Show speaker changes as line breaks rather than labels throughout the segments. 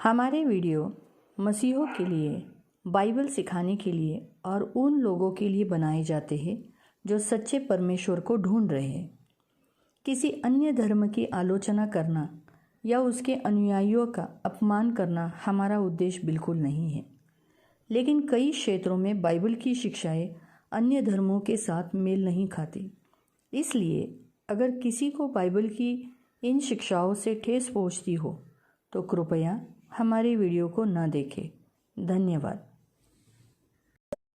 हमारे वीडियो मसीहों के लिए, बाइबल सिखाने के लिए और उन लोगों के लिए बनाए जाते हैं जो सच्चे परमेश्वर को ढूंढ रहे हैं। किसी अन्य धर्म की आलोचना करना या उसके अनुयायियों का अपमान करना हमारा उद्देश्य बिल्कुल नहीं है। लेकिन कई क्षेत्रों में बाइबल की शिक्षाएं अन्य धर्मों के साथ मेल नहीं खाती। इसलिए अगर किसी को बाइबल की इन शिक्षाओं से ठेस पहुंचती हो तो कृपया हमारे वीडियो को न देखें। धन्यवाद।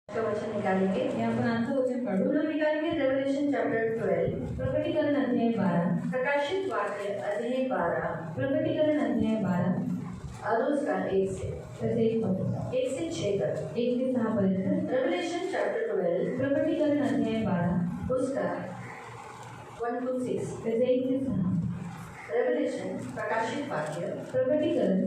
वचन निकालेंगे। यहाँ पर आंसर वचन पढ़ो। हम निकालेंगे रेवलेशन चैप्टर 12, प्रकटीकरण अध्याय 12, प्रकाशित वाक्य अध्याय 12, प्रकटीकरण अध्याय 12 और उसका 1 से 6 तक, 1 से 6 पर्यंत। रेवलेशन चैप्टर 12, प्रकटीकरण अध्याय 12 उसका 1 to 6, 1 से 6। रेवलेशन प्रकाशित वाक्य प्रकटीकरण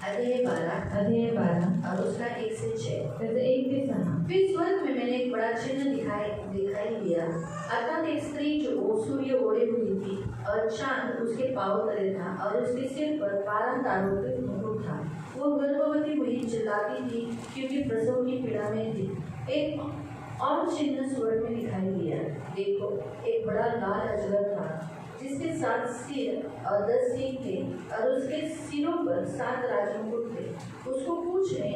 अध्याय 12 और उसका 1 से 6, 1 से 6। फिर स्वर्ग में मैंने एक बड़ा चिन्ह दिखाई दिया, अर्थात एक स्त्री जो सूर्य ओढ़े हुई थी और चांद उसके पांव तले था और उसके सिर पर 12 तारों के मुकुट था। वो गर्भवती हुई चिल्लाती थी क्योंकि प्रसव की पीड़ा में थी। एक और चिन्ह स्वर्ग में दिखाई दिया, देखो एक बड़ा लाल अजगर था जिसके 7 सिर और 10 सींग थे और उसके सिरों पर 7 राजमुकुट थे। उसकी पूंछ ने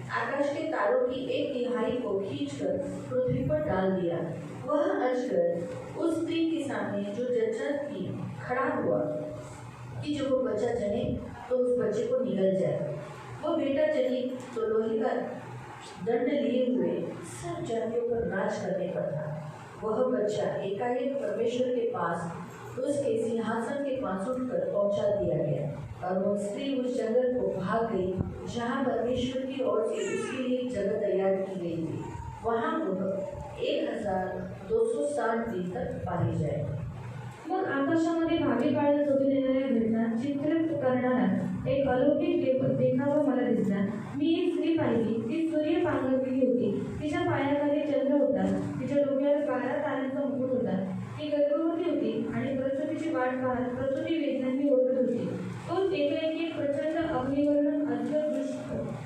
आकाश के तारों की 1/3 को खींचकर पृथ्वी पर डाल दिया। वह अजगर उस स्त्री के सामने जो जच्चत थी खड़ा हुआ कि जो वो बच्चा जने तो उस बच्चे को निगल जाए। वो बेटा जनी तो लोहे का दंड लिए हुए सब जातियों पर राज करने पर था। वह बच्चा एकाएक परमेश्वर के पास उसके सिंहासन के पास उठकर पहुंचा दिया गया और वह स्त्री उस जंगल को भाग गई जहां परमेश्वर की ओर से उसके लिए जगह तैयार की गई थी। वहां वह 1260 दिन तक पाली जाए।
मग आकाशामध्ये भावी काळात जोडून येणाऱ्या घटना चित्रित करणारा एक अलौकिक देखावा मला दिसला। मी एक स्त्री पाहिली, ती सूर्य पांघरलेली होती, तिच्या पायाखाली चंद्र होता, तिच्या डोक्यावर 12 ताऱ्यांचा मुकुट होता। ती गर्भवती होती आणि प्रसूतीची वाट पाहत प्रसूती वेदनांनी ओरडत होती। तो एकाएकी एक प्रचंड अग्निवर्णन अजगर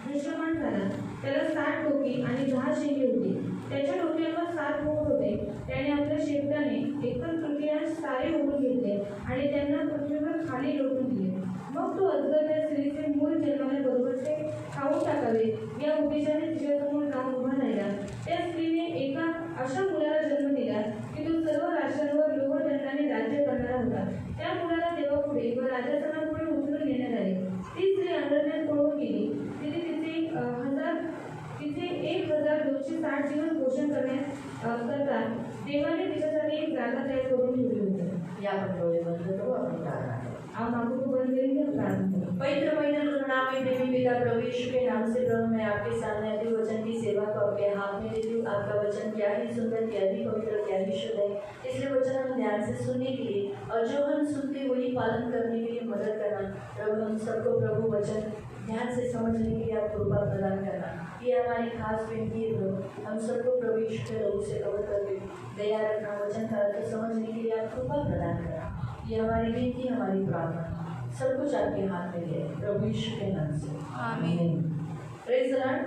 दृश्यमान झाला। त्याला 7 डोकी आणि 10 शिंगे होती। त्याच्या डोक्यावर 7 मुकुट होते। त्याने आपल्या शेपटाने 1/3 सारे ओढून घेतले आणि त्यांना पृथ्वीवर खाली लोटून दिले। मग तो अजगर त्या स्त्रीचे मूल जन्मल्याबरोबर ते खाऊन टाकावे या उद्देशाने तिच्यासमोर जाऊन उभा राहिला। त्या स्त्रीने एका अशा मुलाला जन्म दिला की तो सर्व राष्ट्रांवर लोहदंडाने राज्य करणारा होता। त्या मुलाला देवापुढे व राजसनापुढे उचलून नेण्यात आले। ती स्त्री अरण्यात पळून गेली। तिथे 1260 दिवस पोषण करता देवाने तिच्यासाठी एक जागा तयार करून ठेवली होती।
या आपण डोळे बंद करू, आपण प्रार्थना करू।
आप आंखों को बंद करेंगे और प्रार्थना करें।
पवित्र करुणामय देवी पिता प्रभु यीशु के नाम से प्रभु मैं आपके सामने आती हूँ। वचन की सेवा को आपके हाथ में देती हूँ। आपका वचन क्या ही सुंदर, क्या ही पवित्र, क्या ही शुद्ध है। इसलिए वचन हम ध्यान से सुनने के लिए और जो हम सुनते वही पालन करने के लिए मदद करना। प्रभु हम सबको प्रभु वचन ध्यान से समझने के लिए आप कृपा प्रदान करना। ये हमारी खास विनती है प्रभु। हम सबको प्रभु यीशु के लोगों से कवर करके दया रखना, वचन का अर्थ समझने के लिए आप कृपा प्रदान करना। ये हमारी विनती, हमारी प्रार्थना, सब कुछ आपके हाथ में है प्रभु यीशु के नाम से, आमीन। Praise the Lord,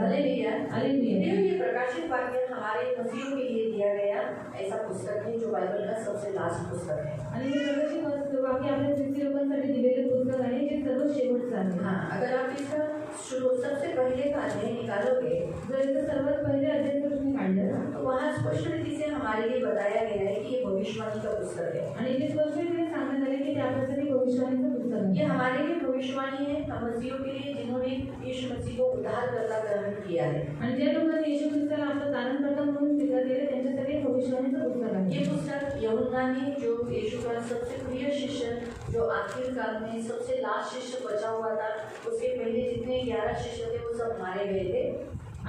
hallelujah, hallelujah. ये प्रकाशित वाक्य हमारे मसीहों के लिए दिया गया ऐसा पुस्तक है जो बाइबल का सबसे लास्ट पुस्तक है।
आणि हे प्रकाशित वाक्य आपल्या ख्रिस्ती लोकांसाठी दिलेले पुस्तक आहे जे सर्व शेवटचं आहे।
हाँ, अगर आप इसका सबसे पहले का अध्याय निकालोगे,
जर इथं सर्वात पहिले अध्याय जर तुम्ही काढलं
तो वहाँ स्पष्ट रीति से हमारे लिए बताया गया है कि ये भविष्यवाणी का पुस्तक है।
आणि इथे स्पष्टपणे सांगण्यात आले की ते आपल्यासाठी भविष्यवाणीचं पुस्तक आहे।
ये हमारे लिए भविष्यवाणी है हम मसीहों के लिए जिन्होंने यीशु मसीह को उद्धारकर्ता ग्रहण किया है।
आणि ज्या लोकांनी येशू ख्रिस्ताला आपलं तारणकर्ता म्हणून स्वीकार केले त्यांच्यासाठी भविष्यवाणीचं पुस्तक आहे।
ये पुस्तक यूहन्ना ने, जो यीशु का सबसे प्रिय शिष्य, जो आखिरकार में सबसे लास्ट शिष्य बचा हुआ था, उसके पहले जितने 11 शिष्य थे वो सब मारे गए थे।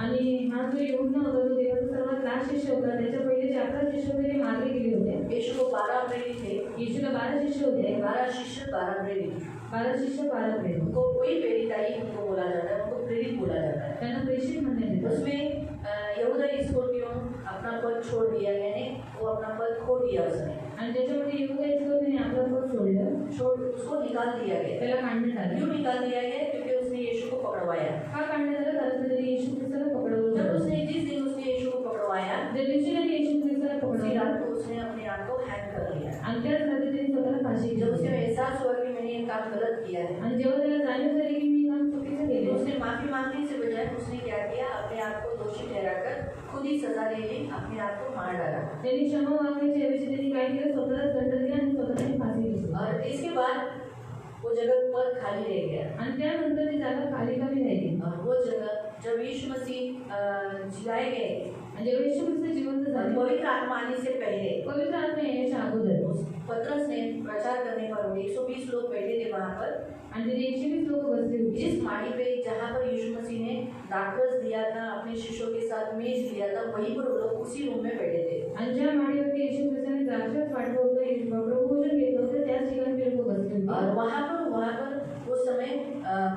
आणि हा जो यूहन्ना होता तो देवाचा सर्वात लास्ट शिष्य होता। त्याच्या पहिले जे 11 शिष्य होते ते मारले गेले होते।
यीशु को 12 प्रेरित थे।
येशूला 12 शिष्य होते।
12 शिष्य 12 प्रेरित।
12 शिष्य 12 प्रेरित।
उनको कोई प्रेरिताई उनको बोला जाता है, उनको प्रेरित बोला जाता है।
त्यांना प्रेषित म्हणण्यात येतं।
उसमें यहूदा इस्करियोत अपना अपना पद छोड़ दिया, यानी वो अपना पद खो दिया उसने,
आणि त्याच्यामध्ये येऊ द्यायचं होतं त्याने आपलं पद सोडलं,
उसको निकाल दिया गया।
त्याला काढण्यात आलं.
क्यों निकाल दिया गया? क्योंकि उसने यीशु को पकड़वाया।
का काढण्यात आलं? कारण त्याने येशू ख्रिस्ताला पकडवलं.
जब उसने जिस दिन उसने यीशु को पकड़वाया,
ज्या दिवशी त्याने येशू ख्रिस्ताला
उसी
पकडवलं
रात को उसने अपने आप को हैंग कर लिया।
आणि त्याच रात्री त्याने स्वतःला फाशी
जब
दिली.
उसे एहसास हुआ कि मैंने ये काम गलत किया है,
आणि जेव्हा त्याला जाणीव झाली की मी काम चुकीचं
तो
केलं,
उसने माफी मांगने से बजाय उसने क्या किया? अपने आप को दोषी ठहराकर खुद ही सजा ले ली, अपने आप को मार डाला।
त्यांनी क्षमा मागण्याच्या ऐवजी त्यांनी काय केलं? स्वतःलाच दंड दिला आणि स्वतःने फाशी दिली.
और इसके बाद वो जगह पद खाली रह गया।
आणि त्यानंतर ती जागा खाली राहिली.
और वो जगह जब यीशु मसीह जिलाए गए,
आणि जेव्हा येशू ख्रिस्त जिवंत
और
झाले,
पवित्र आत्मा आने से पहले
पवित्र आत्मा येण्याच्या अगोदर
पतरस ने प्रचार करने पर 120 लोग बैठे थे वहाँ पर,
आणि तिथे 120 लोक बसले होते.
जिस माड़ी पे जहाँ पर यीशु मसीह ने दाखरस दिया था, अपने शिष्यों के साथ मेज दिया था, वहीं पर वो लोग उसी रूम में बैठे थे।
आणि ज्या माडीवरती येशू ख्रिस्ताने द्राक्षारस वाटलं होतं, प्रभुभोजन घेतलं होतं, त्याच ठिकाणी ते लोक बसले होते.
और वहाँ पर उस समय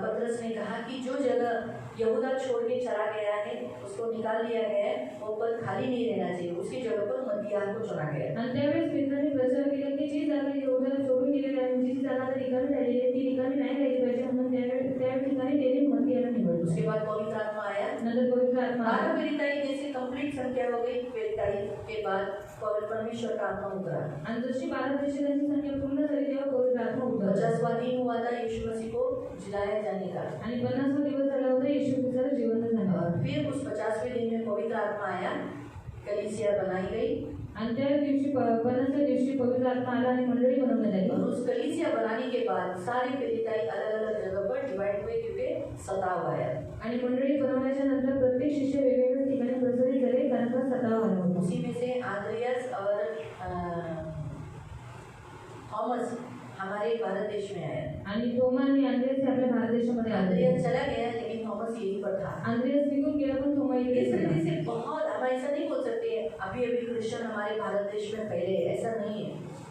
पतरस ने कहा कि जो जगह यहूदा छोड़ के चला गया है, उसको निकाल दिया गया है, वो पद खाली नहीं रहना चाहिए, उसकी जगह पर मत्तियाह को चुना गया।
आणि त्यावेळेस पेत्राने प्रचार केला की जी जागा यहूदाला सोडून गेलेली आहे, जी जागा रिकामी झालेली आहे, ती रिकामी नाही राहिली पाहिजे, म्हणून त्या ठिकाणी त्याने मत्तियाहला निवडलं.
उसके बाद पवित्र आत्मा आया।
नंतर पवित्र आत्मा आला.
12 पेरिताई जैसे कंप्लीट संख्या हो गई, पेरिताई के बाद परमेश्वर का आत्मा उतरा।
आणि जशी 12 प्रतिशतांची संख्या पूर्ण झाली तेव्हा पवित्र आत्मा उतरला.
50वां दिन हुआ था यीशु मसीह को जिलाया जाने का,
आणि 50वा दिवस झाला होता येशू ख्रिस्ताला जिवंत झाला.
और फिर उस 50वें दिन में पवित्र आत्मा आया, कलीसिया बनाई गई,
आणि त्या दिवशी 50व्या दिवशी पवित्र आत्मा आला आणि मंडळी बनवण्यात आली.
और उस कलीसिया बनाने के बाद सारे पेरिताई अलग अलग जगह पर डिवाइड हुए, क्योंकि सताव आया।
आणि मंडळी बनवण्याच्या नंतर प्रत्येक शिष्य वेगवेगळ्या ठिकाणी प्रसारित झाले, कारण का सताव आला होता.
उसी में से आंद्रियास और थॉमस हमारे भारत देश में आया।
आणि थोमा आणि अंद्रियास हे आपल्या भारत देशामध्ये आले.
आंद्रियास चला गया, लेकिन थॉमस यहीं पर था।
अंद्रियास निघून गेला पण थोमा इकडे
इस
होता.
रीति से बहुत, हम ऐसा नहीं बोल सकते अभी अभी क्रिश्चियन हमारे भारत देश में फैले, ऐसा नहीं है।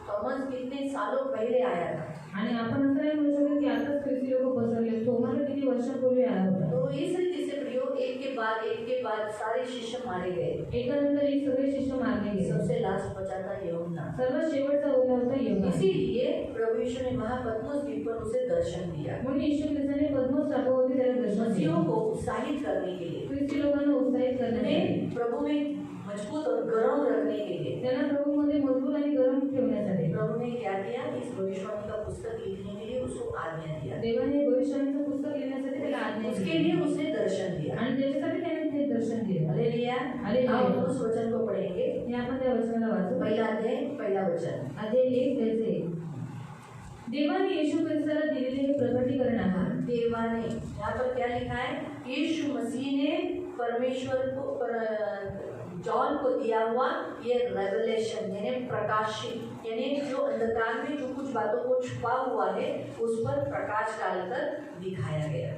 थॉमस कितने सालों पहले आया था,
आणि आपण असं नाही म्हणू शकत की आताच ख्रिस्ती लोक पसरले. थोमाला किती वर्षापूर्वी आला होता.
तो इस रीति से प्रियो एक के बाद सारे शिष्य मारे गए।
एकानंतर एक सगळे शिष्य मारले गेले.
सबसे लास्ट बचा था यूहन्ना।
सर्वात शेवटचा उरला होता यूहन्ना.
इसीलिए प्रभु यीशु ने वहाँ पद्मोस द्वीप पर उसे दर्शन दिया,
म्हणून येशू ख्रिस्ताने पद्मोस टापुवरती त्याला दर्शन
मसीहों
दिलं.
को उत्साहित करने के लिए,
ख्रिस्ती लोकांना उत्साहित करण्यासाठी,
उन्हें प्रभु में मजबूत और गर्म रखने के लिए
त्यांना प्रभूमध्ये मजबूत आणि गरम ठेवण्यासाठी
प्रभु ने क्या किया? इस भविष्यवाणी का पुस्तक लिखने के लिए उसको आज्ञा दिया।
देवाने भविष्यवाणीचं पुस्तक लिहिण्यासाठी त्याला आज्ञा
उसके
दिली.
लिए उसने दर्शन दिया।
आणि त्याच्यासाठी त्याने ते दर्शन दिलं.
हालेलुया।
हालेलुया.
अब हम उस वचन को पढ़ेंगे।
हे आपण त्या वचनाला वाचू.
पहला अध्याय, पहला वचन।
अध्याय 1 त्याचे 1. देवाने येशू ख्रिस्ताला दिलेले हे प्रकटीकरण आहे.
देवाने, यहाँ पर क्या लिखा है? यीशु मसीह ने परमेश्वर को जॉन को दिया हुआ ये रेवलेशन, यानी प्रकाशित, यानी जो अंधकार में जो कुछ बातों को छुपा हुआ है उस पर प्रकाश डालकर दिखाया गया।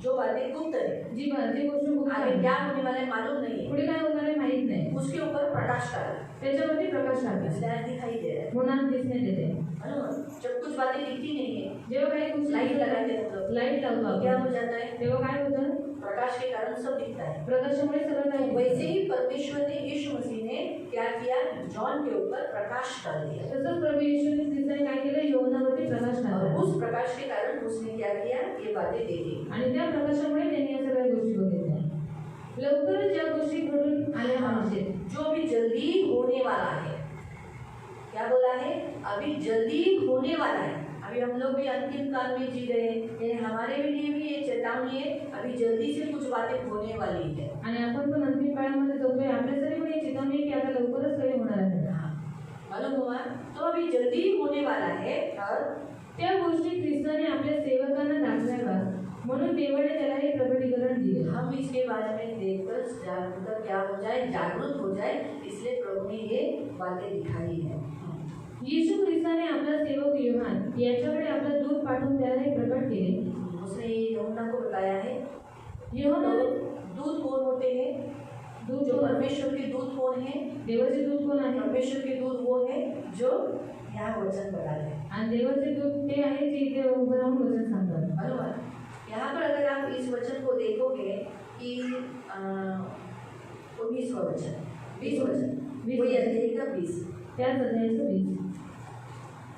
जो बातें गुप्त है,
जी गोष्ट गुप्त
आगे
आहे,
क्या होने वाला है मालूम नहीं है,
पुढे काय होणार आहे माहित नाही,
उसके ऊपर प्रकाश डाला,
त्याच्यावरती प्रकाश टाकला.
इसलिए दिखाई दे रहा है।
म्हणून दिसण्यात येते.
मालूम, जब कुछ बातें दिखती नहीं है,
जेव्हा काही गोष्टी
लाइट लगाते हैं हम लोग,
लाईट लावतो
क्या
आपण,
हो जाता है?
तेव्हा काय होतं?
प्रकाश के कारण सब दिखता है।
प्रकाशामुळे सगळं काही
वैसे ही परमेश्वर ने, यीशु मसीह ने क्या किया? जॉन के ऊपर प्रकाश डाल दिया,
तसंच प्रभू येशू ख्रिस्ताने काय केलं? योहनावरती प्रकाश
और
टाकला.
उस प्रकाश के कारण उसने क्या किया? ये बातें देखी।
आणि त्या प्रकाशामुळे त्यांनी या सगळ्या गोष्टी बघितल्या. लवकरच ज्या गोष्टी घडून आल्या पाहिजेत,
जो अभी जल्दी होने वाला है, क्या बोला है? अभी जल्दी होने वाला है। अभी हम लोग भी अंतिम काल में जी रहे हैं, ये हमारे लिए भी ये चेतावनी है, अभी जल्दी से कुछ बातें होने वाली है।
आणि आपण पण अंतिम काळामध्ये जातोय. आपल्यासाठी पण हे चेतावणी आहे की आता लवकरच काही होणार आहे.
मालूम हुआ? तो अभी जल्दी होने वाला है, और
त्या गोष्टी ख्रिस्ताने आपल्या सेवकांना दाखवाव्यात म्हणून देवाने त्याला हे प्रकटीकरण दिले.
हम इसके बारे में देखकर क्या हो जाए? जागरूक हो जाए, इसलिए प्रभु ने ये बातें दिखाई है।
येशू ख्रिस्ताने आपला सेवक योहान याच्याकडे आपला दूत पाठवून त्याला हे प्रकट केले.
उसने यूहन्ना को बताया है।
योहान
दूत कौन होते हैं?
दूत
जो परमेश्वर के दूत कौन है?
देवाचे दूत कोण आहे?
परमेश्वर के दूत वो है जो यहाँ वचन बता रहे हैं।
आणि देवाचे दूत ते आहे जे इथे उभं राहून वचन सांगतात.
मालूम है? यहाँ पर अगर आप इस वचन को देखोगे कि वो 20वां वचन, 20 वचन, वही अध्याय का 20,
त्याच अध्यायाचं 20.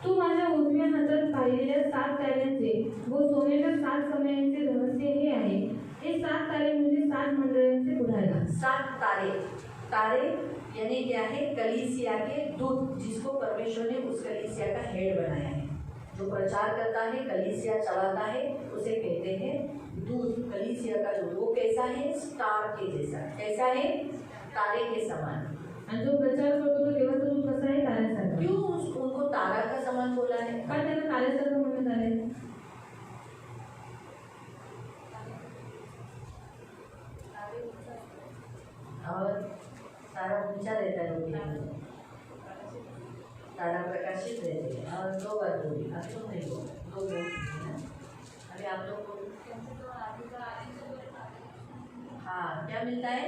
तू माझ्या उजव्या हातात पाहिलेल्या 7 ताऱ्यांचे व सोन्याच्या 7 समयांचे रहस्य हे आहे. हे 7 तारे म्हणजे 7 मंडळांचे पुढारी.
7 तारे, तारे यानी क्या है? कलीसिया के दूत, जिसको परमेश्वर ने उस कलीसिया का हेड बनाया है, जो प्रचार करता है, कलीसिया चलाता है, उसे कहते हैं दूत. कलीसिया का दूत वो कैसा है? स्टार के जैसा. कैसा है? तारे के समान.
आणि जो प्रचार करतो तो देवाचा दूत कसा आहे? ताऱ्यासारखा.
क्यों उनको तारा का समान बोला है?
का त्याला ताऱ्यासारखं म्हणण्यात आले?
और तारा ऊंचा रहता है, वो तारा प्रकाशित रहते हैं. और 2 बार बोली, अब तुम नहीं बोलो, 2 बोल अभी आप लोग को. हाँ, क्या मिलता है?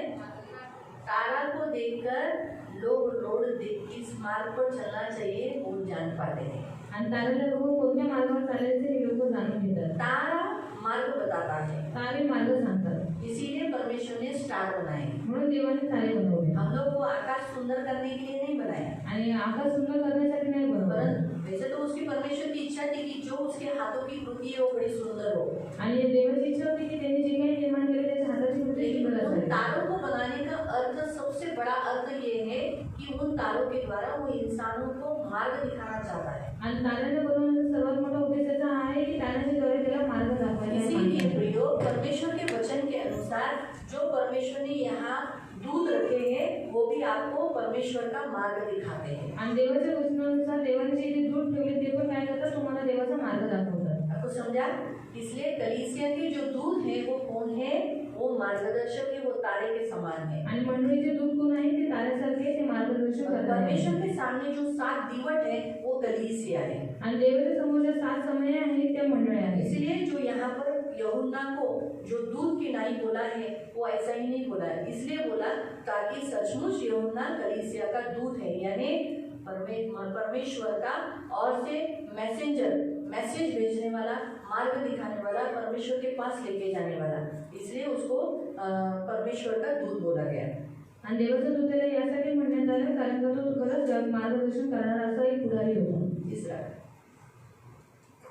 तारा को देखकर लोग रोड किस मार्ग पर चलना चाहिए वो जान पाते हैं.
आणि ताऱ्याला लोक कोणत्या मार्गावर चालायचे हे लोक जाणून घेतात.
तारा मार्ग बताता है,
तारे मार्ग सांगतात.
इसीलिए परमेश्वर ने स्टार बनाए.
म्हणून देवाने तारे बनवले.
हम लोग को आकाश सुंदर करने के लिए नहीं बनाया,
आणि आकाश सुंदर करण्यासाठी नाही बनवलं.
परंतु वैसे तो उसकी परमेश्वर की इच्छा थी कि जो उसके हाथों की कृति है वो बड़ी सुंदर हो.
आणि देवाची इच्छा होती की त्यांनी जे काही निर्माण केले त्याच्या हाताची कृती
लेकिन
सुंदर
उन
असावी.
तारों को बनाने का अर्थ, सबसे बड़ा अर्थ ये है कि उन तारों के द्वारा वो इंसानों को मार्ग दिखाना चाहता है.
आणि ताऱ्यांना बनवण्याचा सर्वात मोठा उद्देश त्याचा हा आहे की ताऱ्याच्या द्वारे त्याला मार्ग दाखवायचा
इसीलिए
आहे.
प्रियो, परमेश्वर के वचन के अनुसार जो परमेश्वर ने यहाँ दूत रखे हैं वो भी आपको परमेश्वर का मार्ग दिखाते हैं.
आणि देवाच्या वचनानुसार देवाने जे जे दूत ठेवले ते पण काय करतात? तुम्हाला देवाचा मार्ग दाखवतात.
आपको समझा? इसलिए कलीसिया के जो दूत हैं वो कौन है? वो मार्गदर्शक है, वो तारे के समान है.
आणि मंडळीचे दूत कोण आहे? ते ताऱ्यासारखे, ते मार्गदर्शन
और
करतात.
परमेश्वर के सामने जो 7 दीवट है वो कलीसिया है.
आणि देवाच्या समोर ज्या 7 समय आहेत त्या मंडळी आहेत.
इसलिए जो यहाँ पर यूहन्ना को जो दूत की नाई बोला है वो ऐसा ही नहीं बोला है, इसलिए बोला ताकि सचमुच यूहन्ना कलीसिया का दूत है, यानी परमेश्वर का और से मैसेज भेजने वाला, मार्ग दिखाने वाला, परमेश्वर के पास लेके जाने वाला, इसलिए उसको परमेश्वर का दूत बोला गया.
आणि देवाचा दूत त्याला यासाठी म्हणण्यात आलं कारण का तो खरंच मार्गदर्शन करणारा असा एक पुढारी होता.
तीसरा,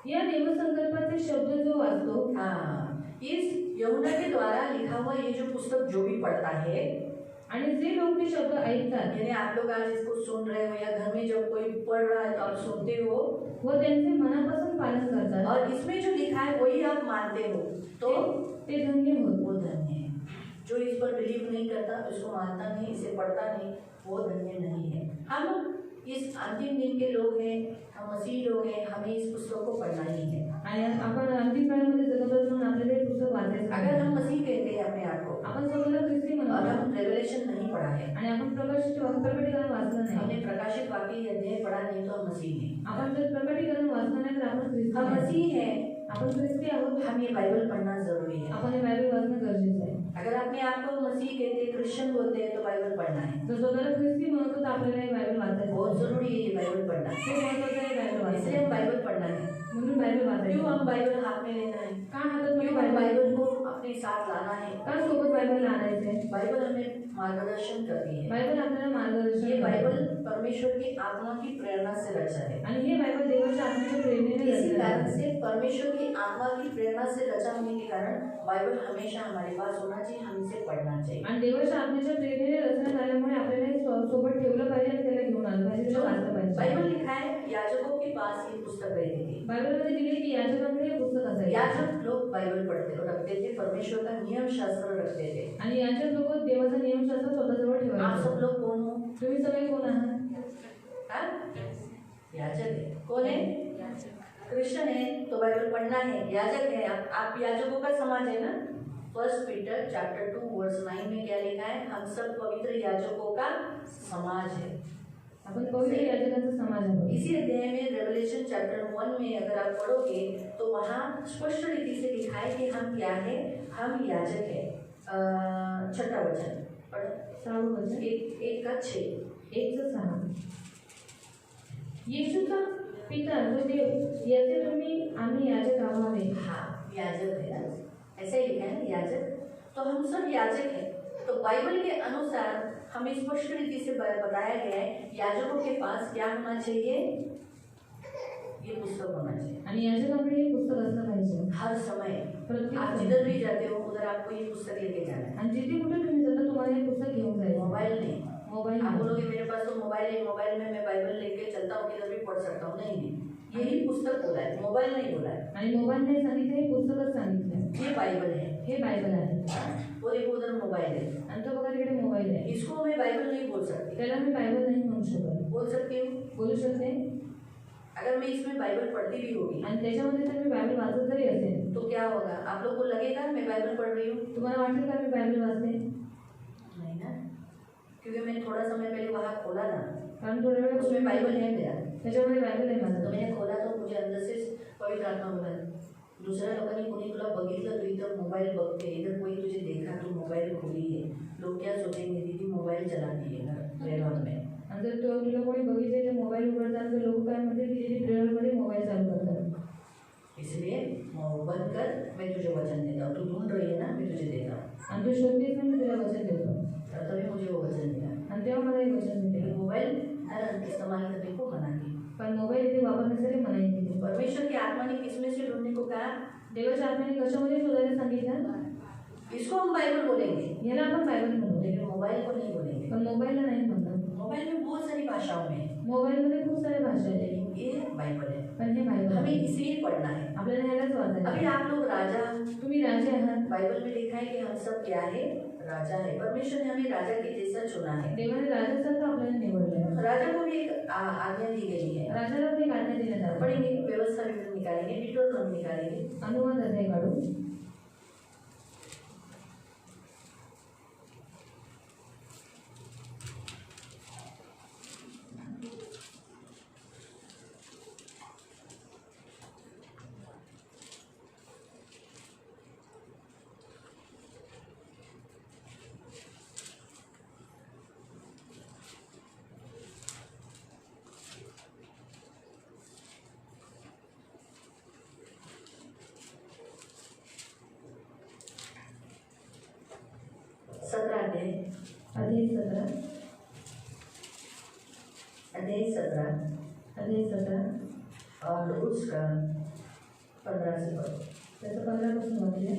या देवसंकल्पाचे शब्द जो वाचतो,
हाँ, इस यूहन्ना के द्वारा लिखा हुआ ये जो पुस्तक जो भी पढ़ता है,
आणि जे लोक ते शब्द ऐकतात,
यानी आप लोग आज इसको सुन रहे हो या घर में जब कोई पढ़ रहा है तो आप सुनते हो
व त्यांचे मनापासून पालन करतात
और इसमें जो लिखा है वही आप मानते हो, तो
ते धन्य होत.
वो धन्य है. जो इस पर बिलीव नहीं करता, इसको मानता नहीं, इसे पढ़ता नहीं, वो धन्य नहीं है. हम इस अंतिम दिन के लोग हैं, हम मसीह लोग हैं, हमें इस पुस्तक को पढ़ना ही है.
आणि आपण अंतिम काळामध्ये जगत म्हणून आपल्याला हे पुस्तक वाचायचं
अगर
आहे.
हम मसीह कहते हैं अपने आप को
आपण स्वतःला ख्रिस्ती
और
म्हणतो
हम रेवलेशन नहीं पढ़ा है,
आणि आपण प्रकटीकरण वाचलं नाही.
हमने प्रकाशित वाक्य अध्याय पढ़ा नहीं, तो हम मसीह हैं.
आपण जर प्रकटीकरण वाचलं नाही तर आपण ख्रिस्ती
हम
नाही.
मसीह हैं,
आपण ख्रिस्ती आहोत.
हम ये बाइबल पढ़ना जरूरी है.
आपण हे बायबल वाचणं गरजेचं आहे.
अगर अपने आप को मसीह कहते, क्रिश्चियन बोलते हैं, तो बाइबल पढ़ना है.
जर स्वतःला ख्रिस्ती म्हणतो तर आपल्याला हे बायबल वाचायचं
बहुत
आहे.
जरूरी है ये बाइबल पढ़ना.
खूप महत्त्वाचं आहे बायबल
इसलिए
वाचायचं.
हम बाइबल पढ़ना है.
म्हणून बायबल वाचायचं.
क्यों हम बाइबल हाथ में लेना है?
का हातात
क्यों
बायबल
बाइबल को अपने साथ लाना है?
का सोबत बायबल आणायचं आहे?
बाइबल हमें मार्गदर्शन करती है.
बायबल आपल्याला मार्गदर्शन
ये
करते.
बाइबल परमेश्वर की आत्मा की प्रेरणा से रचा है.
आणि हे बायबल देवाच्या आत्म्याच्या प्रेरणेने
इसी
रचलेलं
कारण
आहे.
से परमेश्वर की आत्मा की प्रेरणा से रचा होने के कारण बाइबल हमेशा हमारे पास होना चाहिए, हम इसे पढ़ना चाहिए.
आणि देवाच्या आत्म्याच्या प्रेरणेने रचण्यात आल्यामुळे आपल्याला हे सोबत ठेवलं पाहिजे आणि त्याला घेऊन आलं पाहिजे, त्याला वाचलं पाहिजे.
बाइबल लिखा है याजकों के पास ये पुस्तक रहती थी.
बायबलमध्ये दिले की याजकांकडे हे पुस्तक असायचे.
याजक लोग बाइबल पढ़ते और रखते थे, परमेश्वर का नियम शास्त्र रखते थे.
आणि याजक लोक देवाचा नियमशास्त्र स्वतःजवळ
आप
ठेवायचे.
सब लोग कौन हो?
तुम्ही सगळे कोण आहात?
हाँ? याजक है. कौन है? क्रिश्चियन है तो बाइबल पढ़ना है. याजक है, आप याजकों का समाज है ना. 1 पीटर चैप्टर 2 वर्स 9 में क्या लिखा है? हम सब पवित्र याजकों का समाज है.
आपण पवित्र याजकांचा समाज आहोत.
इसी अध्याय में रेवलेशन चैप्टर 1 में अगर आप पढ़ोगे तो वहाँ स्पष्ट रीति से लिखा है कि हम क्या है? हम याजक है. 6 वचन पढ़.
6 वचन
1:6.
1:6. येशूचा पिता जो देव याचे तुम्ही आम्ही याजक आहावे.
हाँ, याजक है ना, ऐसा ही लिखा है ना, याजक. तो हम सब याजक हैं. तो बाइबल के अनुसार हमें स्पष्ट रीति से बताया गया है याजकों के पास क्या होना चाहिए, ये पुस्तक होना चाहिए
आणि याजकाकडे हे पुस्तक असलं पाहिजे
हर समय।
प्रत्येक
आप
समय.
जिधर भी जाते हो उधर आपको ये पुस्तक लेके जाना है,
आणि जिथे कुठे तुम्ही जाता तुम्हाला हे पुस्तक घेऊन जायचं.
मोबाइल नहीं।
मोबाईल
आप
नाही.
बोलोगे मेरे पास तो मोबाइल है, मोबाइल में मैं बाइबल लेके चलता हूँ, किधर भी पढ़ सकता हूँ। नहीं नहीं, यही पुस्तक बोला है, मोबाइल नहीं बोला है।
आणि मोबाईल नाही सांगितलं, हे पुस्तकच सांगितलं.
ये बाइबल है,
हे बायबल आहे.
वो देखो उधर मोबाइल है,
आणि तो बघा तिकडे मोबाईल आहे.
इसको मैं बाइबल नहीं बोल सकती।
त्याला मी बायबल नाही म्हणू शकत.
बोल सकती हूँ
बोलू शकते.
अगर मैं इसमें बाइबल पढ़ती भी होगी
आणि त्याच्यामध्ये जर मी बायबल वाचत जरी असेल
तो क्या होगा, आप लोग को लगेगा मैं बाइबल पढ़ रही हूँ?
तुम्हाला वाटेल का मी बायबल वाचते?
नहीं ना, क्योंकि मैंने थोड़ा समय पहले वहाँ खोला ना,
कारण थोड्या वेळ
उसमें बाइबल है मेरा,
त्याच्यामध्ये बायबल आहे
तो
माझं.
मैंने खोला तो मुझे अंदर से पवित्र आत्मा बोला दुसऱ्या लोकांनी कोणी तुला बघितलं तू इधर मोबाइल बघते, इधर कोई तुझे देखा तू मोबाइल खोली है, लोग क्या सोचेंगे दीदी मोबाइल चलाती है ना प्रेयर में।
आणि जर तो तुला कोणी बघितले ते मोबाईल उघडतात तर लोक काय म्हणते की तिथे प्रेयरमध्ये मोबाईल चालू करतात.
इसलिए बंद कर, मैं तुझे वचन देता हूँ, तू ढूंढ रही है ना, मैं तुझे देता हूँ।
आणि तू शोधतेस ना, मी तुला वचन देतो.
तभी मुझे वो वचन मिला,
आणि तेव्हा मला हे वचन मिळते.
लेकिन मोबाइल इस्तेमाल करने को मना की।
पण मोबाईल इथे वापरण्यासाठी मनाई केली.
परमेश्वर की आत्मा ने किसमें से ढूंढने को कहा?
देवाच्या आत्म्याने कशामध्ये शोधायला सांगितलं?
इसको हम बाइबल बोलेंगे,
याला आपण बायबल म्हणतो,
लेकिन मोबाइल को नहीं बोलेंगे।
पण मोबाईलला नाही म्हणतात.
मोबाइल में बहुत सारी भाषाओं में है,
मोबाईलमध्ये खूप साऱ्या भाषा आहेत,
लेकिन ये बाइबल है,
पण हे बायबल
हमें
आहे.
इसे ही पढ़ना है।
आपल्याला ह्यालाच
अभी
वाचायचं.
आप लोग राजा,
तुम्ही राजे आहात.
बाइबल में लिखा है कि हम सब क्या है, राजा है। परमेश्वर ने हमें राजा के जैसा चुना है।
देवाने राजासारखं आपल्याला निवडलंय.
राजा को भी एक आज्ञा दी गई है,
राजाला ते आज्ञा देण्यात आली.
पढ़ेंगे, व्यवस्था विवरण निकालेंगे, डिटोरनॉमी निकालेंगे।
अनुवाद अध्याय काढू.
अध्याय
अध्याय 17.
अध्याय 17
अध्याय 17
और उसका 15 से पढ़ो।
त्याचं 15 पासून वाचूया.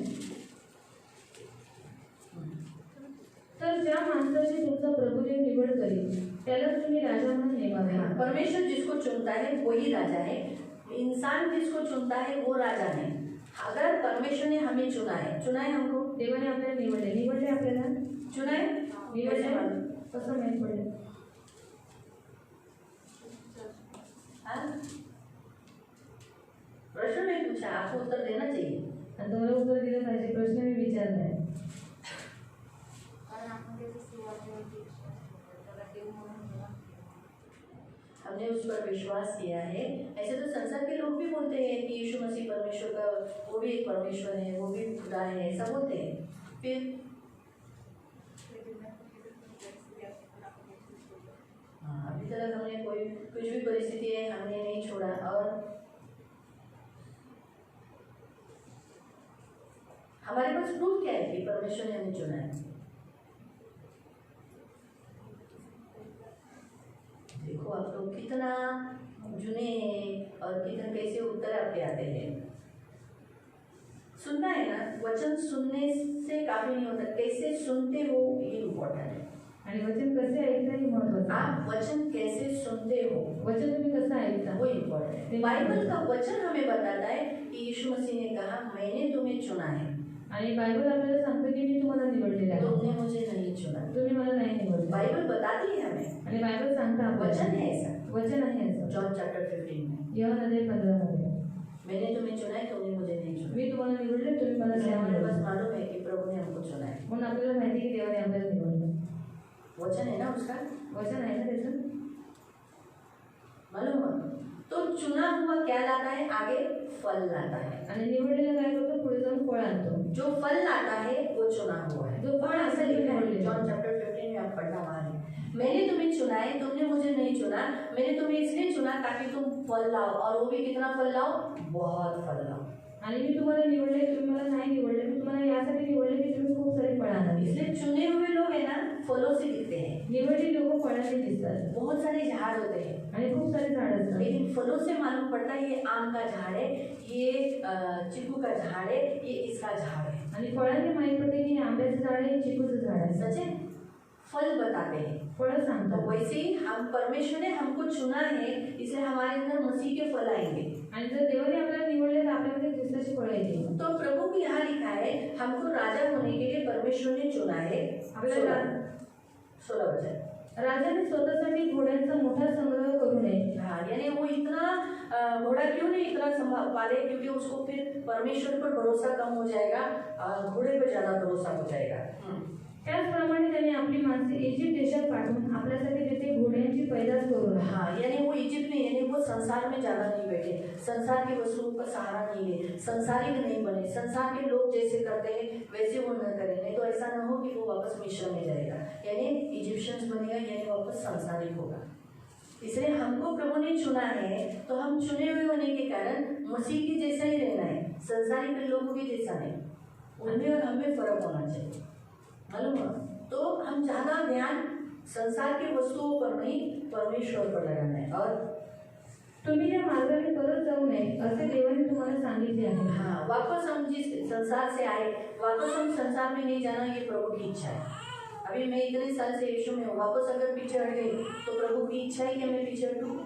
तर ज्या माणसाची तुमचा प्रभुदेव निवड करेल त्यालाच तुम्ही राजा म्हणून नेमावे.
परमेश्वर जिसको चुनता है वही राजा है, इंसान जिसको चुनता है वो राजा नहीं। अगर परमेश्वर ने हमें चुना है हमको,
देवाने आपल्याला निवडले आपल्याला
चुना है,
निवडले. कसं माहीत पडलं?
प्रश्न नहीं पूछा, आपको उत्तर देना चाहिए।
आणि तुम्हाला उत्तर दिलं पाहिजे. प्रश्न मी विचारलाय.
हमने उस पर विश्वास किया है। ऐसे तो संसार के लोग भी बोलते हैं कि यीशु मसीह परमेश्वर का, वो भी एक परमेश्वर है, वो भी खुदा है, ऐसा बोलते हैं। फिर अभी तक हमने कोई कुछ भी परिस्थिति है हमने नहीं छोड़ा। और हमारे पास प्रूफ क्या है कि परमेश्वर ने हमें चुना है? देखो आप लोग कितना जुने हैं और कितना कैसे उत्तर आपके आते हैं। सुनना है ना, वचन सुनने से काफी नहीं होता, कैसे सुनते हो ये इम्पोर्टेंट है।
आणि वचन कसे ऐकता हे महत्त्वाचं.
आप वचन कैसे सुनते हो
वचन तुम्ही कसं ऐकता
वो इम्पोर्टेंट है। बाइबल का वचन हमें बताता है कि यीशु मसीह ने कहा मैंने तुम्हें चुना है,
आणि बायबल आपल्याला सांगतं की मी तुम्हाला निवडलेलं आहे.
तुमने मुझे नहीं चुना।
तुम्ही मला नाही निवडलं.
बाइबल बताती है हमें,
आणि बायबल सांगतं आपल्याला.
वचन है ऐसा।
वचन आहे असं.
जॉन चैप्टर 15 में
యోహాను अध्याय 15 मध्ये
मैंने तुम्हें चुना है, तुमने मुझे नहीं चुना।
मी तुम्हाला निवडले, तुम्ही मला नाही
हमें बस
निवडलं.
मालूम है कि प्रभु ने हमको चुना है।
म्हणून आपल्याला माहिती की देवाने आपल्याला निवडलं.
वचन है ना उसका,
वचन आहे ना त्याचं.
मालूम है? तो चुना हुआ क्या लाता है? आगे फल लाता है।
आणि निवडलेलं काय करतो? पुढे जाऊन फळ आणतो.
जो फल लाता है वो चुना हुआ है।
जो फळ
ऐसा
असं
लिखा है
निवडलेलं.
जॉन चैप्टर 15 में आप पढ़ना वहाँ है। मैंने तुम्हें चुना है, तुमने मुझे नहीं चुना। मैंने तुम्हें इसलिए चुना ताकि तुम फल लाओ, और वो भी कितना फल लाओ? बहुत फल लाओ।
आणि मी तुम्हाला निवडले, तुम्ही मला नाही निवडले. मी तुम्हाला यासाठी निवडले की तुम्ही खूप सारे फळ आणावे.
इसलिए चुने हुए लोग है ना फलों से दिखते हैं.
निवडलेले लोक फळांनी दिसतात
बहुत सारे झाड़ होते हैं,
आणि खूप सारे झाड असतात.
लेकिन फलों से मालूम पड़ता है ये आम का झाड़ है, ये चीकू का झाड़ है, ये इसका झाड़ है.
आणि फळांनी माहित पडते की हे आंब्याचं झाड आहे, हे चिकूचं झाड आहे.
सच है, फल बताते हैं.
फळं
तो
सांगतात.
वैसे ही हम परमेश्वर ने हमको चुना है, इसलिए हमारे अंदर मसीह के फल आएंगे.
आणि जर देवाने आपल्याला निवडले तर आपल्यामध्ये ख्रिस्ताची फळं येतील.
तो प्रभु को यहाँ लिखा है हमको राजा होने के लिए परमेश्वर ने चुना है.
आपल्याला
16 वचन.
राजाने स्वतःसाठी घोड्यांचा मोठा संग्रह करू नये.
हाँ, यानी वो इतना घोड़ा क्यों नहीं इतना संभाल पाले, क्योंकि उसको फिर परमेश्वर पर भरोसा कम हो जाएगा, घोड़े पर ज्यादा भरोसा हो जाएगा.
त्याचप्रमाणे त्याने आपली माणसे इजिप्त देशात पाठवून आपल्यासाठी तिथे घोड्यांची पैदास करू नये.
हाँ, यानी वो इजिप्ट में, यानी वो संसार में ज्यादा नहीं बैठे, संसार की वस्तुओं का सहारा नहीं ले, संसारिक नहीं बने, संसार के लोग जैसे करते हैं वैसे वो न करें. नहीं तो ऐसा न हो कि वो वापस मिस्र में जाएगा, यानी इजिप्शियंस बनेगा, यानी वापस संसारिक होगा. इसलिए हमको प्रभु ने चुना है, तो हम चुने हुए होने के कारण मसीह के जैसा ही रहना है, संसारिक लोगों के जैसा नहीं. उनमें और हमें फर्क होना चाहिए, मालूम है. तो हम ज्यादा ध्यान संसार की वस्तुओं पर नहीं, परमेश्वर पर लगाना है. और
तुम्ही या मार्गाने परत जाऊ नये असे देवाने तुम्हाला सांगितले आहे.
हाँ, वापस हम जिस संसार से आए, वापस हम संसार में नहीं जाना, ये प्रभु की इच्छा है. अभी मैं इतने साल से यीशु में हूँ, वापस अगर पीछे हट गई तो प्रभु की इच्छा है कि मैं पीछे हटूँ.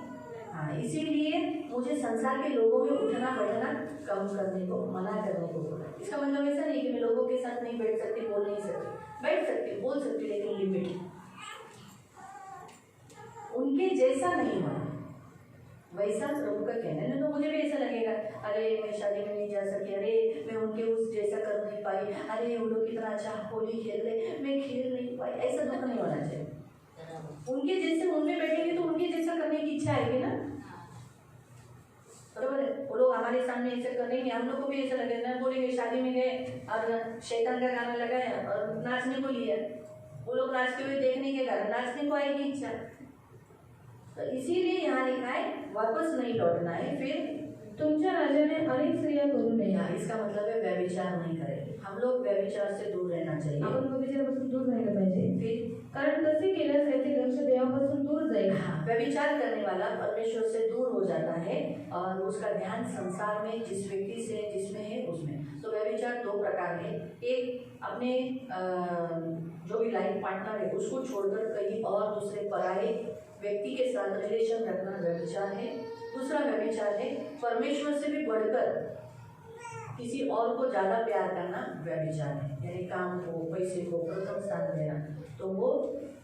हाँ, इसीलिए मुझे संसार के लोगों में उठना बैठना कम करने को, मना करने को बोला. इसका मतलब ऐसा नहीं कि मैं लोगों के साथ नहीं बैठ सकती, बोल नहीं सकती, बैठ सकती, बोल सकती, लेकिन लिमिट. उनके जैसा नहीं होना, वैसा प्रभु का कहना है. तो मुझे भी ऐसा लगेगा, अरे मैं शादी में नहीं जा सकी, अरे मैं उनके उस जैसा कर नहीं पाई, अरे वो लोग कितना अच्छा होली खेल रहे, मैं खेल नहीं पाई. ऐसा दुख नहीं होना चाहिए. उनके जैसे उनमें बैठेंगे तो उनके जैसा करने की इच्छा आएगी ना, बराबर है. वो लोग हमारे सामने ऐसे करेंगे, हम लोग को भी ऐसा लगेगा. बोलेंगे शादी में गए और शैतान का गाना लगाया और नाचने को लिया, वो लोग नाचते हुए देखने के कारण नाचने को आएगी इच्छा. तो इसीलिए यहाँ लिखा है वापस नहीं लौटना है. फिर
तुमच्या राजाने अनेक स्त्रिया करू नये.
यहाँ इसका मतलब है व्यभिचार नहीं करें. हम लोग व्यभिचार से दूर रहना चाहिए.
आपण व्यभिचारापासून दूर राहिलं पाहिजे.
फिर
कारण तसे केल्यास त्याचे लक्ष देवापासून दूर जाईल.
हाँ, व्यभिचार करने वाला परमेश्वर से दूर हो जाता है और उसका ध्यान संसार में जिस व्यक्ति से जिसमें है उसमें. तो व्यभिचार दो प्रकार है. एक अपने जो भी लाइफ पार्टनर है उसको छोड़कर कहीं और दूसरे पराये व्यक्ति के साथ रिलेशन रखना व्यभिचार है. दूसरा व्यभिचार है परमेश्वर से भी बढ़कर किसी और को ज्यादा प्यार करना व्यभिचार है. यानी काम को, पैसे को प्रथम स्थान देना, तो वो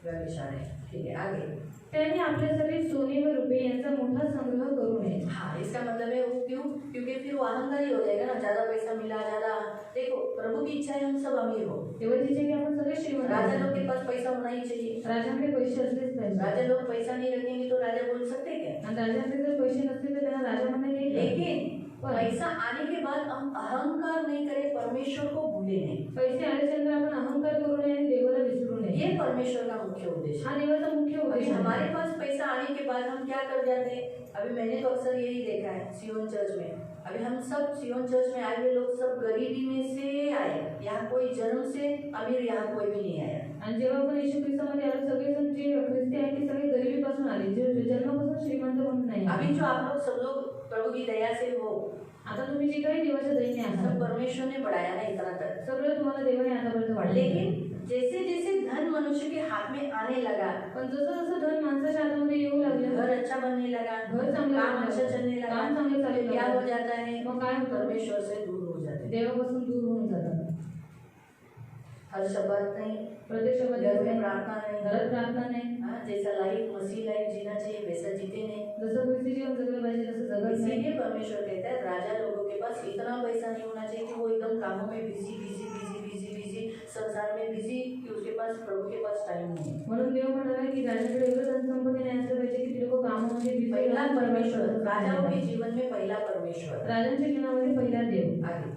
व्यभिचार है. ठीक है, आगे.
त्याने आपल्यासाठी सोने व रुपये यांचा मोठा संग्रह करू नये.
हाँ, इसका मतलब है वो क्यों, क्योंकि फिर वो अहंकारी हो जाएगा ना. ज्यादा पैसा मिला, ज्यादा. देखो प्रभु की इच्छा है हम सब अमीर हो.
देवाची इच्छा की आपण सगळे श्रीमंत.
राजा लोग के पास पैसा होना ही चाहिए.
राजांकडे पैसे असलेच पाहिजे.
राजा लोग पैसा नहीं रखेंगे तो राजा बोल सकते हैं क्या?
आणि राजांकडे जर पैसे नसतील तर त्यांना राजा म्हणता येईल.
लेकिन पैसा आने के बाद हम अहंकार नहीं करें, परमेश्वर को भूले नहीं.
पैसे आल्याच्यानंतर आपण अहंकार करू नये आणि देवाला विसरू नये.
ये परमेश्वर का मुख्य उद्देश्य.
हा देवाचा मुख्य
अभी
उद्देश आहे.
हमारे पास पैसा आने के बाद हम क्या कर जाते हैं. अभी मैंने तो अक्सर यही देखा है सियोन चर्च में. अभी हम सब सियोन चर्च में आए हुए लोग सब गरीबी में से आए. यहाँ कोई जन्म से अमीर यहाँ कोई भी नहीं आया.
आणि जेव्हा आपण येशू ख्रिस्तामध्ये आलो सगळेजण जे ख्रिस्ती आहेत ते सगळे गरिबीपासून आले, जे जन्मापासून श्रीमंत म्हणून नाही.
अभी जो आप लोग सब लोग प्रभु की दया से हो,
आता तुम्ही जे काही देवाच्या दयेने
सब
आहात
परमेश्वर ने बढ़ाया ना इतना तक.
सगळं तुम्हाला देवाने आतापर्यंत वाढले.
लेकिन जैसे जैसे धन मनुष्य के हाथ में आने लगा,
पण जसं जसं धन माणसाच्या हातामध्ये येऊ लागलं,
घर अच्छा बनने लगा,
घर चांगलं
काम
बनलं,
अच्छा चलने लगा,
काम चांगलं चालू
तो क्या
लागलं.
हो जाता है,
मग काय होतं,
परमेश्वर से दूर हो जाते हैं.
देवापासून दूर होऊन जातात.
हर शब्द नहीं,
प्रत्येक
घर में
शब्दात
प्रार्थना नहीं,
घरात प्रार्थना नाही.
हाँ, जैसा लाइफ मसीह लाइफ जीना चाहिए वैसा जीते नहीं.
जसं ख्रिस्ती जीवन जगलं पाहिजे तसं जगत नाही.
इसीलिए परमेश्वर कहता है राजा लोगों के पास इतना पैसा नहीं होना चाहिए कि वो एकदम कामों में busy busy busy busy busy, संसार में बिजी, कि उसके पास प्रभु के पास टाइम नहीं है.
म्हणून देव म्हणाला की राजाकडे एवढं धनसंपत्ती नाही असलं पाहिजे की ते लोक कामामध्ये busy
पहला
राहून
परमेश्वर, राजाओं के
राजाच्या
जीवन में पहला परमेश्वर.
जीवनामध्ये पहिला देव.
आगे.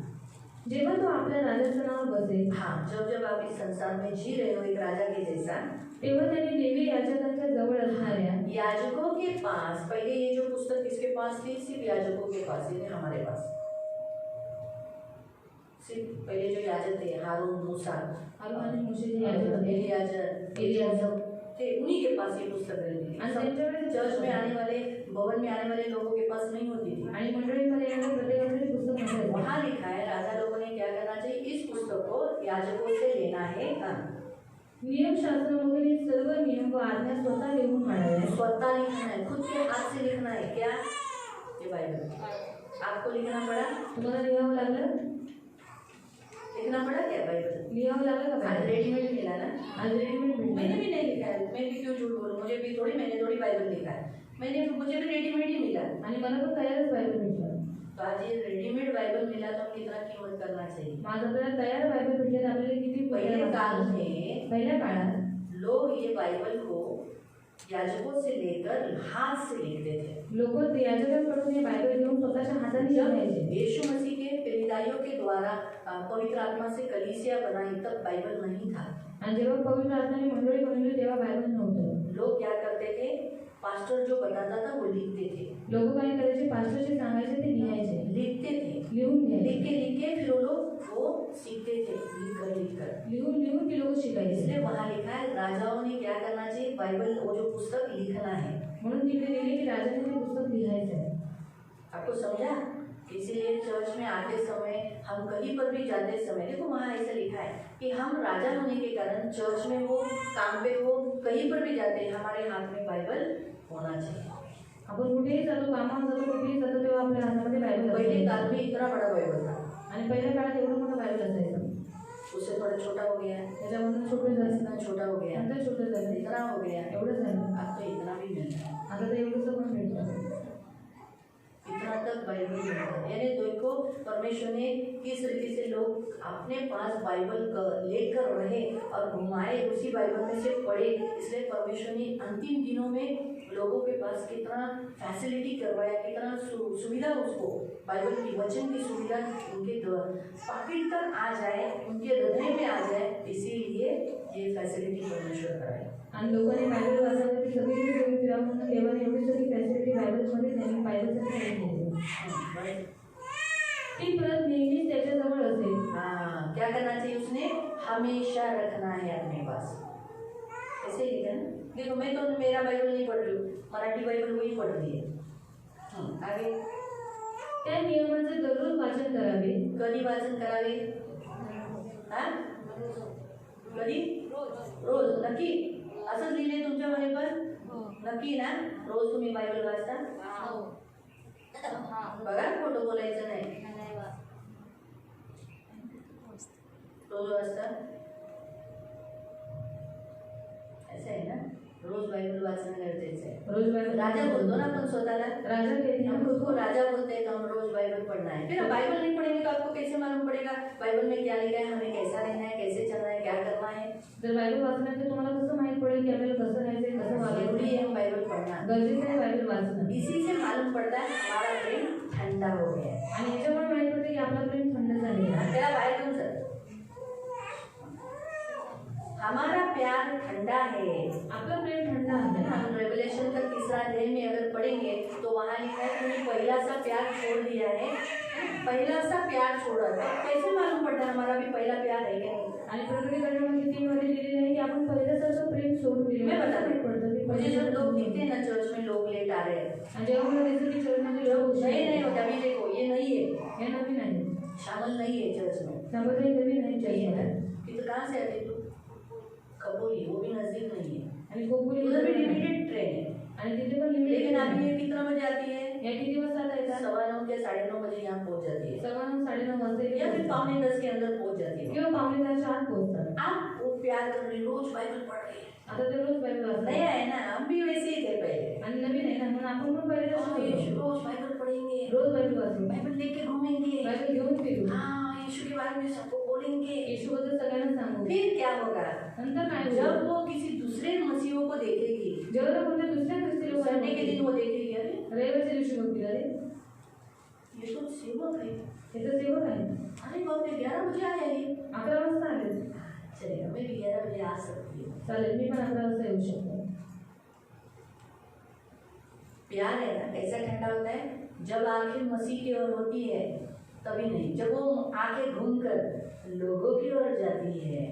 जेव्हा तो आपल्या राजाचं नाव बसेल
हाँ, जब जब आप इस संसार में जी रहे हो एक राजा के जैसा,
तेव्हा त्याने लेवी याजकांच्या जवळ असणाऱ्या
याजकों के पास, पहले ये जो पुस्तक किसके पास थी, सिर्फ याजकों के पास, यानी हमारे पास. सिर्फ पहले जो याजक थे हारून मूसा
हारून आणि मोशे जे याजक होते,
एलियाजर थे, उन्हीं के पास ये पुस्तक रहती
आणि
थी।
त्यांच्याकडे
चर्च में आने वाले, भवन में आने वाले लोगों के पास नहीं होती थी।
आणि मंडळीमध्ये येणाऱ्या प्रत्येकाकडे पुस्तक नसायचं।
वहाँ लिखा है राजा लोगों ने क्या करना चाहिए, इस पुस्तक को याजकों से लेना है।
नियम शास्त्र वगैरे सर्व नियम व आज्ञा स्वतः लिहून काढाव्या।
स्वतः लिखना है, खुद के हाथ से लिखना है। क्या? ये बाइबल आपको लिखना पड़ा,
तुम्हाला लिहावं लागलं?
लिखना पड़ा क्या बाइबल?
लिहावं लागलं का?
आज रेडीमेड मिला ना,
आज रेडीमेड
मैंने
मिळते।
भी नहीं लिखा है, मैं भी क्यों झूठ बोलूं, मैंने थोड़ी बाइबल लिखा है, मुझे भी रेडीमेड ही मिला।
आणि मला पण तयारच बायबल भेटलं।
तो आज ये रेडीमेड बाइबल मिला तो कितना कीमत करना चाहिए।
माझं आपल्याला तयार बायबल भेटले तर आपल्याला किती
पहले काल में
पहिल्या काळात
लोग ये बाइबल को याजकों से लेकर हाथ से लिखते थे।
लोक याजकांकडून हे बायबल घेऊन स्वतःच्या हाताने
जब
लिहायचे।
यीशु मसीह के प्रेरिताइयों के द्वारा पवित्र आत्मा से कलीसिया बनाई तब बाइबल नहीं था।
आणि जेव्हा पवित्र आत्म्याने मंडळी बनवली तेव्हा बायबल नव्हतं।
लोग क्या करते थे, पास्टर जो बताता था वो लिखते थे।
लोक काय करायचे, पास्टर जे सांगायचे ते लिहायचे,
लिखते थे,
लिहून घ्यायचे,
लिख के फिर वो लोग वो सीखते थे, लिखकर।
लिहून ती लोक शिकायचे।
इसलिए वहाँ लिखा है राजाओं ने क्या करना चाहिए, बाइबल वो जो पुस्तक लिखना है।
म्हणून तिकडे लिहिले की राजाने ते पुस्तक लिहायचं आहे।
आपको समझा? इसीलिए चर्च में आते समय, हम कहीं पर भी जाते समय, देखो वहाँ ऐसा लिखा है कि हम राजा होने के कारण चर्च में हो, काम पे हो, कहीं पर भी जाते हैं, हमारे हाथ में बाइबल होना चाहिए।
आपण कुठेही जातो, कामावर जातो, कुठेही जातो तेव्हा आपल्या हातामध्ये बायबल
पहले
असायचं।
काल में इतना बड़ा बाइबल था,
आणि पहिल्या काळात एवढं मोठं बायबल असायचं,
उससे थोड़ा छोटा हो गया,
त्याच्यामधून छोटं झालं,
इतना छोटा हो गया,
नंतर छोटं झालं,
इतना हो गया,
एवढं झालं,
अब तो इतना भी मिलता है।
आता तर एवढंसं पण भेटतं।
इतना तक बाइबल मिलता है। यानी देखो परमेश्वर ने किस रीति से लोग अपने पास बाइबल लेकर रहे और घुमाए, उसी बाइबल में से पढ़े। इसलिए परमेश्वर ने अंतिम दिनों में लोगों के पास कितना फैसिलिटी करवाया, कितना सुविधा उसको, बाइबल की वचन की सुविधा उनके पॉकेट तक आ जाए, उनके हृदय में आ जाए, इसीलिए ये फैसिलिटी परमेश्वर कराए।
आणि लोकांनी बायबल वाचायला ती सगळी घेऊन फिरावं, देवाने एवढी सगळी फॅसिलिटी बायबलमध्ये त्यांनी बायबलसाठी घेतली। ती प्रत नेहमीच त्याच्याजवळ असेल।
हाँ, क्या करना चाहिए उसने, हमेशा रखना है अपने पास। ऐसे ही लिखा ना, देखो मैं तो मेरा बाइबल नहीं पढ़ रही हूँ, मराठी बाइबल वही पढ़ रही है। आगे
त्या नियमांचे दररोज वाचन करावे।
कधी वाचन करावे? हाँ कधी? रोज नक्की? असंच लिहिले तुमच्यामध्ये पण? नक्की ना? रोज तुम्ही बायबल वाचता? बघा खोटं बोलायचं नाही, रोज वाचता? ऐसा है ना, रोज बाइबल वाचना गरजेचं है।
रोज बायबल
राजा बोलतो ना अपन स्वतःला,
राजा कहते हैं,
हम खुद को राजा बोलते हैं, तो हम रोज बाइबल पढ़ना है। फिर बाइबल नहीं पढ़ेंगे तो आपको कैसे मालूम पड़ेगा बाइबल में क्या लिखा है, हमें कैसा रहना है, कैसे चलना है, क्या करना है?
जर बायबल वाचणार तर तुम्हाला कसं माहित पडेल की आपल्याला कसं राहायचंय, कसं वागायचं?
जरूरी है बाइबल पढ़ना।
गरजेचं आहे बायबल वाचणं।
इसी से मालूम पड़ता है हमारा प्रेम ठंडा हो गया है।
आणि याच्यामुळे माहित पडते की आपला प्रेम थंड झालेला आहे।
तेरा बाहर तुम सर, हमारा प्यार ठंडा है।
आपला प्रेम थंड आहे।
हम रेवलेशन का 3रा अध्याय में अगर पढ़ेंगे तो वहाँ लिखा है तुमने पहला सा प्यार छोड़ दिया है। पहला सा प्यार छोड़ा है, कैसे मालूम पड़ता है हमारा भी पहला प्यार है क्या नहीं?
आणि प्रकटीकरणामध्ये 3 मध्ये लिहिलेलं आहे की आपण पहिल्यासारखं प्रेम सोडून दिले।
मैं बता रही
पडतं
हूँ,
ते
मुझे जब लोग दिखते हैं ना चर्च में, लोग लेट आ रहे हैं,
आणि जेव्हा मला दिसतं की चर्चमध्ये लोक
नहीं होता, अभी देखो ये नहीं है,
हे नवीन आहे,
शामिल नहीं है चर्च में,
त्यामध्ये नवीन आहे
नहीं है
चर्च
ना? फिर तो कहाँ से आते तू? खबोली, वो भी नजदीक नहीं है,
आणि कोकणी
उधर भी लिमिटेड ट्रेन है,
आणि तिथे पण लिमिटेड।
लेकिन अभी ये कितना बजे आती है?
या किती वाजता येतात?
9:15 या 9:30 बजे यहाँ पहुँच जाती है,
सव्वा 9 साडेनऊ वाजता
या फिर
येतात
9:45 के अंदर पहुँच जाती है।
किंवा पावणे 10च्या आत पोहोचतात।
आप वो प्यार कर रहे, रोज बाइबल पढ़ रहे हैं।
आता ते रोज बायबल वाचतात।
नया है ना, हम भी वैसे ही थे पहले,
आणि नवीन आहे ना, म्हणून आपण पण पहिले तसंच होतो।
रोज बाइबल पढ़ेंगे,
रोज बायबल वाचू,
बाइबल लेके घूमेंगे,
बायबल घेऊन फिरू,
हाँ यीशु के बारे में सबको बोलेंगे।
येशूबद्दल सगळ्यांना सांगू।
फिर क्या होगा?
नंतर काय होईल?
जब वो किसी दूसरे मसीहों को देखेगी,
जेव्हा कोणत्या दुसऱ्या ख्रिस्ती
संडे के दिन
लोकांना
वो देखेगी, अरे
रविवारच्या दिवशी बघतील, अरे
ये तो सेवक है,
हे तर सेवक आहे,
अरे बाप रे 11 बजे आया ये,
11 वाजता आले,
चलेगा मैं भी 11 बजे आ सकती हूँ।
चालेल मी पण 11 वाजता येऊ शकतो।
प्यार है ना, कैसा ठंडा होता है? जब आंखें मसीह की ओर होती है तभी नहीं, जब वो आंखें घूमकर लोगों की ओर जाती है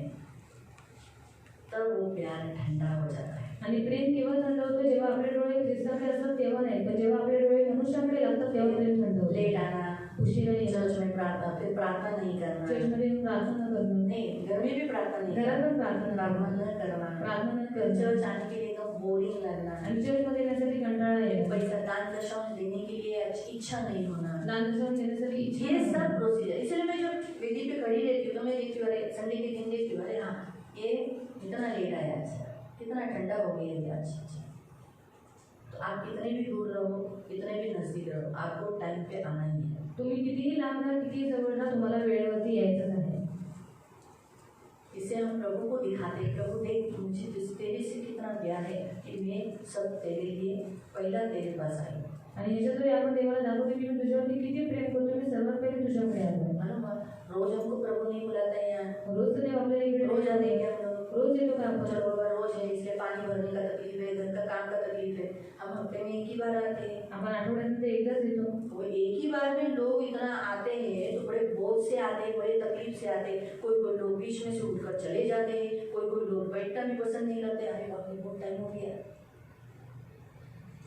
तब वो प्यार ठंडा हो जाता है।
आणि प्रेम केव्हा थंड होतं जेव्हा आपले डोळे दिसणारे असतात तेव्हा नाही, पण जेव्हा आपले डोळे मनुष्याकडे लागतात तेव्हा प्रेम थंड होतं.
लेट आना,
उशिरा येणं,
चर्च में प्रार्थना, फिर प्रार्थना नहीं करना,
चर्चमध्ये येऊन प्रार्थना करणं,
नहीं घर में भी प्रार्थना नहीं
घरात
करना,
पण प्रार्थना
प्रार्थना न करना,
प्रार्थना न करणं,
चर्च आने के लिए तो बोरिंग लगना,
आणि चर्चमध्ये येण्यासाठी कंटाळा येणं,
पैसा दान दशांश देने के लिए इच्छा नहीं होना,
दान दक्षिणा देण्यासाठी इच्छा
ये
नसणं.
सब प्रोसीजर। इसलिए मैं जब वेदी पे खड़ी रहती हूँ तो मैं देखती हूँ, अरे संडे के दिन देखती हूँ, अरे हाँ ये इतना लेट आया, अच्छा कितना ठंडा हो गया ये, अच्छा अच्छा। तो आप कितने भी दूर रहो, कितने भी नजदीक रहो, आपको टाइम पे आना ही है।
तुम्ही कितीही लांब राहा कितीही जवळ राहा तुम्हाला वेळेवरती यायचंच आहे.
इससे हम प्रभु को दिखाते हैं, प्रभु देख मुझे तेरे से कितना प्यार है कि मैं सब तेरे लिए पहला तेरे पास आई।
आणि ह्याच्याद्वारे आपण देवाला दाखवतो की मी तुझ्यावरती किती प्रेम करतो, मी सर्वात पहिले तुझ्याकडे आलो.
मालूम है, रोज हमको प्रभु नहीं बुलाता है यहाँ,
रोज तर देव आपल्याला इकडे
रोज आते हैं क्या हम लोग?
रोज येतो का आपण?
चलो बाबा रोज है इसलिए पानी भरने का तकलीफ है, घर का काम का तकलीफ है, हम हफ्ते में एक ही बार आते हैं।
आपण आठवड्यात एकदाच येतो.
वो एक ही बार में लोग इतना आते हैं तो बड़े बोझ से आते हैं, बड़े तकलीफ से आते हैं। कोई कोई लोग बीच में से उठकर चले जाते हैं, कोई कोई लोग बैठना भी पसंद नहीं करते, अरे बाप रे बहुत टाइम हो गया।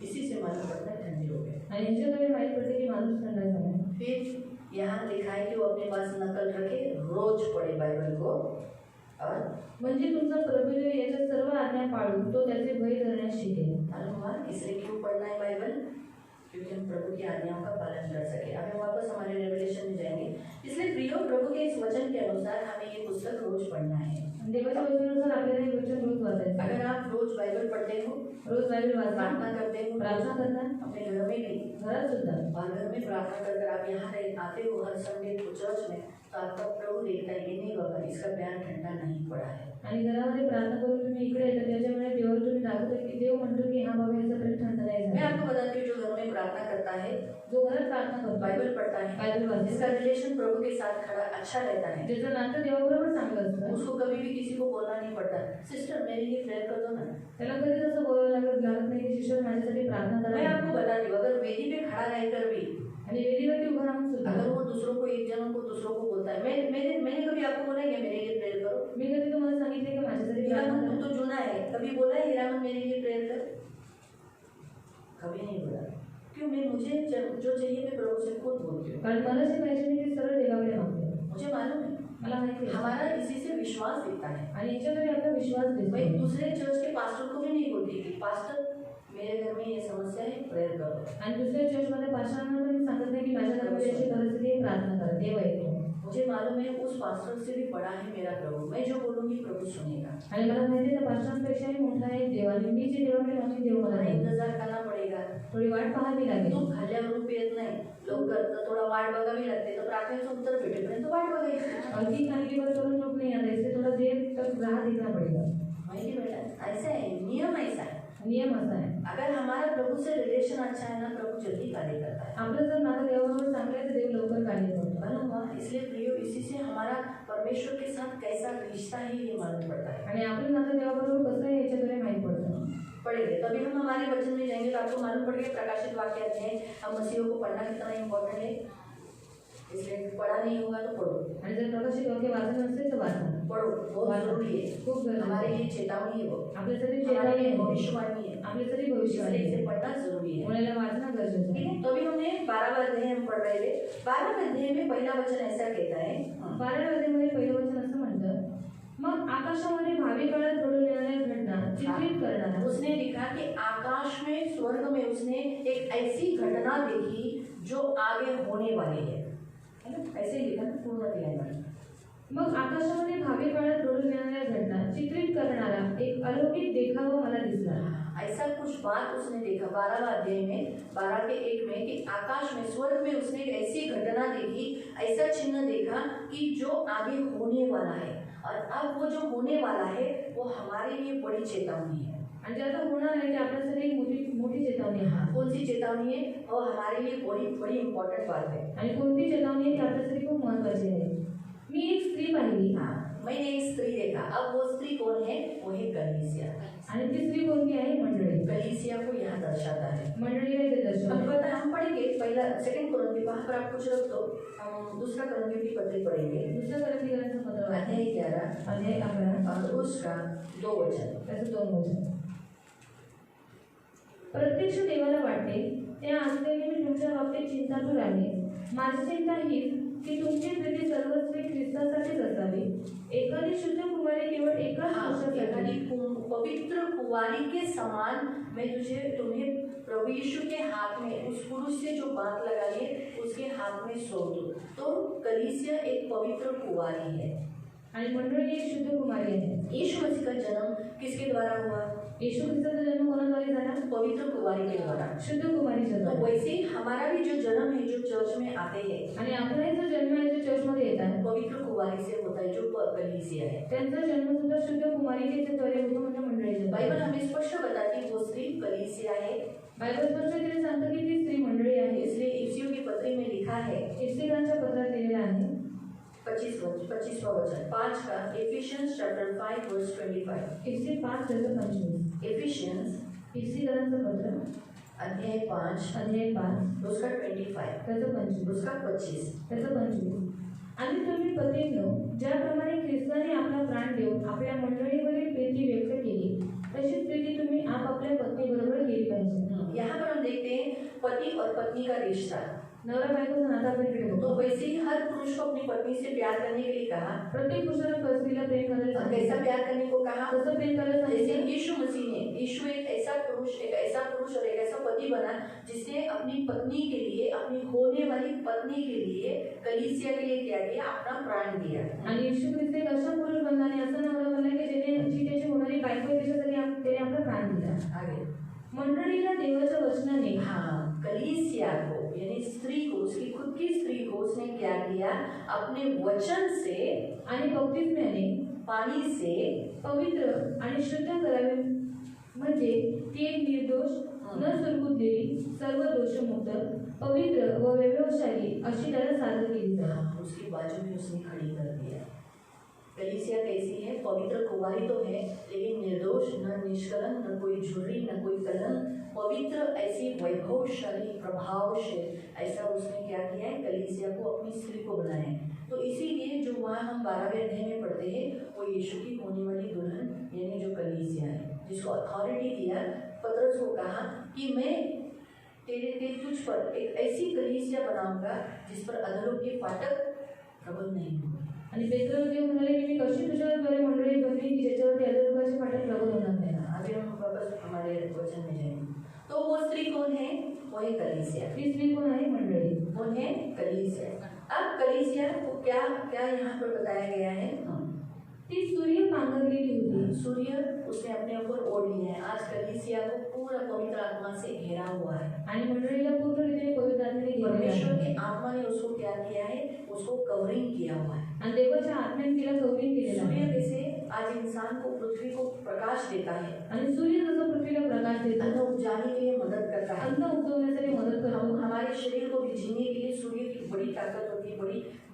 इसी से मालूम पड़ता है ठंडे हो गए।
आणि ह्याच्याद्वारे माहीत पडते की माणूस थंड झाला.
फिर यहाँ लिखा है कि वो अपने पास नकल रखे, रोज पढ़े बाइबल को, और
म्हणजे तुमचा प्रभू याच्या सर्व आज्ञा पाळून तो त्याचे भय धरण्यास शिकेल.
मालूम हुआ इसलिए क्यों पढ़ना है बाइबल? क्योंकि हम प्रभु की आज्ञाओं का पालन कर सके। अब हम वापस हमारे रेवलेशन में जाएंगे। इसलिए प्रियो, प्रभु के इस वचन के अनुसार हमें ये पुस्तक रोज पढ़ना है।
देवाच्या वचनानुसार आपल्याला हे वचन रोज वाचायचं.
अगर आप रोज बाइबल पढ़ते हो,
रोज बायबल वाचा,
प्रार्थना करते हो,
प्रार्थना करता,
अपने घर में भी
घरात सुद्धा,
और घर में प्रार्थना कर आप यहाँ आते हो हर संडे को चर्च में, तो आपका प्रभू देखता है कि नहीं बाबा इसका प्यार ठंडा नहीं पड़ा है।
आणि घरामध्ये प्रार्थना करून तुम्ही इकडे येता त्याच्यामुळे देवाला तुम्ही दाखवता की देव म्हणतो की हा बाबा याचा प्रेम थंड नाही
मैं
झाला.
आपको बताती हूँ, जो घर में प्रार्थना करता है,
जो घरात प्रार्थना करतो,
बाइबल पढ़ता है,
बायबल वाचतो,
जिसका रिलेशन प्रभु के साथ खड़ा अच्छा रहता है,
ज्याचं नातं देवाबरोबर चांगलं असतं,
उसको कभी भी किसी को बोलना नहीं पड़ता, सिस्टर मेरे लिए प्रेयर कर दो ना।
त्याला कधीच असं बोलावं लागत नाही की शिष्य माझ्यासाठी प्रार्थना
मैं
करा.
आपको बताती हूँ, अगर वेदी पे खड़ा रहकर भी
आणि वेदीवरती उभं राहून सुद्धा
अगर वो दूसरों को, एक जनों को दूसरों को बोलता है, मैंने कभी आपको बोला है कि मेरे लिए प्रेयर करो?
मी कधी तुम्हाला सांगितले की माझ्यासाठी प्रार्थना
हीरामन
करा?
तू तो जुना है, कभी बोला है हीरामन मेरे लिए प्रेयर कर? कभी नहीं बोला। क्यों? मैं मुझे जो चाहिए मैं प्रभु से खुद बोलती हूँ।
कारण मला जे पाहिजे मी ते सरळ देवाकडे मागते.
मुझे मालूम है,
मला माहिती आहे
हमारा इसी से विश्वास दिखता है।
आणि याच्याद्वारे आपला विश्वास
मैं
दिसतो.
दूसरे चर्च के पास्टर को भी नहीं बोलती कि पास्टर मेरे घर में ये समस्या है, प्रेयर करो।
आणि दुसऱ्या चर्चमध्ये पास्टरांना पण मी सांगत नाही की माझ्या घरामध्ये अशी परिस्थिती आहे, प्रार्थना करा, देव ऐकतो.
मुझे मालूम है उस पास्टर से भी बड़ा है मेरा प्रभु, मैं जो बोलूंगी प्रभु सुनेगा।
आणि मला माहिती आहे त्या पास्टरांपेक्षाही मोठा आहे देव, आणि मी जे देवाकडे मागते देव मला
थोड़ा
देईल.
इंतजार करना पड़ेगा।
थोडी वाट पाहावी लागेल.
तू खाल्ल्यावर रूप येत नाही, लवकर तर थोडा वाट बघावी लागते, तर प्रार्थनेचं उत्तर भेटेपर्यंत वाट बघायची।
अगदी खालीवर करून झोप नहीं आता, इससे थोड़ा देर तक राह देखना पड़ेगा.
माहिती बेटा, ऐसा है, नियम ऐसा है।
नियम असा आहे.
अगर हमारा प्रभु से रिलेशन अच्छा है ना, प्रभु जल्दी कार्य करता है।
आपलं जर नातं देवाबरोबर चांगलं आहे तर देव लवकर कार्य करतो.
मालूम हुआ? इसलिए प्रियो, इसी से हमारा परमेश्वर के साथ कैसा रिश्ता है ये मालूम पड़ता है।
आणि आपलं नातं देवाबरोबर कसं आहे याच्याद्वारे माहीत पडतं.
पढ़ेंगे तभी हम हमारे वचन में जाएंगे तो आपको मालूम पड़ेगा प्रकाशित वाक्य अध्याय हम मसीहों को पढ़ना कितना इम्पोर्टेंट है। इसलिए पढ़ा नहीं होगा तो पढ़ो,
आणि जर प्रकाशित वाक्य वाचन नसेल तर वाचा.
पढ़ो, बहुत जरूरी है।
खूप गरजेचं
हमारे
आहे.
लिए चेतावनी है वो,
आपल्यासाठी
हमारे
चेतावणी
लिए
आहे,
भविष्यवाणी है,
आपल्यासाठी भविष्यवाणी
इसलिए इसे
आहे.
पढ़ना जरूरी है।
कोणाला वाचणं गरजेचं
ठीक
आहे.
है, तो अभी हमने 12वां अध्याय हम पढ़ रहे थे। 12वें अध्याय में पहला वचन ऐसा कहता है,
12व्या अध्यायामध्ये पहिलं वचन असं म्हणतं, मग आकाशामध्ये भावी काळात घडून येणाऱ्या घटना चित्रित करणारा.
उसने लिखा कि आकाश में, स्वर्ग में उसने एक ऐसी घटना देखी जो आगे होने वाली है ना? ऐसे ही लिखा ना पूर्ण अध्याय।
मग आकाशामध्ये भावी काळात घडून येणाऱ्या घटना चित्रित करणारा एक अलौकिक देखावा मला दिसला.
ऐसा कुछ बात उसने देखा 12वां अध्याय में 12 के 1 में कि आकाश में, स्वर्ग में उसने एक ऐसी घटना देखी, ऐसा चिन्ह देखा कि जो आगे होने वाला है। और अब वो जो होने वाला है वो हमारे लिए बड़ी चेतावनी है।
आणि जे आता होणार आहे ते आपल्यासाठी एक मोठी मोठी चेतावणी आहे.
कौन सी चेतावनी है? वो हमारे लिए बड़ी बड़ी इम्पोर्टेंट बात है।
आणि कोणती चेतावणी आहे ती आपल्यासाठी खूप महत्त्वाची आहे. मी एक स्त्री पाहिली.
हाँ, मैंने एक स्त्री देखा। अब वो स्त्री कौन है? वो है कलीसिया।
आणि ती स्त्री कोणती आहे? मंडळी.
कलीसिया को यहाँ दर्शाता है।
मंडळीला इथे
अब
दर्शवते.
पता हम पढ़ेंगे पहला 2 कोरिन्थी वहाँ पर आप कुछ रख दो, हम दूसरा करंदी की पत्री पढ़ेंगे।
दुसरं करंदीकरांचं पत्र
अध्याय 11
अध्याय 11
और उसका 2 वचन।
त्याचं 2 वचन। प्रत्यक्ष देवाला वाटते त्या असलेली मी तुमच्या बाबतीत चिंतातूर आहे। माझी चिंता हीच की तुमची प्रीती सर्वस्वी ख्रिस्तासाठीच असावी। एखादी शुद्ध कुमारी केवळ एकाच पुरुषासाठी,
एखादी पवित्र कुंवारी के समान मैं तुम्हें प्रभु यीशु के हाथ में, उस पुरुष से जो बात लगाई है उसके हाथ में सौंप दूं। तो कलीसिया एक पवित्र कुंवारी है
आणि मंडळी एक शुद्ध कुमारी आहे।
यीशु मसीह का जन्म किसके द्वारा हुआ?
येशू ख्रिस्ताचा जन्म कोणाद्वारे झाला?
पवित्र कुंवारी के द्वारा,
शुद्ध कुमारीच्या
तो
द्वारे।
वैसे ही हमारा भी जो जन्म है, जो चर्च में आते हैं,
आणि आपलाही जो जन्म आहे जो चर्चमध्ये येतात
पवित्र कुंवारी से होता है, जो कलीसिया है।
त्यांचा जन्म सुद्धा शुद्ध कुमारिकेच्या द्वारे होतो, म्हणजे मंडळीच्या द्वारे।
बाइबल हमें स्पष्ट बताती है वो स्त्री कलीसिया है।
बायबल स्पष्टपणे सांगतं की ती स्त्री मंडळी आहे।
इसलिए इफिसियों की पत्री में लिखा है,
इफिसियरांच्या पत्रात लिहिलेलं आहे
25वां वचन 5 का, एफिशियंस चैप्टर 5 वर्स 25।
इफिसी 5 त्याचं 25।
एफिशियंस
इफिसियरांचं पत्र
अध्याय 5
अध्याय 5
उसका 25,
त्याचं 25
उसका 25।
त्याचं 25। आणि तुम्ही पत्नींनो, ज्याप्रमाणे ख्रिस्ताने आपला प्राण देऊन आपल्या मंडळीवरील प्रीती व्यक्त केली, तशीच प्रीती तुम्ही आपापल्या पत्नीबरोबर केली पाहिजे।
यहाँ पर हम देखते हैं पति और पत्नी का रिश्ता।
नवरा बायकोचा नाता आपण इकडे
तो
बघतो।
वैसे ही हर पुरुष को अपनी पत्नी से प्यार करने के लिए कहा।
प्रत्येक पुरुषाने पत्नीला प्रेम करायला
और कैसा
सांगितलं।
प्यार करने को कहा?
कसं प्रेम करायला
जैसे
सांगितलं?
यीशु मसीह ने, यीशु एक ऐसा पुरुष और एक ऐसा पति बना जिसने अपनी पत्नी के लिए, अपनी होने वाली पत्नी के लिए, कलीसिया के लिए क्या किया? अपना प्राण दिया।
आणि येशू ख्रिस्त एक अशा पुरुष बनला आणि असा नवरा बनला की ज्याने जी त्याची होणारी बायको आहे त्याच्यासाठी त्याने आपला प्राण दिला।
आगे
मंडळीला देवाच्या वचनाने,
हाँ, कलीसिया को यानी स्त्री को, उसकी खुद की स्त्री को उसने क्या किया? अपने वचन से
आणि बपतिस्म्याने,
पानी से
पवित्र आणि शुद्ध करावे, म्हणजे ती एक निर्दोष, न सुरकुतलेली, सर्व दोषमुक्त, पवित्र व वैभवशाली अशी त्याला सादर केली जाईल।
उसकी बाजू में उसने खड़ी कर दिया। कलीसिया कैसी है? पवित्र कुंवारी तो है, लेकिन निर्दोष, न निष्कलंक, न कोई झुर्री, न कोई कलंक, पवित्र, ऐसी वैभवशाली, प्रभावशाली, ऐसा उसने क्या किया है? कलीसिया को, अपनी स्त्री को बनाया है। तो इसीलिए जो वहाँ हम 12वें अध्याय में पढ़ते हैं वो यीशु की होने वाली दुल्हन यानी जो कलीसिया है, जिसको अथॉरिटी दिया, पतरस को कहा कि मैं तेरे तुझ पर एक ऐसी कलीसिया बनाऊंगा जिस पर अधर्म के फाटक प्रबल नहीं होंगे।
आणि पेत्र देव म्हणाले की मी कशी तुझ्याद्वारे मंडळी बनवी की ज्याच्यावरती अधर्माचे फाटक प्रबल होणार नाही।
अभी हम वापस हमारे वचन में जाएंगे। तो वो स्त्री कौन है? वो है कलीसिया।
ती स्त्री कोण आहे? मंडळी।
कौन है? कलीसिया। अब कलीसिया को क्या क्या यहाँ पर बताया गया है?
ती सूर्य पांघरलेली होती।
सूर्य उसने अपने ऊपर ओढ़ लिया है। आज कलीसिया को पूरा पवित्र आत्मा से घेरा हुआ है
आणि मंडळीला पूर्ण रीतीने पवित्र आत्म्याने घेरलेलं
परमेश्वर
आहे।
की आत्मा ने उसको क्या किया है? उसको कवरिंग किया हुआ है।
आणि देवाच्या आत्म्याने तिला कवरिंग केलेलं
सूर्य
आहे।
कैसे आज इंसान को, पृथ्वी को प्रकाश देता है,
आणि सूर्य जसं पृथ्वीला प्रकाश देतो,
अन्न उपजाने के लिए मदद करता है।
अन्न उगवण्यासाठी मदत करतो,
हमारे शरीर को भी जीने के लिए सूर्य की बड़ी ताकत होती है,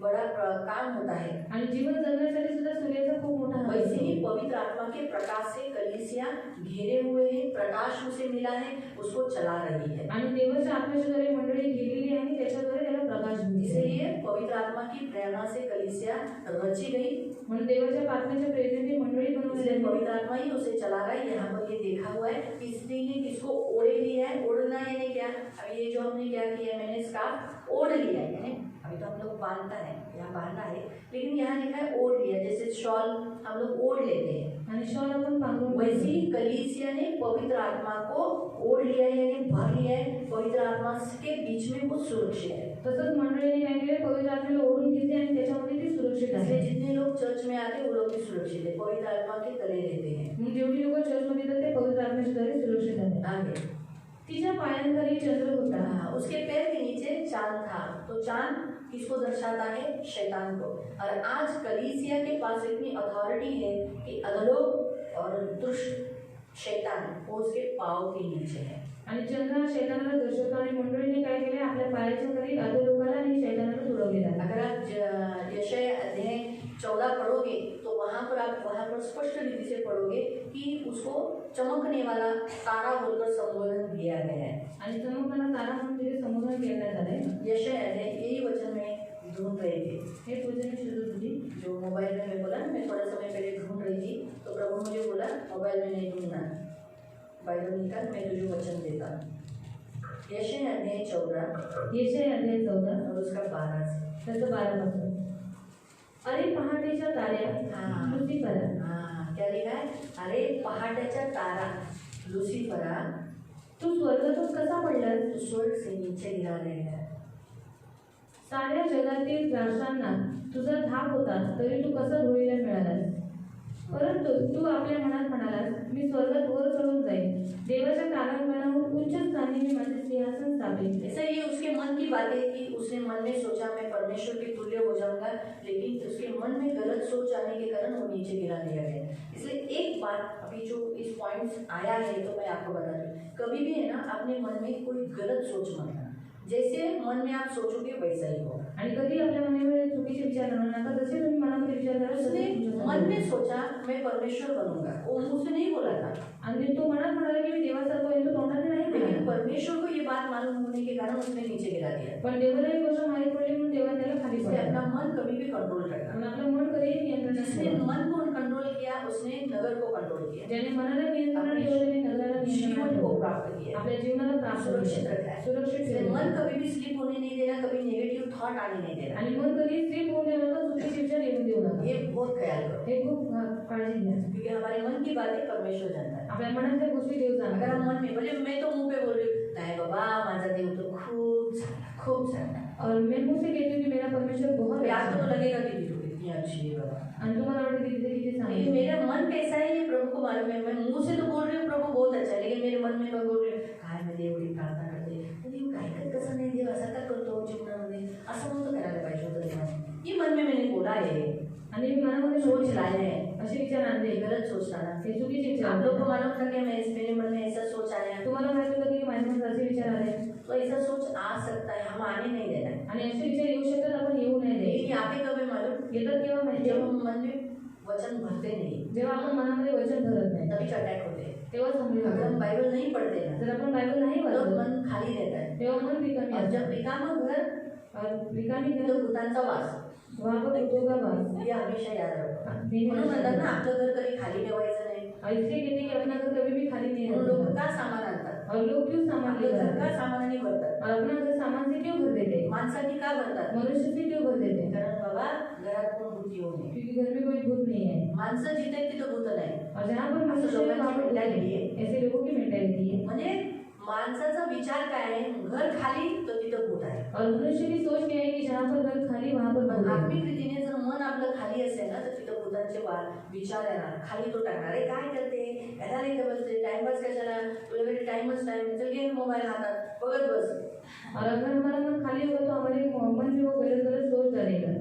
बड़ा काम होता है।
आणि जीवन जगण्यासाठी सुद्धा सूर्याचा खूप मोठा हात
वैसे
असतो।
ही पवित्र आत्मा के प्रकाश से कलीसिया घेरे हुए है, प्रकाश उसे मिला है, उसको चला रही है।
आणि देवाच्या आत्म्याद्वारे मंडळी घेरलेली आहे, त्याच्याद्वारे त्याला प्रकाश मिळतो।
इसलिए पवित्र आत्मा की प्रेरणा से कलीसिया रची गई,
म्हणून देवाच्या आत्म्याच्या प्रेरणेने मंडळी बनवली
इसलिए
गेली।
पवित्र आत्मा ही उसे चला रहा है। यहाँ पर ये देखा हुआ है कि स्त्री ने किसको ओढ़े लिया है। ओढ़ना यानी क्या? अब ये जो हमने क्या किया, मैंने स्कार्फ ओढ़ लिया है, यानी अभी तो हम लोग बांधता है, यहाँ बांधना है, लेकिन यहाँ लिखा है ओढ़ लिया, जैसे शॉल हम लोग ओढ़ लेते हैं,
आणि शॉल आपण पांघरून
वैसे ही कलीसिया ने पवित्र आत्मा को ओढ़ लिया है, यानी भर लिया है। पवित्र आत्मा के बीच में वो सुरक्षित है।
तसंच मंडळीने काय केलं? पवित्र आत्म्याला ओढून घेतले आणि त्याच्यामध्ये ती सुरक्षित
इसलिए
आहे।
जितने लोग चर्च में आते हैं वो लोग भी सुरक्षित है, पवित्र आत्मा के तले रहते हैं।
म्हणून जेवढी लोक चर्चमध्ये येतात ते पवित्र आत्म्याच्याद्वारे सुरक्षित आहेत।
आगे
तिच्या पायांखाली चंद्र होता,
उसके पैर के नीचे चांद था। तो चांद किसको दर्शाता है? शैतान को। और आज कलीसिया के पास इतनी अथॉरिटी है कि अधलोक और दुष्ट शैतान वो उसके पाँव के नीचे है।
आणि चंद्र हा शैतानाला दर्शवतो आणि मंडळीने काय केले? आपल्या पायाच्या खाली अधोलोकाला आणि शैतानाला तुडवलेला आहे।
अगर आप यशाया अध्याय 14 पढ़ोगे तो वहाँ पर स्पष्ट रीति से पढ़ोगे कि उसको चमकने वाला तारा बोलकर संबोधन किया गया है।
आणि चमकणारा तारा म्हणून तिथे संबोधन वचनामध्ये घेण्यात आलंय.
यशायाह यही वचन में ढूंढ रहे थे.
हेच वचन मी शोधत होती.
जो मोबाइल में मैं बोला ना, मैं थोड़ा समय पहले ढूंढ रही थी, तो प्रभु मुझे बोला मोबाइल में नहीं ढूंढना, बाइबल निकाल, मैं तुझे वचन देता हूँ. यशायाह अध्याय 14
यशायाह अध्याय 14
और उसका 12 से.
त्याचं 12 पासून. अरे पहाटेच्या ताऱ्या
हाँ.
लुसिफरा,
हाँ, क्या लिखा है? अरे पहाड़च्या तारा लुसिफरा,
तू स्वर्गातून कसा पडलास?
तू स्वर्ग से नीचे गिरा रहेगा.
साऱ्या जगातील राष्ट्रांना तुझा धाक होता, तरी तू कसा धुळीला मिळालास? परंतु तू आपल्या मनात म्हणालास, मी स्वर्गात वर चढून जाईन, देवाच्या तारांगणाहून उच्च स्थानी मी माझे सिंहासन स्थापित.
ऐसा ये उसके मन की बात है कि उसने मन में सोचा मैं परमेश्वर के तुल्य हो जाऊंगा, लेकिन उसके मन में गलत सोच आने के कारण वो नीचे गिरा दिया गया. इसलिए एक बात अभी जो इस पॉइंट्स आया है तो मैं आपको बता दूं, कभी भी है ना अपने मन में कोई गलत सोच मत लाना. जैसे मन में आप सोचोगे वैसा ही होगा.
आणि कधी आपल्या मनामध्ये चुकीचे विचार आणू नका. जसे तुम्ही मनामध्ये विचार करा
उसने
तसे तुमच्या
मन
मनात.
में सोचा मैं परमेश्वर बनूंगा, वो मुझसे नहीं बोला था,
आणि तो मनात म्हणाला की मी देवासारखं होईल, तो तोंडाने नाही
लेकिन
म्हणाला.
परमेश्वर को ये बात मालूम होने के कारण उसने नीचे गिरा दिया.
पण देवाला एक गोष्ट माहीत पडली म्हणून देवाने त्याला खाली
इसलिए
पडला.
अपना मन कभी भी कंट्रोल करना.
पण आपलं मन कधीही नियंत्रणात
जिसने
ठेवा.
मन को कंट्रोल किया उसने नगर को कंट्रोल किया,
ज्याने मनाला नियंत्रण ठेवलं त्याने नगराला नियंत्रणात
जीवन को
ठेवलं.
प्राप्त किया,
आपल्या जीवनाला प्राप्त
सुरक्षित
केलं.
रखा है.
सुरक्षित
इसलिए
ठेवलं.
मन कभी भी स्लिप होने नहीं देना, कभी नेगेटिव थॉट आने नहीं देना.
आणि मन कधी स्लिप होऊन देऊ नका, चुकीचे विचार येऊन देऊ नका.
ये बहुत ख्याल करो,
हे खूप काळजी घ्या.
क्योंकि हमारे मन की बातें परमेश्वर जानता है.
आपल्या मनातल्या गोष्टी देव
अगर
जाणतात.
हम मन में बोले, मैं तो मुंह पे बोल रही हूँ, नहीं बाबा माझा देव तो खूब चांगला है.
और मैं मुझसे कहती हूँ कि मेरा परमेश्वर बहुत
अभी
अच्छा
आपको तो
है.
लगेगा कि तू कितनी अच्छी है बाबा,
आणि तुम्हाला वाटतं की तिथे किती
लेकिन
चांगलं.
मेरा मन कैसा है ये प्रभु को मालूम है. मैं मुंह से तो बोल रही हूँ प्रभु बहुत अच्छा है, लेकिन मेरे मन में मैं बोल रही हूँ काय मध्ये एवढी प्रार्थना करते, देव काय कर कसं नाही, देव असा का करतो जीवनामध्ये, असं म्हणतो करायला पाहिजे होतं देवाने. ये मन में मैंने बोला है,
आणि मी मनामध्ये
सोच लाए हैं,
असे विचार आणले.
ये गलत सोच लाना.
हे चुकीचे विचार.
आप लोग को मालूम था कि मेरे मन में ऐसा सोच आया,
तुम्हाला माहिती होतं की माझ्या मनात असे विचार आले
तो ऐसा सोच आ सकता है, हम आने नहीं देना है.
आणि असे विचार येऊ शकतात, आपण येऊ नाही
लेकिन
द्यायचे.
यहाँ पे कभी मालूम,
येतात केव्हा माहिती
जब
आहे?
हम मन में वचन भरते नहीं
जेव्हा आपण मनामध्ये वचन धरत नाही
तभी अटैक होते हैं.
तेव्हाच हमले
अगर हम
होतात.
बाइबल नहीं पढ़ते ना
जर आपण बायबल नाही
तो
वाचलं
मन खाली रहता है,
तेव्हा मन रिकामी
और जब
असतं.
रिकामा घर
और रिकामी
तो
घर
भूतांचा वास.
वहाँ पर उद्योगा वास.
हे हमेशा याद रखो.
नेहमी
म्हणून म्हणतात ना
लक्षात
आपलं घर कधी खाली ठेवायचं नाही.
ठेवा. इसलिए कहते हैं कि अपना घर कभी भी खाली नहीं
म्हणून लोक
रखना.
का सामान आणतात,
और लोग क्यों सामान
आपलं
लेकर
घर
आते
का
हैं?
सामानाने भरतात,
और अपना घर सामान से क्यों भर देते हैं?
माणसांनी का भरतात,
मनुष्य से क्यों भर देते हैं?
कारण बाबा घरात कोण भूत येऊ नये.
क्योंकि घर में कोई भूत नहीं है.
माणसं जिथे आहेत तिथं भूत नाही.
और जहाँ पर मनुष्य
लोगों
है,
की
वहाँ पर भूत
mentality
नहीं.
है.
ऐसे लोगों की मेंटेलिटी है.
म्हणजे माणसाचा विचार काय आहे, घर खाली तर तिथं भूत आहे.
और मनुष्य की सोच क्या है कि जहाँ पर घर खाली वहाँ पर
पण
भूत है.
आत्मिक रीतीने जर मन आपलं खाली असेल ना तर तिथं भूतांचे विचार येणार, खाली तो टाकणार. अरे काय करते, याला नाही का बसते, टाइमपास कशाला, तुला घरी टाइमच टाइम, चल घे मोबाईल हातात बघत बस.
और अगर हमारा मन खाली होगा तो हमारे मन में वो गलत गलत सोच डालेगा.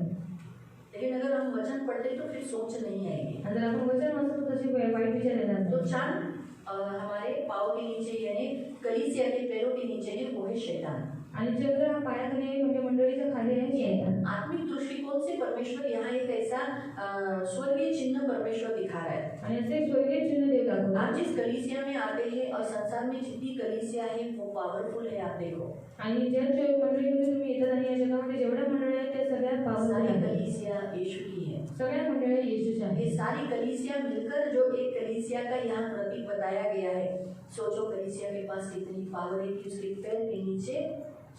लेकिन अगर हम वचन पढ़ते तो फिर सोच नहीं आएगी.
अगर आपण वचन वाचतो तो तसे वाईट विचार येणार
तो
नाही.
चांद हमारे पाँव के नीचे यानी कलीसिया के पैरों के नीचे है वो है शैतान.
आणि चंद्र हा पायाखाली आहे, म्हणजे मंडळीच्या खाली आहे शैतान.
आत्मिक दृष्टिकोन से परमेश्वर यहाँ एक ऐसा स्वर्गीय चिन्ह परमेश्वर दिखा रहा है.
आणि असे एक स्वर्गीय चिन्ह देव दाखवतो.
आप जिस कलीसिया में आते हैं और संसार में जितनी कलीसिया है वो पावरफुल है. आप देखो
आणि ज्या मंडळीमध्ये तुम्ही येतात आणि या जगामध्ये जेवढ्या मंडळी आहेत त्या सगळ्यात पावरफुल
सारी
आहेत.
कलीसिया यीशु की है.
सगळ्या मंडळी येशूच्या
ये
आहेत.
सारी कलीसिया मिलकर जो एक कलीसिया का यहाँ प्रतीक बताया गया है. सोचो कलीसिया के पास कितनी पावर है कि उसके पैर के नीचे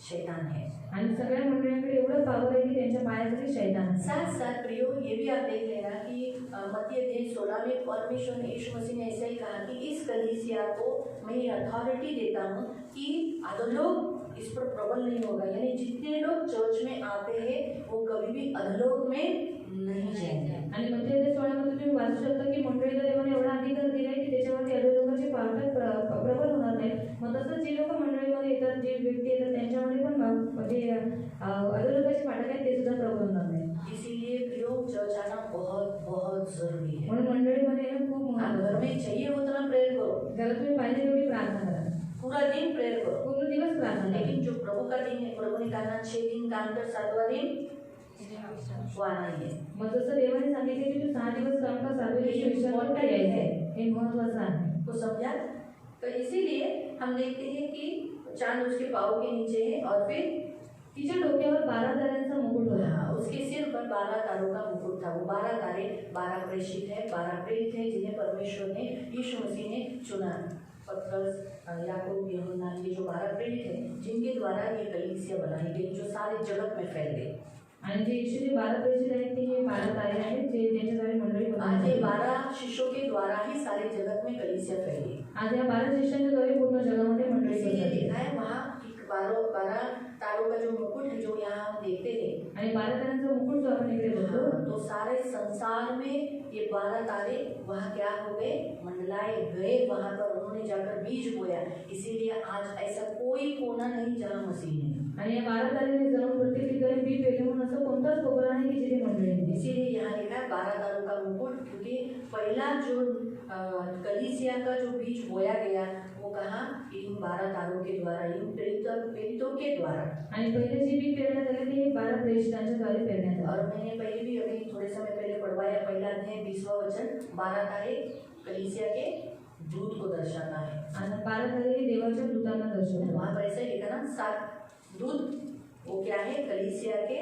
शैतान है.
आणि सगळ्या मंडळींकडे एवढं पावर आहे की त्यांच्या पायाखाली शैतान आहे.
साथ साथ प्रियो ये भी आप देख लेना कि मत्ती अध्याय 16 में परमेश्वर ने यीशु मसीह ने ऐसा ही कहा कि इस कलीसिया को मैं ये अथॉरिटी देता हूँ कि अधोलोक इस पर प्रबल नहीं होगा. यानी जितने लोग चर्च में आते हैं वो कभी भी अधोलोक में नहीं जाएंगे.
आणि मध्य 16 मध्ये तुम्ही वाचू शकता की मंडळीला देवाने एवढा अधिकार दिलाय की त्याच्यावरती अधोलोकाची पावतात प्रबल होणार नाही. मग तसंच जे लोक मंडळीमध्ये येतात, जे व्यक्ती येतात त्यांच्यामध्ये पण म्हणजे अधोलोकाची पाठक आहेत ते सुद्धा प्रबल होणार नाही.
इसीलिए प्रियो चर्च आना बहुत बहुत जरूरी है.
म्हणून मंडळीमध्ये येणं खूप
आप घर
महत्त्वाचं आहे.
में चाहिए उतना प्रेयर करो,
जरा तुम्ही पाहिजे तेवढी प्रार्थना करा,
पूरा दिन प्रेयर करो.
पूर्ण दिवस प्रार्थना करा.
लेकिन जो प्रभु का दिन है, प्रभु ने कहा 6 दिन काम कर 7वां दिन वो आना ही है.
मग जसं देवाने सांगितले की तू 6 दिवस काम कर, 7व्या दिवशी विश्रांती कर, यायचं आहे. हे महत्त्वाचं आहे.
को समझा. तो इसीलिए हम देखते हैं कि चांद उसके पाँव के नीचे है और फिर
तिच्या डोक्यावर 12 ताऱ्यांचा मुकुट होता।
हाँ, उसके सिर पर 12 तारों का मुकुट था। वो 12 तारे 12 प्रेषित है, 12 प्रेरित है जिन्हें परमेश्वर ने यीशु मसीह ने चुना। पतरस, याकूब, यूहन्ना, ये जो 12 प्रेरित है जिनके द्वारा ये कलीसिया बनाई गई जो सारे जगत में फैल गई।
आणि जे येशूचे 12 प्रेषित आहेत ते हे 12 तारे आहेत जे त्यांच्याद्वारे मंडळी
आज ये 12 शिष्यों के द्वारा ही सारे जगत में कलीसिया फैली।
आज या 12 शिष्यांच्या द्वारे पूर्ण जगामध्ये मंडळी
इसीलिए
फैलली।
देखा है वहाँ 12 तारों का जो मुकुट है जो यहाँ हम देखते थे
आणि 12 ताऱ्यांचा मुकुट जो आपण इकडे बघतो
तो सारे संसार में ये 12 तारे वहाँ क्या हो गए, मंडलाए गए। वहाँ पर उन्होंने जाकर बीज बोया। इसीलिए आज ऐसा कोई कोना नहीं जहाँ मसीह नहीं।
आणि या 12 तारेने जाऊन प्रत्येक ठिकाणी बी पेरले म्हणून असं कोणताच कोपरा नाही की जिथे मंडळी नाही।
इसीलिए यहाँ लिखा है 12 तारों का मुकुट, क्योंकि पहला जो कलीसिया का जो बीज बोया गया वो कहा इन 12 तारों के द्वारा, इन प्रेरितों के द्वारा।
आणि पहिले जे बी पेरण्यात आले ते 12 प्रेषितांच्या द्वारे पेरण्यात आले।
और मैंने पहले भी अभी थोड़े समय पहले पढ़वाया, पहला अध्याय 20वां वचन, 12 तारे कलीसिया के दूत को दर्शाता है।
आणि 12 तारे हे देवाच्या दूतांना दर्शवतात।
वहाँ पर ऐसा ही लिखा ना, 7 दूत वो क्या है, कलीसिया के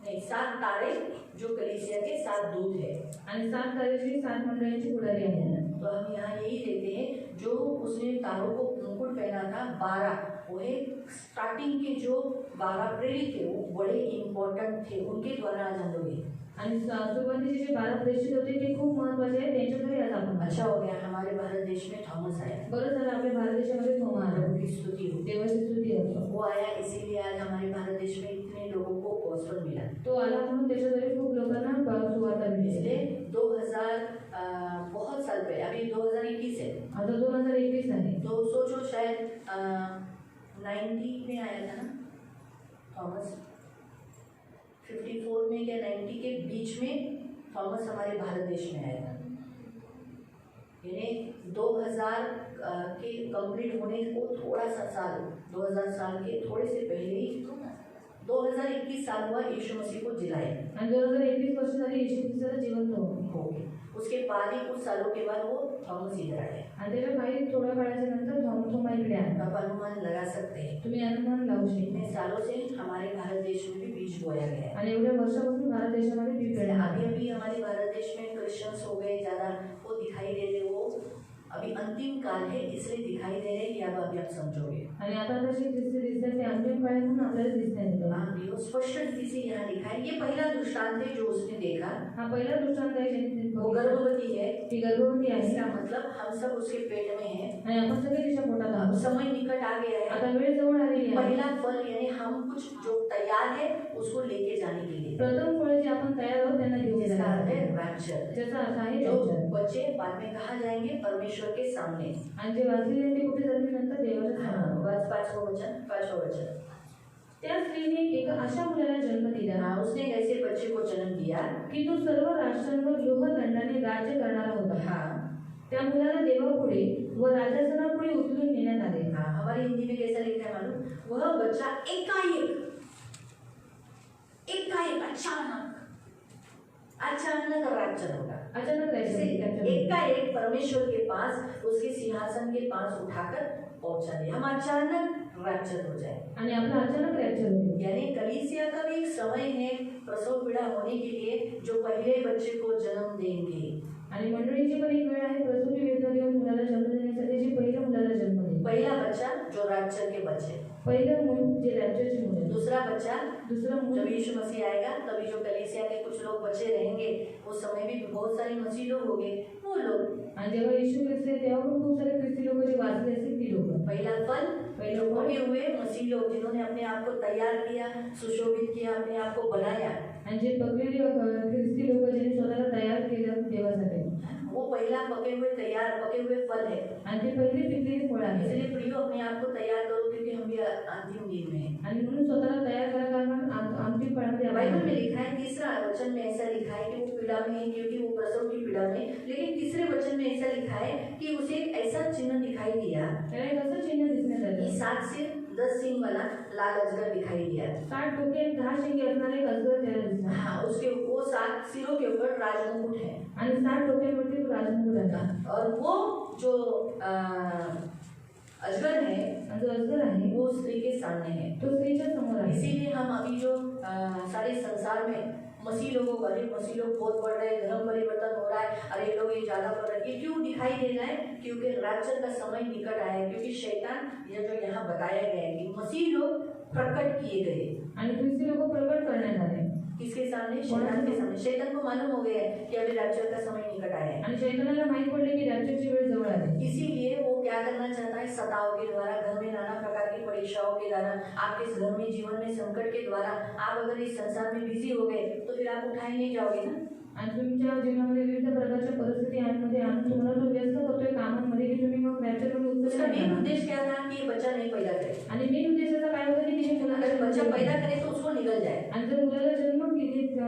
नहीं, 7 तारे जो कलीसिया के 7 दूत है।
आणि 7 तारेची 7 मंडळींची पुढारी आहेत।
तो हम यहाँ यही देखते हैं जो उसने तारों को मुकुट पहना था 12, वो एक स्टार्टिंग के जो 12 प्रेरित थे वो बड़े इम्पोर्टेंट थे, उनके द्वारा आज हम लोग
आणि सुरुवातीचे जे 12 प्रेषित होते ते खूप महत्त्वाचे आहेत, त्यांच्याकडे आज आपण।
अच्छा हो गया हमारे भारत देश में थॉमस आया।
बरं झालं आपल्या भारत देशामध्ये थोमा आला।
प्रभु की स्तुति हो।
देवाची स्तुती असो।
वो आया इसीलिए आज हमारे भारत देश में इतने लोगों को गॉस्पेल मिला।
तो आला म्हणून त्याच्याद्वारे खूप लोकांना सुवार्ता मिळाली।
इसलिए 2000 बहुत साल पहले, अभी 2021 है,
आता 2021 आहे।
तो सोचो शायद 90 में आया था ना थॉमस, 54 में या 90 के बीच में थॉमस हमारे भारत देश में आया था। यानी 2000 के कंप्लीट होने को थोड़ा सा साल, 2000 साल के थोड़े से पहले ही 2021 साल हुआ यीशु मसीह को जिलाए।
आणि 2021 वर्ष झाली येशू ख्रिस्ताला जिवंत
हो गए। उसके बाद ही कुछ सालों के बाद वो थॉमस इधर आए।
आणि त्याच्या काही थोड्या काळाच्या नंतर थोमा इकडे आला।
आप अनुमान लगा सकते हैं
तुम्ही अनुमान लावू शकता।
इतने सालों से हमारे भारत देश में भी बीज बोया गया है।
आणि एवढ्या वर्षापासून भारत देशामध्ये बी पेरण्यात आले।
अभी हमारे भारत देश में क्रिश्चियंस हो गए ज़्यादा, वो दिखाई दे रहे, वो अभी अंतिम काल है इसलिए दिखाई दे रहे, या अभी आप समझोगे।
आणि आता जसे ख्रिस्ती दिसतात ते अंतिम काळ म्हणून आपल्याला दिसतात।
हाँ भी, वो स्पष्ट रीति से यहाँ लिखा है। ये पहला दृष्टांत है जो उसने देखा।
हा पहिला दृष्टांत आहे
वो गर्भवती है,
ती गर्भवती आहे।
इसका मतलब हम सब उसके पेट में हैं।
आणि आपण सगळे तिच्या पोटात
अब
आहोत।
समय निकट आ गया है।
आता वेळ जवळ आलेली आहे।
पहला फल यानी हम कुछ जो तैयार है उसको लेके जाने के लिए,
प्रथम फळ जे आपण तयार आहोत त्यांना घेऊन
जिसका अर्थ है
जायचं।
rapture।
ज्याचा अर्थ आहे
जो
rapture।
बच्चे बाद में कहा जाएंगे परमेश्वर के सामने।
आणि जे वाचलेले ते कुठे जातील नंतर देवाच्या
हाँ,
समोर।
बस 5वां वचन।
त्या स्त्रीने एका अशा मुलाला जन्म दिला
हाँ, उसने एक ऐसे बच्चे को जन्म दिया
की तो सर्व राष्ट्रांवर लोहदंडाने राज्य करणारा होता।
हाँ
त्या मुलाला देवापुढे व राजासनापुढे उचलून नेण्यात आले।
हाँ, हमारी हिंदी में कैसा लिखा है मालूम, वह बच्चा एकाएक अचानक रैप्चर होगा।
अचानक
जैसे
रैप्चर
एकाएक परमेश्वर के पास, उसके सिंहासन के पास उठाकर पहुंचा दे, हम अचानक रैप्चर हो जाए।
आणि आपला अचानक रैप्चर होईल।
यानी कलीसिया का भी एक समय है प्रसव पीड़ा होने के लिए, जो पहले बच्चे को जन्म देंगे।
आणि मंडळीची पण एक वेळ आहे प्रसूती वेदना देऊन मुलाला जन्म देण्यासाठी, जे पहिल्या मुलाला जन्म देईल।
पहला बच्चा जो रैप्चर के बच्चे,
पहिलं मूल जे रैप्चरचे मूल आहे।
दूसरा बच्चा
दुसरं मूल
जब यीशु मसीह आएगा तभी जो कलीसिया के कुछ लोग बचे रहेंगे, उस समय भी बहुत सारे मसीह लोग होंगे, वो लोग।
आणि जेव्हा येशू ख्रिस्त आहे तेव्हा पण खूप सारे ख्रिस्ती लोक जे वाचले असतील ती लोक।
पहला फल जो पके हुए मसीह लोग जिन्होंने अपने आप को तैयार किया, सुशोभित किया, अपने आप को बनाया,
आणि जे पकलेले ख्रिस्ती लोक ज्यांनी स्वतःला तयार केलं देवासाठी,
वो पहला पके हुए फल है।
आणि ते पहिले पिकलेली फळ आहे।
इसलिए प्रियो अपने आप को तैयार करो, क्योंकि हम भी अंतिम दिन में हैं।
आणि म्हणून स्वतःला तयार करा, कारण अंतिम काळामध्ये
बाइबल में लिखा है, तीसरा वचन में ऐसा लिखा है कि वो पीड़ा में है, क्योंकि वो प्रसव की पीड़ा में। लेकिन तीसरे वचन में ऐसा लिखा है कि उसे एक ऐसा चिन्ह दिखाई दिया,
त्याला एक असं चिन्ह दिसण्यात आलं।
7 से 10 सिंग वाला लाल अजगर दिखाई दिया।
7 डोके 10 शिंगे असणारे एक अजगर त्याला दिसला।
हाँ, उसके वो 7 सिरों के ऊपर राजमुकुट है,
आणि 7 डोक्यांवरती राजमुकुट आहे।
और वो जो अजगर है
आणि जो अजगर आहे
वो स्त्री के सामने है।
तो स्त्रीच्या समोर आहे।
इसीलिए हम अभी जो सारे संसार में मसीह लोगों को अरे मसीह लोग बहुत बढ़ रहे हैं, धर्म परिवर्तन हो रहा है, अरे लोग ये ज्यादा बढ़ रहे हैं, ये क्यों दिखाई दे रहा है? क्योंकि रैप्चर का समय निकट आया है। क्योंकि शैतान ये जो यहाँ बताया गया है कि मसीह लोग प्रकट किए गए
आणि ख्रिस्ती लोक प्रकट करण्यात आले।
किसके सामने? शैतान के सामने। शैतान को मालूम हो गया है कि अभी रैप्चर का समय निकट आया है
आणि शैतानाला माहित पडले की रॅप्चरची वेळ जवळ आली।
इसीलिए वो क्या करना चाहता है? सताव के द्वारा, घर में नाना प्रकार की परीक्षाओं के द्वारा, आपके इस घर में जीवन में संकट के द्वारा आप अगर इस संसार में बिजी हो गए तो फिर आप उठाए नहीं जाओगे ना।
आणि तुमच्या जीवनामध्ये विविध प्रकारच्या परिस्थिती मध्ये आणून तुम्हाला तो व्यस्त करतोय कामांमध्ये की तुम्ही मग रॅप्चरमध्ये
उसका मेन
उतरले।
उद्देश्य क्या था कि ये बच्चा नहीं पैदा करे।
आणि मेन उद्देशाचा काय होता की तिने मुलाला
अगर बच्चा पैदा करे तो उसको निकल जाए।
आणि जर मुलाला जन्म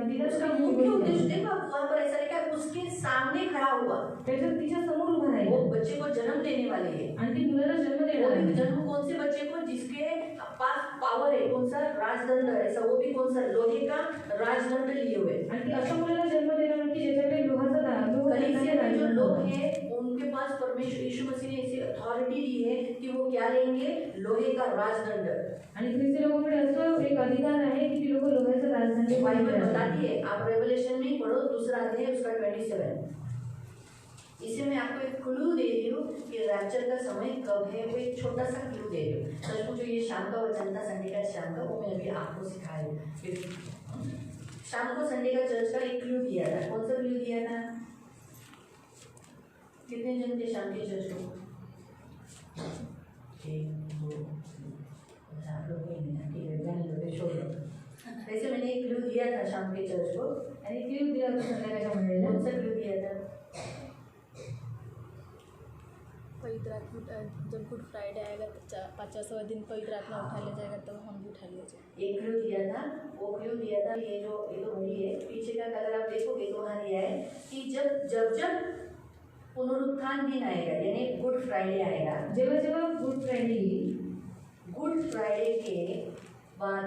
दिला
उसका मुख्य उद्देश्य देखो, आप वहाँ पर ऐसा लिखा है, उसके सामने खड़ा हुआ,
त्याच्या तिच्या समोर उभा राहिला
वो बच्चे को जन्म देने वाले है।
आणि ती मुलाला जन्म
वो
देणार
भी
आहे।
जन्म कौन से बच्चे को? जिसके पास पावर है, कौन सा? राजदंड, ऐसा वो भी कौन सा? लोहे का राजदंड लिए हुए।
आणि ती अशा मुलाला जन्म देणार की ज्याच्याकडे लोहाचा
कलीसिया में जो लोग हैं उनके पास परमेश्वर यीशु मसीह ने ऐसी अथॉरिटी दी है कि वो क्या लेंगे? लोहे का राजदंड।
आणि ख्रिस्ती लोकांकडे असं एक अधिकार आहे की ती लोक लोहाचा राजदंड
बाइबल बताती है, आप रेवलेशन में पढ़ो, दूसरा अध्याय उसका 27। इसे मैं आपको एक क्लू दे रही हूँ कि रैप्चर का समय कब है, वो एक छोटा सा क्लू दे रही हूँ। सचमुच जो ये शाम का वचन था, संडे का शाम का, वो मैं अभी आपको सिखाया हूँ। शाम को संडे का चर्च का एक क्लू दिया था। कौन सा क्लू दिया था? कितने जन थे शाम के चर्च को? 1 2 आप लोग नहीं है, ठीक है, जाने दो, छोड़ दो। वैसे मैंने एक क्लू दिया था शाम के चर्च को।
आणि क्ल्यू दिला होता संध्याकाळच्या मंडळीला।
कौन सा क्लू दिया था?
पवित्र आत्मा जब गुड फ्राइडे आएगा तो 50वां दिन पवित्र आत्मा उठा ले जाएगा तो हम भी उठा ले जाएंगे।
एक क्लू दिया था, वो क्लू दिया था ये तो वही है, पीछे का अगर आप देखोगे तो वहाँ दिया है कि जब पुनरुत्थान दिन आएगा, यानी गुड फ्राइडे आएगा,
जेव्हा जेव्हा गुड फ्रायडे येईल,
गुड फ्राइडे के बाद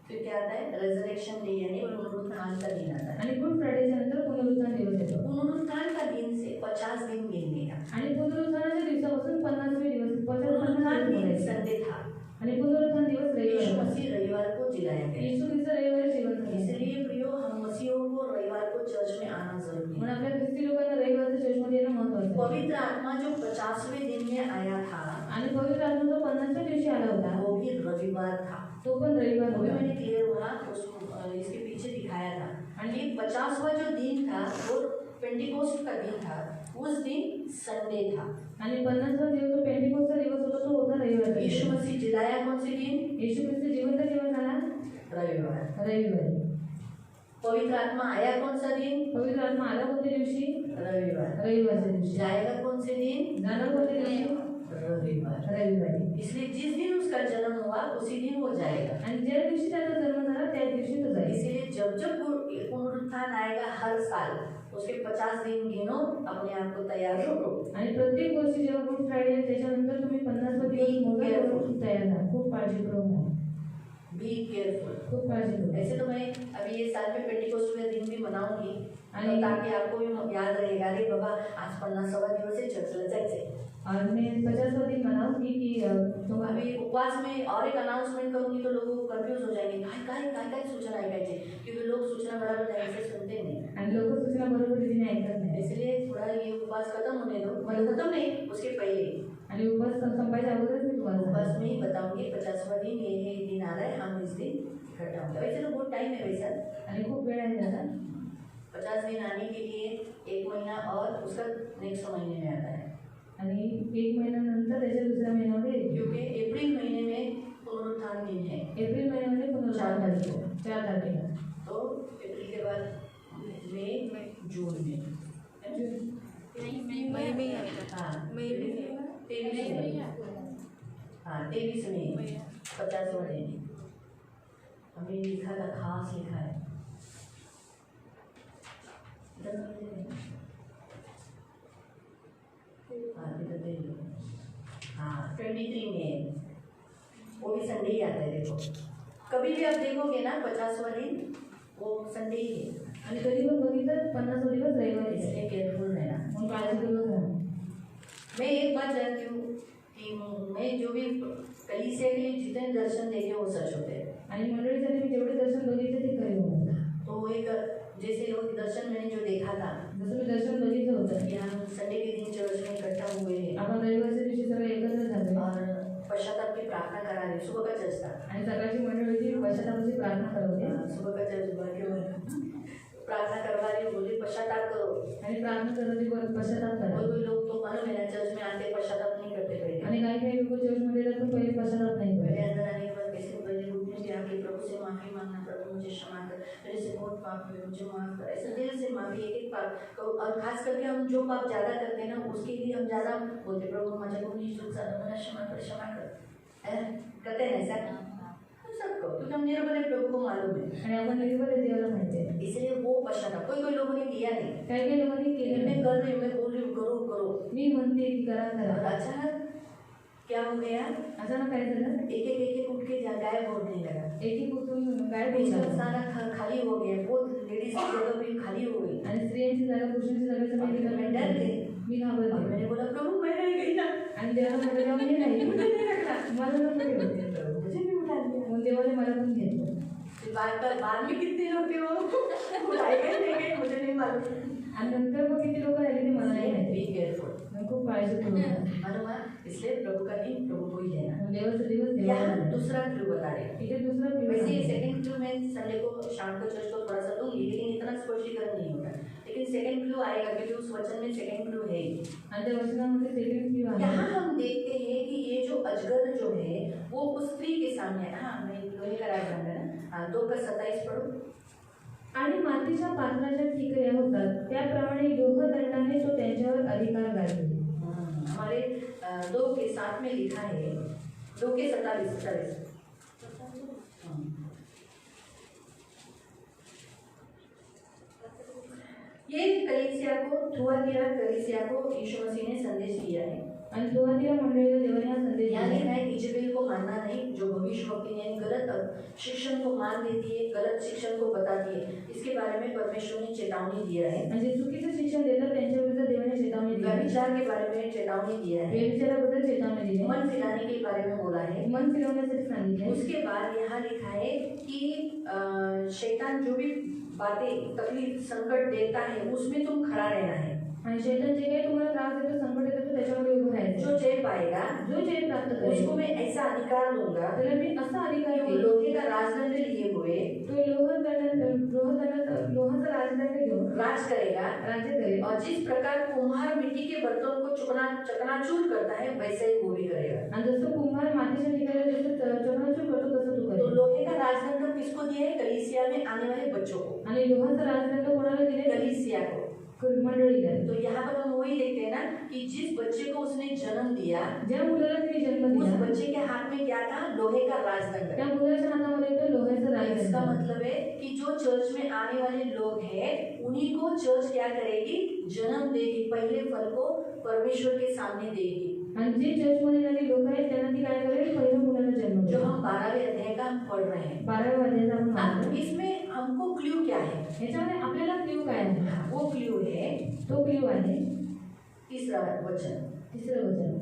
फिर क्या आता है? रेजरेक्शन डे, यानी पुनरुत्थान का दिन आता है।
आणि गुड फ्रायडेच्या नंतर पुनरुत्थान दिवस येतो।
पुनरुत्थान का दिन से 50 दिन गिनने का।
आणि पुनरुत्थानाच्या दिवसापासून 50वे दिवस
पुनरुत्थान दिन
दिवस
संडे था।
आणि पुनरुत्थान दिवस
यीशु
रविवार।
मसीह रविवार को जिलाया गया।
येशू ख्रिस्त रविवारी जीवन झाले।
इसलिए प्रियो, हम मसीहों को रविवार को चर्च में आना जरूरी
म्हणून
है।
आपल्या ख्रिस्ती लोकांना रविवारच्या चर्चमध्ये येणं महत्त्वाचं आहे।
पवित्र आत्मा जो 50वें दिन में आया था,
आणि पवित्र आत्मा जो 50व्या दिवशी आला होता
वो भी रविवार था।
तो पण रविवार
वो भी
होता।
मैंने क्लियर हुआ, उसको इसके पीछे दिखाया था। और ये 50वां जो दिन था वो पेंटिकोस्ट का दिन था, उस दिन संडे था।
आणि 50वा दिवस जो पेंटिकोस्टचा दिवस होता तो होता रविवार।
यीशु मसीह जिलाया कौन से दिन?
येशू ख्रिस्त जिवंत केव्हा झाला?
रविवार।
रविवारी।
पवित्र आत्मा आया कौन सा दिन?
पवित्र आत्मा आला कोणत्या दिवशी?
रविवार।
रविवारच्या दिवशी।
जाएगा कौन से दिन?
जाणार कोणत्या दिवशी?
रविवार।
रविवारी।
इसलिए जिस दिन उसका जन्म हुआ उसी दिन वो जाएगा।
आणि ज्या दिवशी त्याचा जन्म झाला त्या दिवशी तो जाईल।
इसीलिए जब पुनरुत्थान आएगा हर साल, उसके 50 दिन गिनो, अपने आप को तैयार करो।
आणि प्रत्येक वर्षी जेव्हा गुड फ्रायडे आहे त्याच्यानंतर तुम्ही 50वा दिवस मोजा करून तयार राहा। खूप काळजीपूर्वक राहा।
Be careful.
खूप काळजीपूर्वक।
ऐसे तो मैं अभी ये साल में पेंटिकोस्ट का दिन भी मनाऊंगी,
आणि
ताकि आपको भी याद रहेगा, अरे बाबा आज 50वां दिवस है, चर्चला जायचंय।
और मैं 50वां दिन मनाऊंगी कि
तो अभी उपवास में और एक अनाउंसमेंट करूंगी तो लोग कंफ्यूज हो जाएंगे, काय सूचना ऐकायचे, क्योंकि लोग सूचना बराबर ढंग से सुनते नहीं।
आणि लोक सूचना बरोबर रीतीने ऐकत नाही।
इसलिए थोड़ा ये उपवास खत्म होने दो, मतलब खत्म नहीं, उसके पहले
आणि उपवास संपायच्या अगोदरच मी तुम्हाला
उपवास में ही बताऊंगी 50वां दिन ये दिन आ रहा है, हम इस दिन इकट्ठा होंगे। वैसे तो बहुत टाइम है वैसा,
आणि खूप वेळ आहे त्याला।
50 दिन आने के लिए 1 महीना और उसका नेक्स्ट महीने में आता है,
आणि 1 महिन्यानंतर त्याच्या दुसऱ्या महिन्यामध्ये येते।
क्योंकि अप्रैल महीने में पुनरुत्थान दिन है।
एप्रिल महिन्यामध्ये पुनरुत्थान तारीख 4 तारखेला।
तो अप्रैल के बाद मई, जून में,
मई में ही आएगा।
हाँ
मई में
23 मई, हाँ 23 मई 50वां दिन। हमने लिखा था, खास लिखा है, हाँ 23 में, वो भी संडे ही आता है। देखो कभी भी आप देखोगे ना 50वां दिन वो संडे ही है,
आणि कधी पण बघितलं 50वा दिवस रविवारी आहे।
इसलिए केयरफुल रहना।
म्हणून काळजीपूर्वक राहा।
मैं एक बात जानती हूँ कि कि मैं जो भी कलीसिया के लिए जितने दर्शन देखे वो सच होते हैं।
आणि मंडळीसाठी मी जेवढे दर्शन बघितले ते खरे होते.
तो एक जैसे वो दर्शन मैंने जो देखा था,
जसं मी दर्शन बघितलं होतं
कि हम संडे के दिन चर्च में इकट्ठा हुए हैं
आपण रविवारच्या दिवशी सगळे एकत्र झाले
और पश्चाताप की प्रार्थना करा रहे, सुबह का चर्च था,
आणि सकाळची मंडळी होती पश्चातापाची प्रार्थना करत होते
सुबह का चर्च प्रार्थना करवा रही, बोले पश्चाताप करो।
आणि प्रार्थना करत होती पश्चाताप करा.
कोई कोई लोग तो मालूम है ना चर्च में आते पश्चाताप नहीं करते पहले,
आणि काही लोक चर्चमध्ये येतात पण पहिले पश्चाताप नाही
पहले
करत.
अंदर आने के बाद कैसे पहले घुटने पे आके प्रभु से माफी मांगना, प्रभु मुझे क्षमा कर, मेरे से बहुत पाप हुए, मुझे माफ कर, ऐसे दिल से माफी एक एक पाप। और खास करके हम जो पाप ज्यादा करते हैं ना उसके लिए हम ज्यादा बोलते प्रभु माझ्या गुन्हे चूक झालं, मला क्षमा कर, करते हैं ऐसा सबको, क्योंकि हम निर्बल है, प्रभु को मालूम है,
आणि आपण निर्बल आहे देवाला माहिती आहे.
इसलिए वो पश्चाताप कोई कोई लोगों ने किया नहीं,
काही लोकांनी केलं
मैं
नाही.
कर रही हूँ, मैं बोल रही हूँ करो करो,
मी म्हणते की करा
और
करा.
अचानक क्या हो गया,
अचानक काय झालं,
एक उठ के गायब होने लगा,
एक उठून काय
बीच में
बोलतात
सारा खाली हो गया, बहुत लेडीज की जगह भी खाली हो गई।
आणि स्त्रियांची जागा पुरुषांची जागा सगळी
मैं डर गई,
मी
और
घाबरले
मैंने बोला प्रभु मैं रह गई ना,
आणि देवाला म्हटलं मी नाही
मुझे नहीं रखना,
मला नको ठेवू.
मुझे भी उठा लिया।
मग देवाने मला पण घेतलं.
फिर बाद में कितने होते हो उठाए गए नहीं गए मुझे नहीं मालूम।
आणि नंतर मग किती लोक राहिले ते मला नाही माहिती.
बी केयरफुल,
मी खूप काळजी करू.
मालूम है, इसलिए प्रभु का दिन प्रभु को ही लेना।
देवाचा दिवस देवाला
यहाँ
आहे.
दूसरा क्लू बता रहे हैं,
इथे दुसरा
वैसे
दिवस
सेकंड क्लू में संडे को शाम को चर्च को थोड़ा सा दूंगी, लेकिन इतना स्पष्टीकरण नहीं होगा, लेकिन सेकंड क्लू आएगा क्योंकि उस वचन में सेकंड क्लू है ही।
आणि त्या वचनामध्ये सेकंड क्यू आहे.
यहाँ हम देखते हैं कि ये जो अजगर जो है वो उस स्त्री के सामने है। हाँ मैं लोहे का राजदंड है ना, हाँ 2:27 पढ़ो।
आणि मातीच्या पात्राच्या ठिकऱ्या होतात त्याप्रमाणे लोहदंडाने तो त्यांच्यावर अधिकार गाजवतो.
हमारे 2:7 में लिखा है, 2:27 ये कलीसिया को थुआतीरा कलीसिया को यीशु मसीह ने संदेश दिया है।
आणि थुआतीरा मंडळीला देवाने हा संदेश
यहाँ
दिला
लिखा
आहे.
है इजबेल को मानना नहीं, जो भविष्यवक्ति ने गलत शिक्षण को मान देती है, गलत शिक्षण को बताती है, इसके बारे में परमेश्वर ने चेतावनी दिया है।
आणि जे चुकीचं शिक्षण देतात त्यांच्या विरुद्ध देवाने चेतावणी दिली आहे.
व्यभिचार के बारे में चेतावनी दिया है,
व्यभिचाराबद्दल चेतावणी दिली आहे.
मन फिराने के बारे में बोला है।
मन फिरवण्यासाठी सांगितले.
उसके बाद यहाँ लिखा है कि शैतान जो भी बातें तकलीफ संकट देता है उसमें तुम खड़ा रहना है।
आणि शैतान जे काही तुम्हाला त्रास देतो संकट देतो त्याच्यामध्ये उभं राहायचं.
जो जय पाएगा
जो जय प्राप्त करेल
उसको मैं ऐसा अधिकार दूंगा
त्याला मी असा अधिकार
कि वो
देईन
लोहे का राजदंड लिए हुए
तो लोहाचा राजदंड घेऊन
राज करेगा,
राज्य करेल.
और जिस प्रकार कुम्हार मिट्टी के बर्तन को चकनाचूर करता है वैसे ही वो भी करेगा।
आणि जसं कुंभार मातीच्या ठिकाणी जसं चकनाचूर करतो तसं तू
तो
करेल.
लोहे का राजदंड किसको दिया है? कलीसिया में आने वाले बच्चों को,
आणि लोहाचा राजदंड कोणाला दिले?
कलीसिया को।
मंडळीला.
तो यहाँ पर हम वही देखते हैं ना कि जिस बच्चे को उसने जन्म दिया
ज्या मुलाला तिने जन्म
उस
दिला
बच्चे के हाथ में क्या था? लोहे का राजदंड।
त्या मुलाच्या हातामध्ये तो लोहाचा
इसका
राजदंड.
मतलब है कि जो चर्च में आने वाले लोग हैं उन्हीं को चर्च क्या करेगी? जन्म देगी, पहले फल को परमेश्वर के सामने देगी।
आणि जे चर्चमध्ये जाणारे लोक आहेत त्यांना ती काय करेल? पहिल्या मुलाला जन्म
जो
देईल.
हम 12वें अध्याय का पढ़ रहे हैं।
12व्या अध्यायाचा आपण
अब
वाचतो.
इसमें हमको क्लू क्या है?
याच्यामध्ये आपल्याला क्ल्यू काय आहे?
वो क्लू है
तो क्ल्यू आहे
तीसरा वचन।
तिसरं वचन.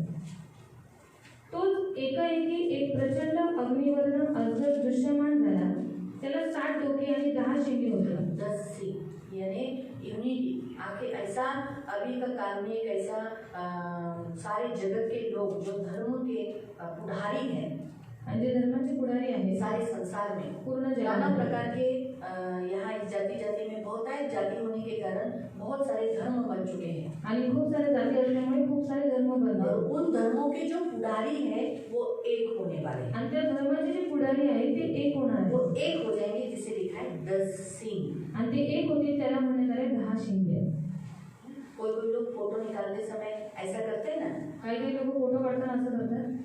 तोच एकाएकी एक प्रचंड अग्निवर्ण अजगर दृश्यमान झाला. त्याला 60 डोके आणि 10 शिंगे होते.
10 सिंह यानी यूनिटी। आखिर ऐसा अभी का काल में एक ऐसा सारे जगत के लोग जो धर्म के पुजारी हैं
आणि जे धर्माचे पुढारी आहेत
सारे संसार में
पूर्ण
नाना
जगामध्ये
प्रकार के यहाँ इस जाति में बहुत है, जाति होने के कारण बहुत सारे धर्म बन चुके हैं
आणि खूप सारे जाती असल्यामुळे खूप सारे धर्म बनले.
और उन धर्मों के जो पुजारी हैं वो एक होने वाले हैं।
आणि त्या धर्माचे जे पुढारी आहेत ते एक होणार
वो
आहेत.
एक हो जाएंगे जिसे लिखा है 10 सिंह।
आणि ते एक होतील त्याला म्हणण्यात आले 10 शिंगे.
कोई लोग फोटो निकालते समय ऐसा करते हैं ना,
काही लोक फोटो काढताना असं करतात.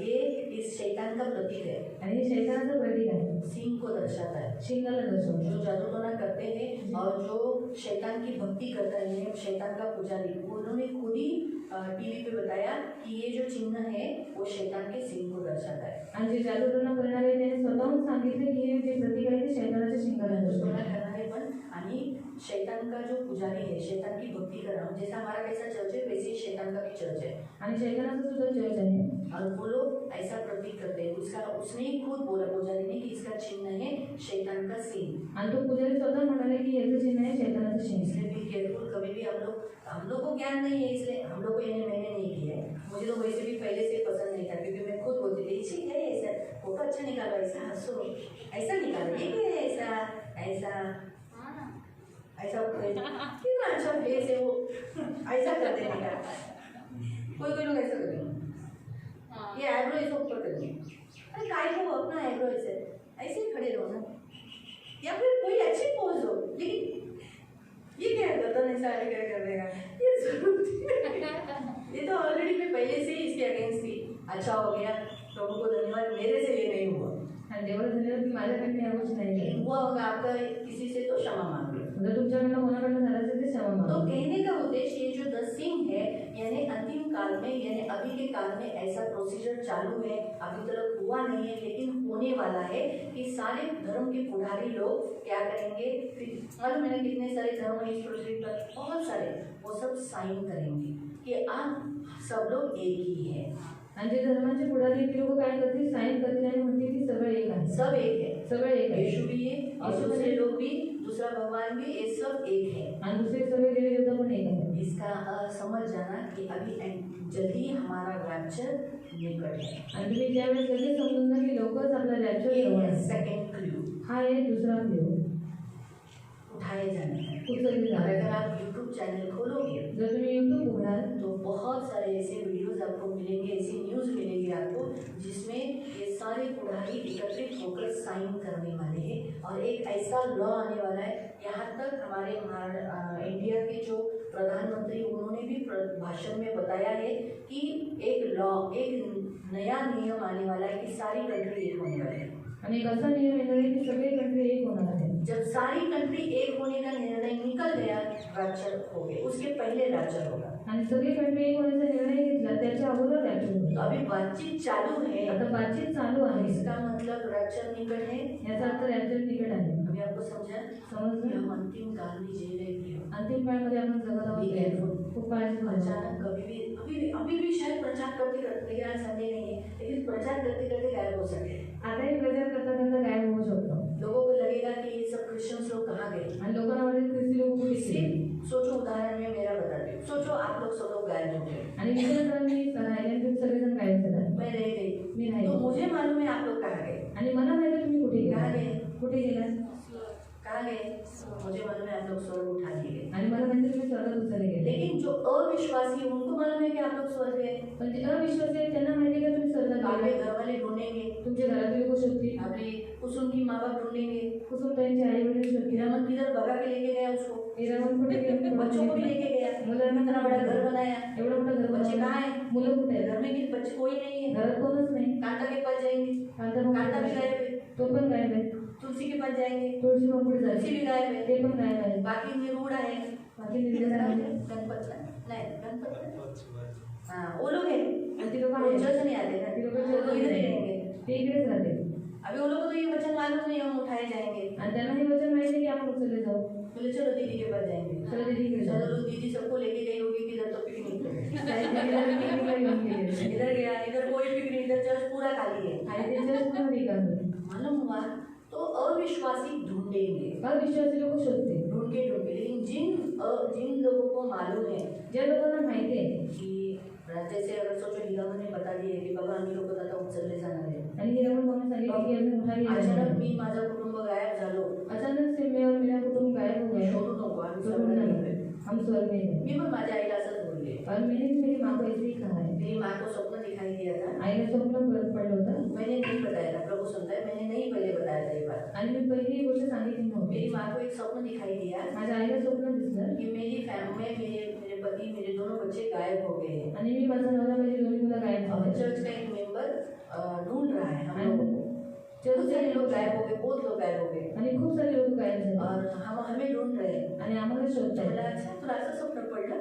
ये इस शैतान का प्रतीक है,
आणि हे शैतानाचं प्रतीक आहे.
सिंह को दर्शाता है।
शिंगाला दर्शवतो.
जो जादूटोना करते हैं और जो शैतान की भक्ति करता है, शैतान का पुजारी, उन्होंने खुद ही टीवी पे बताया कि ये जो चिन्ह है वो शैतान के सिंह को दर्शाता है।
आणि जे जादूटोना करणारे त्याने स्वतःहून सांगितले की हे जे प्रतीक आहे ते शैतानाच्या शिंगाला दर्शवतो.
जादूटोना करणारे पण आणि शैतान का जो पुजारी है, शैतान की भक्ति कर रहा हूँ, जैसा हमारा कैसा चर्च है वैसे ही शैतान का भी चर्च है।
आणि शैतानाचं सुद्धा चर्च आहे
और वो लोग ऐसा प्रतीक करते हैं, उसने ही खुद बोला पुजारी ने कि इसका चिन्ह है शैतान का सीन।
आणि तो पुजारी स्वतः म्हणाले की याचं चिन्ह आहे शैतानाचं चिन्ह।
इसलिए भी केयरफुल, कभी भी हम लोग को ज्ञान नहीं है, इसलिए हम लोग को मैंने नहीं किया है। मुझे तो वैसे भी पहले से पसंद नहीं था, क्योंकि मैं खुद बोलती थी ठीक है ऐसा फोटो अच्छा निकालो, ऐसा हंसो, ऐसा निकालो, ये क्या है, ऐसा ऐसा ऐसा कितना अच्छा फेस है वो, ऐसा करते नहीं क्या? कोई लोग ऐसा करेंगे, ये आईब्रो ऐसा ऊपर करेंगे, अरे काय को अपना आईब्रो ऐसे ही खड़े रहो ना, या फिर कोई अच्छी पोज हो, लेकिन ये क्या गर्दन ऐसा आगे कर देगा, ये तो ऑलरेडी मैं पहले से ही इसके अगेंस्ट थी। अच्छा हो गया, प्रभु को धन्यवाद, मेरे से ये नहीं हुआ।
आणि देवाला धन्यवाद की माझ्याकडनं या गोष्टी नाही झाल्या।
हुआ होगा आपका किसी से तो क्षमा मांग लो।
जर तुमच्याकडनं कोणाकडनं झालं असेल ते क्षमा
तो
मागा।
कहने का उद्देश्य ये जो द सिंग है, यानी अंतिम काल में, यानी अभी के काल में ऐसा प्रोसीजर चालू है, अभी तक हुआ नहीं है लेकिन होने वाला है कि सारे धर्म के पुजारी लोग क्या करेंगे, मालूम है ना कितने सारे धर्म है इस पृथ्वी पर, बहुत सारे, वो सब साइन करेंगे कि आप सब लोग एक ही है।
आणि जे धर्माचे पुढारी ते लोक काय करतील, साईन करतील आणि म्हणतील की सगळं एक आहे,
सब एक है,
सगळं एक आहे।
यीशु भी है और दूसरे लोग भी, दूसरा भगवान भी, ये सब एक है।
आणि दुसरे सगळे देवी देवता पण एक आहे।
इसका समझ जाना कि अभी जल्दी हमारा रैप्चर निकट है।
आणि तुम्ही ज्यावेळेस सगळे समजून जा की लवकरच आपला रॅप्चर जवळ आहे।
सेकंड क्लू,
हा आहे दुसरा क्लू,
उठाए जाने का।
उचलले
और
जाणे।
अगर आप YouTube चैनल खोलोगे
जर तुम्ही यूट्यूब उघडाल
तो बहुत सारे ऐसे वीडियोस आपको मिलेंगे, ऐसी न्यूज़ मिलेगी आपको, जिसमें ये सारे पुजारी एकत्रित होकर साइन करने वाले हैं और एक ऐसा लॉ आने वाला है। यहाँ तक हमारे इंडिया के जो प्रधानमंत्री, उन्होंने भी भाषण में बताया है कि एक लॉ, एक नया नियम आने वाला है कि सारी कंट्री एक होने वाली है।
आणि एक असा नियम येणार आहे की सगळे कंट्री एक होणार आहे।
जब सारी कंट्री एक होने का निर्णय निकल गया, रैप्चर हो गए, उसके पहले रैप्चर होगा।
आणि सगळी कंट्री एक होण्याचा निर्णय घेतला, त्याच्या अगोदर रॅप्चर होईल।
तो अभी बातचीत चालू है,
आता बातचीत चालू आहे,
इसका मतलब रैप्चर निकट है।
याचा अर्थ रॅप्चर निकट आहे।
अभी आपको समझा,
समजलं?
हम अंतिम काल में जी रहे हैं।
अंतिम काळामध्ये आपण जगत
Be careful.
आहोत, खूप काळजी घ्या।
अचानक अभी भी शायद प्रचार करते करते, लेकिन आज संडे नहीं है, लेकिन प्रचार करते करते गायब हो सकते हैं।
आताही प्रचार करता करता गायब होऊ शकतो।
लोगों को लगेगा कि ये सब क्रिश्चियंस लोग कहाँ गए।
आणि लोकांना वाटेल ख्रिस्ती लोक कुठे गेले।
सिर्फ सोचो, उदाहरण में मेरा बताती हूँ, सोचो आप लोग सब लोग गायब हो गए,
आणि विचार करा मी राहिल्यानंतर तुम्ही सगळेजण गायब झाला,
मैं रह गई,
मी राहिली।
तो मुझे मालूम है आप लोग कहाँ गए।
आणि मला माहिती आहे तुम्ही कुठे
कहाँ
गेला,
गए,
कुठे गेला।
कहाँ गए, मुझे मालूम है आप लोग स्वर्ग उठा लिए गए।
आणि मला माहिती आहे तुम्ही स्वर्गात उचलले गेले।
लेकिन जो अविश्वासी है उनको मालूम है कि आप लोग स्वर्ग गए।
पण जे अविश्वासी आहेत त्यांना माहिती आहे का तुम्ही स्वर्गात
आपके
गेले।
घर वाले ढूंढेंगे,
तुमच्या घरातील लोक शोधतील,
आपके कुसुम की माँ बाप ढूंढेंगे,
कुसुम त्यांचे आई वडील शोधतील।
हिरामन किधर भगा के लेके गया उसको,
इरावण कुठे गेले,
बच्चों को भी लेके गया,
मुलांना
इतना बड़ा घर बनाया,
एवढं मोठं घर
बच्चे
बनवलं।
कहाँ हैं?
मुलं कुठे आहेत?
घर में कि बच्चे कोई नहीं है।
घरात कोणच नाही।
कांता के पास जाएंगे,
कांता
कांता भी
भाऊ
गायब है।
तो पण गायब आहे।
तुलसी के पास जाएंगे,
तुळशी भाऊ पुढे
तुलसी
झाली,
भी गायब है।
ते पण गायब आहे।
बाकी निरूढ़ है,
बाकी निर्णय झाले।
गणपत नहीं, गणपत हाँ वो लोग हैं,
आणि ती लोक
वो
आहेत,
चर्च नहीं आते ना,
ती लोक
वो लोग इधर ही रहेंगे।
ते इकडेच राहते।
अभी वो लोग को तो ये वचन मालूम नहीं, हम उठाए जाएंगे।
आणि त्यांना हे वचन माहिती आहे की आपण उचलले जाऊ।
बोले चलो दीदी के पास जाएंगे।
चलो दीदी के पास।
चलो दीदी सबको लेके गई होगी किधर, तो पिकनिक पे।
काही दीदीला पिकनिकला घेऊन गेले।
इधर गया, इधर कोई पिकनिक, इधर चर्च पूरा खाली है।
आणि ते चर्च पण रिकामं आहे।
मालूम हुआ, तो अविश्वासी ढूंढेंगे,
अविश्वासी लोक शोधते।
ढूंढे ढूंढे, लेकिन जिन लोगों को मालूम है
ज्या लोकांना माहिती आहे
कि जैसे अगर सोचो हिरामन ने बता दिया कि बाबा आम्ही लोक आता उचलले जाणार आहे,
आणि हिरामण भाऊने सांगितले की आम्ही उठारी
अचानक मी माझा कुटुंब गायब झालो,
अचानक से मैं और मेरा कुटुंब गायब हो गया।
शोधू नको, आम्ही
तो
स्वर्गात
ढूंढना
गेलोय।
नहीं, हम स्वर्ग में हैं।
मी पण माझ्या आईला असंच बोलले।
और मैंने भी मेरी माँ को ऐसे ही कहा है।
मेरी माँ को स्वप्न दिखाई दिया था,
आईने स्वप्न पडलं होतं
मैंने नहीं बताया था, प्रभु सुनता है, मैंने नहीं पहले बताया था ये बात।
आणि मी पहिली ही गोष्ट सांगितली नव्हती।
मेरी माँ को एक स्वप्न दिखाई दिया
माझ्या आईला स्वप्न दिसलं
कि मेरी फैमिली में मेरे पति, मेरे दोनों बच्चे गायब हो गए हैं
आणि मी माझा नवरा माझी दोन्ही मुलं गायब
और
झाले।
चर्च का एक मेंबर ढूंढ रहा है हम लोगों को।
चर्च
बहुत सारे लोग गायब हो गए, बहुत लोग गायब हो गए
आणि खूप सारे लोक गायब झाले
और हम हमें ढूंढ रहे हैं।
आणि आम्हाला शोधतायत।
मला अच्छा तुला असं स्वप्न पडलं,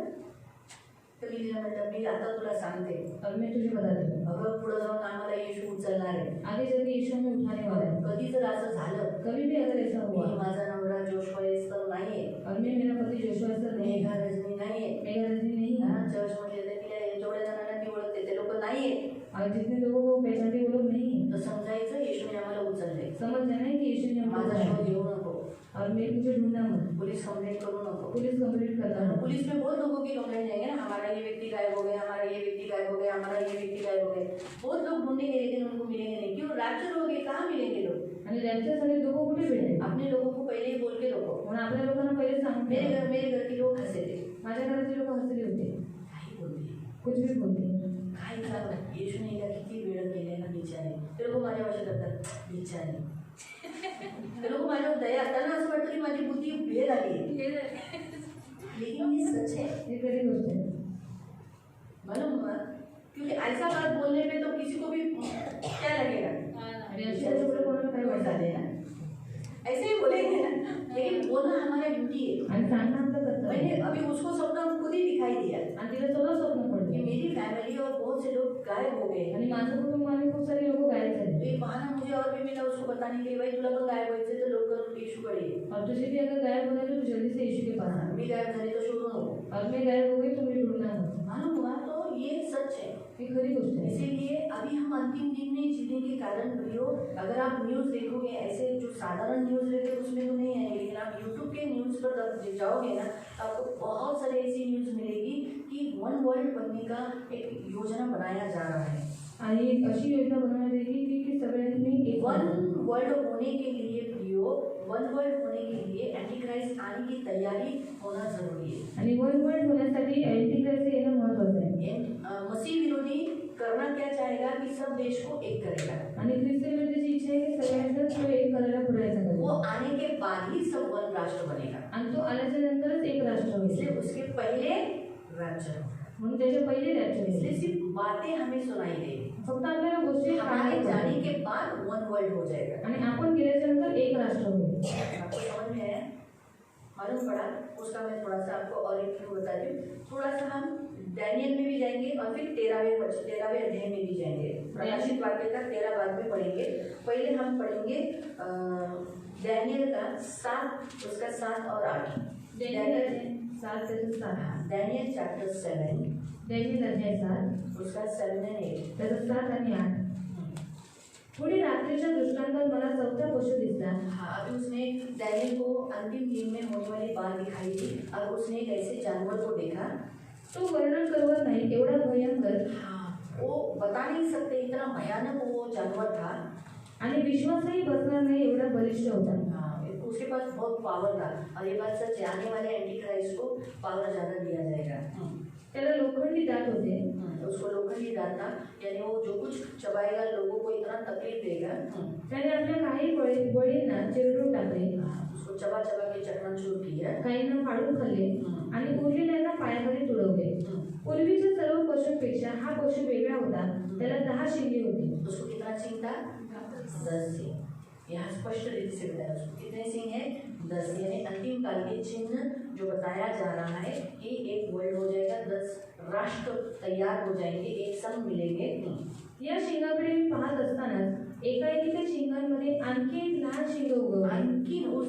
तर मी तिला म्हटलं मी आता तुला सांगते,
और मैं तुझे बता देती हूँ,
अगं पुढे जाऊन आम्हाला येशू उचलणार आहे।
आगे चल के यीशु हमें उठाने वाला है।
कधी जर असं झालं,
कभी भी अगर ऐसा
मी
हुआ,
माझा नवरा जोशवा येस तर नाही
और मी मेरा पती जोशुआ सर नाही.
मेघा रजनी नाही आहे.
मेघा रजनी नाही है.
हा, चर्चमध्ये तिला जेवढ्या जणांना ती ओळखते ते लोक नाही आहे.
और जितने लोगों को पहचानते वो लोग नहीं है.
तर समजायचं येशूने आम्हाला उचलले.
समझ जाना है कि यीशु ने हमको
माझा
उठाया.
शोध घेऊ नको.
और मुझे ढूंढना मत.
पुलिस कंप्लेंट करू नको.
पुलिस कंप्लीट करता है.
पुलिस में बहुत लोगों की कंप्लेंट जाएंगे ना, हमारा ये व्यक्ति गायब हो गया, हमारा ये व्यक्ति गायब हो गया, हमारा ये व्यक्ति गायब हो गया. बहुत लोग ढूंढेंगे लेकिन उनको मिलेंगे नहीं. क्यों? रैप्चर हो गए, कहाँ मिलेंगे लोग?
आणि रॅप्चरसाठी लोक कुठे भेटले?
अपने लोगों को पहले ही बोल के रखो.
म्हणून आपल्या लोकांना पहिले सांगून
मेरे घर के लोग हंसे थे.
माझ्या घराचे लोक हसले होते.
काही बोलते.
कुछ भी बोलते.
काही झालं येशूने हिला किती वेळ केले ना बिचारे. ते लोक माझ्या भाषेत करतात बिचारे. ते लोक माझ्यावर दया असताना असं वाटतं की माझी बुद्धी भेद आली है. लेकिन ये सच है.
हे खरी गोष्ट आहे.
मालूम हुआ? क्योंकि ऐसा बात बोलने पे तो किसी को भी क्या लगेगा?
आणि अशा गोष्टी कोणाला काय
बता
वाटतं?
देना. ऐसे ही बोलेंगे ना, लेकिन बोलना हमारा ड्यूटी है.
आणि सांगणं आपलं कर्तव्य
मैंने
आहे.
अभी उसको सपना खुद ही दिखाई दिया
आणि तिला सगळं स्वप्न
कि
पडलं.
मेरी फैमिली और बहुत से लोग गायब हो गए.
आणि माझं कुटुंब आणि खूप सारे लोक गायब
तो
झाले.
एक बहाना मुझे और भी मिला उसको बताने के लिए, भाई तुला पण गायब व्हायचं तर लवकर येशूकडे ये.
और तुझे भी अगर गायब होना है तो तू जल्दी से यीशु के पास आ.
मी गायब झाले तो शोधू नको.
और मैं गायब हो गई तो मुझे ढूंढना मत.
मालूम हुआ? तो ये सच है.
ही खरी गोष्ट आहे.
इसीलिए अभी हम अंतिम दिन में जीने के कारण प्रियो, अगर आप न्यूज़ देखोगे ऐसे जो साधारण न्यूज़ रहते हैं उसमें तो नहीं आएंगे, लेकिन आप यूट्यूब के न्यूज़ पर जब जाओगे ना तो आपको बहुत सारे ऐसी न्यूज़ मिलेगी कि वन वर्ल्ड बनने का एक योजना बनाया जा रहा है.
आणि एक अशी योजना बनवण्यात येईल की सगळ्यांनी एक
वन वर्ल्ड होने के लिए प्रियो, वन वर्ल्ड होने के लिए एंटीक्राइस्ट आने की तैयारी होना जरूरी है.
आणि वन वर्ल्ड होण्यासाठी अँटिक्राइस्ट येणं महत्त्वाचं आहे.
मसीह विरोधी करना क्या चाहेगा कि सब देश को एक करेगा.
आणि ख्रिस्ती विरोधीची इच्छा आहे की सगळ्यांना तो एक करायला प्रयत्न
वो
करेल.
आने के बाद ही सब वन राष्ट्र बनेगा.
आणि तो आल्याच्या नंतरच एक राष्ट्र होईल.
इसलिए उसके पहले रैप्चर.
म्हणून त्याच्या पहिले रॅप्चर
इसलिए
होईल.
सिर्फ बातें हमें सुनाई देगी.
फक्त आपल्याला गोष्टी
हमारे
सांगायच्या
जाने
आहेत.
के बाद वन वर्ल्ड हो जाएगा.
आणि आपण गेल्याच्या नंतर एक राष्ट्र होईल.
आपको समझ में आया? मालूम पड़ा? उसका मैं थोड़ा सा आपको और एक क्लू बता दूं. थोड़ा सा हम डैनियल में भी जाएंगे और फिर 13वें अध्याय में भी जाएंगे. प्रकाशित वाक्य का 13 बाद में पढ़ेंगे. पहले हम पढ़ेंगे डैनियल का 7, उसका 7 और 8.
डॅनियल 7 त्याचं 7.
डैनियल चैप्टर 7,
डॅनियल अध्याय 7
उसका 7 and 8.
त्याचं 7 आणि 8. पुढे रात्रीच्या दृष्टांतात मला चौथा पशु दिसला.
हाँ, अभी उसने डैनियल को अंतिम दिन में होने वाली बात दिखाई थी. अब उसने एक ऐसे जानवर को देखा.
तो वर्णन करवत नाही एवढा भयंकर
हाँ, वो बता नहीं सकते इतना भयानक वो जानवर था.
आणि विश्वासही बसणार नाही एवढा बलिष्ठ होता.
हाँ, उसके पास बहुत पावर था. और ये बात सच है, आने वाले एंटीक्राइस्ट को पावर ज़्यादा दिया जाएगा.
त्याला लोखंडी दात होते.
उसको लोखंडी दात था, यानी वो जो कुछ चबाएगा लोगों को इतना तकलीफ देगा.
त्याने आपल्या काही बळींना चिरडून टाकले.
उसको चबा चबा के चकनाचूर किया.
काहींना फाडून खाल्ले आणि उरलेल्यांना पायाखाली तुडवले. पूर्वीच्या सर्व पशूंपेक्षा हा पशु वेगळा होता. त्याला 10 शिंगे होती.
उसको कितना सिंग था? 10 सिंग. यहाँ स्पष्ट रीति से बताया उसको कितने सिंग है? 10. यानी अंतिम काल के चिन्ह जो बताया जा रहा है ये एक वर्ल्ड हो जाएगा. 10 राष्ट्र तैयार हो जाएंगे, एक संग मिलेंगे.
या शिंगाकडे मी पाहत असतानाच एकाएकी त्या शिंगांमध्ये आणखी एक लहान शिंग उगवले.
आणखी उस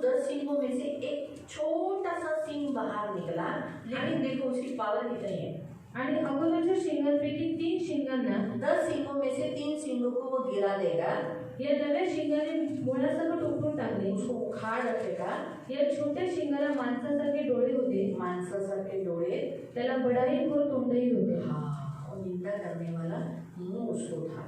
10 सिंगों में से एक छोटा सा सिंग बाहर निकला. लेकिन देखो उसकी पावर कितनी है.
आणि अगोदरच्या शिंगांपैकी 3 शिंगांना
10 सिंगों में से 3 सिंगों को वो गिरा देगा.
या नव्या शिंगाने मुळासकट उपटून टाकले.
उसको उखाड़ रखेगा.
या छोट्या शिंगाला माणसासारखे डोळे होते.
माणसासारखे डोळे.
त्याला बडाईखोर तोंडही होते.
हाँ, और निंदा करने वाला मुंह उसको था.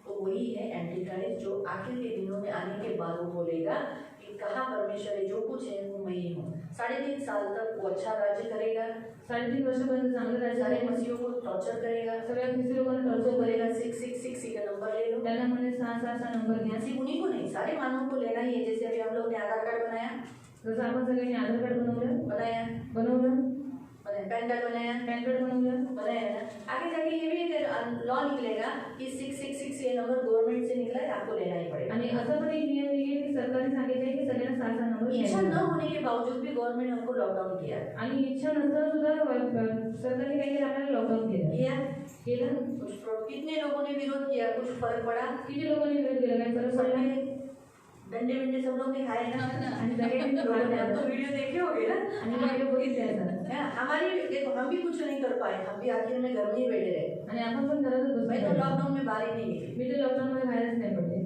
तो वही है एंटीक्राइस्ट जो आखिर के दिनों में आने के बाद वो बोलेगा कि कहाँ परमेश्वर है, जो कुछ है वो मैं ही हूँ. 3.5 साल तक वो अच्छा राज्य करेगा.
3.5 वर्षापर्यंत चांगलं राज्य
सारे
करेल.
मसीहों को टॉर्चर करेगा.
सगळ्या ख्रिस्ती लोकांना
तो
टॉर्चर
बोलेगा
करेल.
666 का नंबर ले लो.
त्यांना म्हणे 666 नंबर घ्या.
सिर्फ उन्हीं को नहीं, सारे मानवों को लेना ही है. जैसे अभी हम लोग ने आधार कार्ड बनाया,
जसं आपण सगळ्यांनी आधार कार्ड बनवलं
बनाया पैन कार्ड बनाया,
पॅन कार्ड बनवलं.
बनाया ना. आगे जाके ये भी लॉ निकलेगा कि 666 ये नंबर गवर्नमेंट से निकला है, आपको लेना ही पड़ेगा.
आणि असं पण एक नियम निघेल की सरकारने सांगितलंय की सगळ्यांना 666 नंबर
इच्छा
घ्यायचा.
न होने के बावजूद भी गवर्नमेंट हमको लॉकडाउन किया.
आणि इच्छा नसताना सुद्धा सरकारने काय केलं आपल्याला लॉकडाऊन केलं.
कितने लोगों ने विरोध किया, कुछ फर्क पड़ा?
किती लोकांनी विरोध केला, काही फरक पडला नाही.
डंडे विंडे सब लोग ने खाए ना।
आणि सगळ्यांनी
आप
लोकं
तो वीडियो देखे होगे ना।
आणि व्हिडिओ बघितले असतात
हाँ, हमारी देखो हम भी कुछ नहीं कर पाए, हम भी आखिर में घर में ही बैठे रहे।
आणि आपण पण घरातच
मैं तो
बसतो
लॉकडाउन में बाहर ही नहीं निकली,
मी तर लॉकडाऊनमध्ये बाहेरच नाही पडले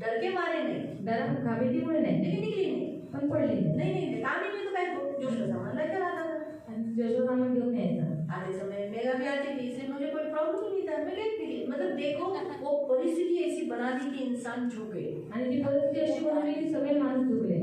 डर के मारे नहीं,
डरा भीतीमुळे नाही
लेकिन निकली नहीं।
पण पडले
नहीं काम ही में तो मैं जोश का सामान लेकर आता था।
आणि जसं सामान घेऊन यायचा
आधे समय मेगा भी आती थी, इसलिए मुझे कोई प्रॉब्लम ही नहीं था, मैं लेती थी। मतलब देखो वो परिस्थिति ऐसी बना दी कि इंसान झुक गए,
आणि ती परिस्थिती अशी बनवली की सगळे माणूस झुकले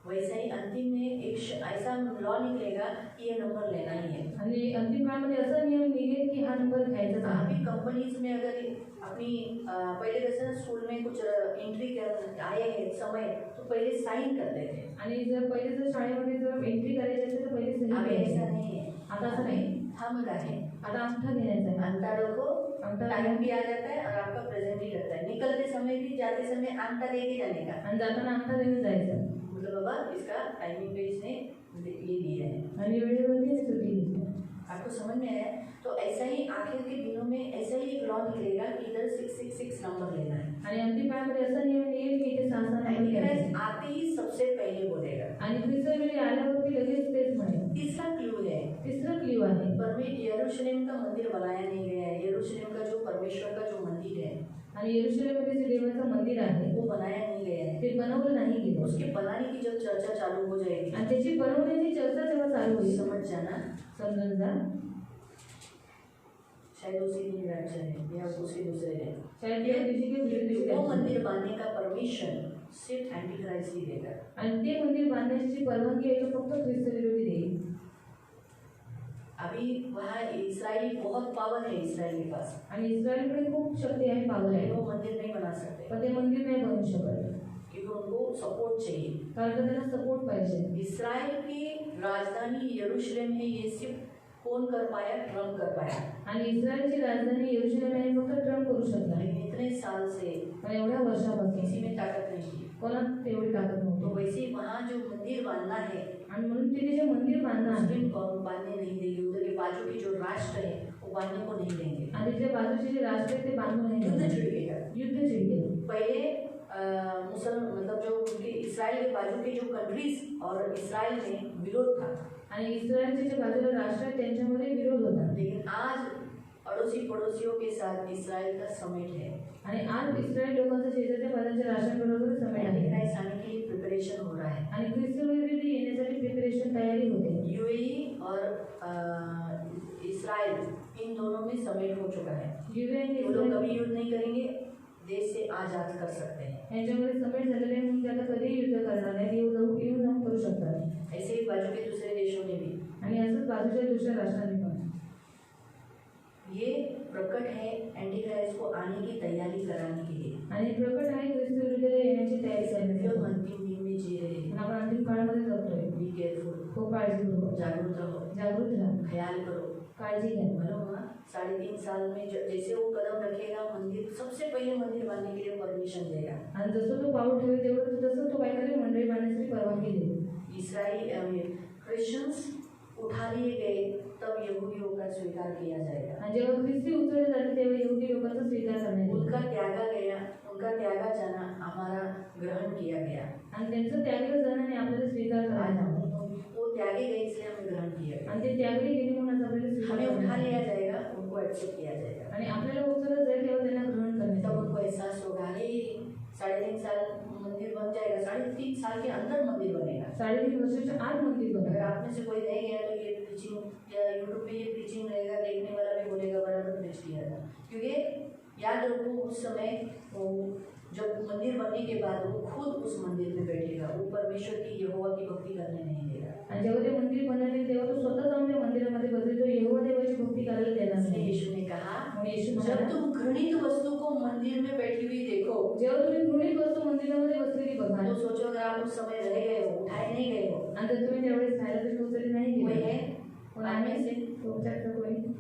वैसा ही अंतिम में एक ऐसा लॉ निकलेगा कि ये नंबर लेना ही है।
आणि अंतिम काळामध्ये असा नियम निघेल की हा नंबर घ्यायचाच आहे
अभी कंपनीज में अगर अपनी पहले कैसे ना स्कूल में कुछ एंट्री कर आए हैं समय तो पहले साइन करते थे,
आणि जर पहिले जर शाळेमध्ये जर एंट्री करायची असेल तर पहिले सही
अभी
करायची.
ऐसा नहीं है।
आता असं नाही
हम रहे
आता अंगठा घेण्याचा आहे
अंगठा रखो,
अंगठा
टाइम भी आ जाता है और आपका प्रेजेंट भी करता है। निकलते समय भी जाते समय अंगठा लेके जाने का,
आणि जाताना अंगठा घेऊन जायचं
मतलब बाबा इसका टाइमिंग पे इसने ये दिया है।
आणि वेळेवरती सुट्टी घेतली
आपको समझ में आया? तो ऐसा ही आखिर के दिनों में ऐसा ही एक लॉ निकलेगा कि इधर 666 नंबर लेना है।
आणि अंतिम काळामध्ये असा नियम निघेल की इथे 6 नंबर घ्यायचे
एंटीक्राइस्ट आते ही सबसे पहले बोलेगा।
आणि तिसऱ्या वेळी आल्यावरती लगेच तेच म्हणेल.
तीसरा क्लू है,
तिसरं क्ल्यू आहे
यरूशलेम का मंदिर बनाया नहीं गया है। यरूशलेम का जो परमेश्वर का जो मंदिर है
आणि यरूशलेममध्ये जे देवाचं मंदिर आहे
वो बनाया नहीं गया है।
ते बनवलं नाही गेलं
उसके बनाने की जब चर्चा चालू हो जाएगी,
आणि त्याची बनवण्याची चर्चा जेव्हा चालू होईल
समझ जाना
समजून जा
शायद उसी दिन राज्य है या उसी दूसरे दिन
शायद या दिवशी किंवा दुसऱ्या दिवशी
वो
त्याची.
मंदिर बांधने का परमिशन सिर्फ एंटीक्राइस्ट ही देगा।
आणि ते मंदिर बांधण्याची परवानगी आहे तो फक्त ख्रिस्त विरोधी देईल.
अभी वहाँ इस्राएली बहुत पावर है इस्राएल के पास,
आणि इस्रायलकडे खूप शक्ती आहे पावर आहे
वो मंदिर नहीं बना सकते
पण ते मंदिर नाही बनवू शकत
क्योंकि उनको सपोर्ट चाहिए।
कारण का त्यांना सपोर्ट पाहिजे.
इस्राएल की राजधानी यरूशलेम है, ये सिर्फ कौन कर पाया? ट्रम्प कर पाया।
आणि इस्रायलची राजधानी यरूशलेम आहे फक्त ट्रम्प करू शकला
लेकिन इतने साल से
पण एवढ्या वर्षापासून
किसी में ताकत नहीं थी।
कोणात तेवढी ताकद
तो
नव्हती.
वैसे ही वहाँ जो मंदिर बांधना है
आणि म्हणून तिथे जे मंदिर बांधणं आहे
मुस्लिम कौम बांधने नहीं देगी, उधर के बाजू के जो राष्ट्र है वो बांधने को नहीं देंगे।
आणि तिथे बाजूचे जे राष्ट्र आहेत ते बांधून नाही
युद्ध
देणार.
छिड़ेगा।
युद्ध छिडकेल.
पहले मुसलमान मतलब जो उनके इस्राएल के बाजू के जो कंट्रीज और इस्राएल में विरोध था,
आणि इस्रायलचे जे बाजूला राष्ट्र आहेत त्यांच्यामध्ये विरोध होता.
लेकिन आज अड़ोसी पड़ोसियों के साथ इस्राएल का समिट है।
आणि आज इस्रायल लोकांचा शेजारच्या बाजूच्या राष्ट्रांबरोबर समेट आहे
एंटीक्राइस्ट आने के लिए प्रिपरेशन हो रहा है।
आणि ख्रिस्त विरोधी येण्यासाठी प्रिपरेशन तयारी होते.
यूएई और इस्राएल इन दोनों में समिट हो चुका है।
यूएन
वो लोग कभी युद्ध नहीं करेंगे, देश से आजाद कर सकते हैं।
यांच्यामध्ये समेट झालेले आहे म्हणून ते आता कधीही युद्ध करणार नाही. येऊन जाऊन करू शकतात.
ऐसे ही बाजू के दूसरे देशों ने भी
आणि असंच बाजूच्या दुसऱ्या राष्ट्रांनी पण
ये प्रकट है एंटीक्राइस्ट को आने की तैयारी कराने के लिए।
आणि प्रकट आहे ख्रिस्त विरोधाला येण्याची तयारी
हम
करण्यासाठी.
अंतिम दिन में जी रहे हैं।
आपण अंतिम काळामध्ये जगतोय.
बी केयरफुल,
खूप काळजीपूर्वक
जागरूक रहो,
जागृत राहा,
ख्याल करो।
काळजी घ्या.
मालूम हुआ 3.5 साल में जैसे वो कदम रखेगा, मंदिर सबसे पहले मंदिर बांधने के लिए परमिशन देगा।
आणि जसं तो पाऊल ठेवेल तेवढं तसं तो काय करेल मंडळी बांधण्यासाठी परवानगी देईल.
इसराइल क्रिश्चियंस उठा लिए गए तब यहूदियों का स्वीकार किया जाएगा।
आणि जेव्हा ख्रिस्ती उचलले जाते तेव्हा यहुदी लोकांचा स्वीकार करण्यात येईल.
उनका त्यागा जाना हमारा ग्रहण किया गया।
आणि त्यांचं त्यागलं जाण्याने आपल्याला स्वीकार
आज
करायला हवा.
वो त्यागे गए इसलिए हमें ग्रहण किया गया।
आणि ते त्यागली गेली म्हणून आज आपल्याला स्वीकार
हमें उठा
करायला
लिया
हवा.
जाएगा, उनको एक्सेप्ट किया जाएगा।
आणि आपल्याला उचललं जाईल तेव्हा त्यांना ग्रहण करण्यात
तब
येईल.
उनको एहसास होगा, अरे 3.5 साल मंदिर बन जाएगा, 3.5 साल के अंदर मंदिर बनेगा।
3.5 वर्षाच्या आत मंदिर
अगर
बघा.
आप में से कोई रह गया तो ये प्रीचिंग या यूट्यूब पे ये प्रीचिंग रहेगा, देखने वाला भी बोलेगा बराबर प्रीच किया था। क्योंकि याद रखो उस समय वो जब मंदिर बनने के बाद वो खुद उस मंदिर में बैठेगा, वो परमेश्वर की यहोवा की भक्ति करने नहीं देगा।
आणि जेव्हा ते मंदिर बनवले तेव्हा तो स्वतः जाऊन त्या मंदिरामध्ये बसले. तो यहोवा देवाची भक्ती करायला देणार
इसलिए
नाही.
यीशु ने कहा,
म्हणून येशू
जब
म्हणाला,
तुम घृणित वस्तु को मंदिर में बैठी हुई देखो
जेव्हा तुम्ही घृणित वस्तू मंदिरामध्ये बसलेली बघा
तो सोचो अगर आप उस समय रह गए हो, उठाए नहीं गए हो,
आणि जर तुम्ही त्यावेळेस खायला तरी उचलली नाही
कोई
गेली.
है
कोण
आप में
आहे
से?
तुमच्याकडे कोणी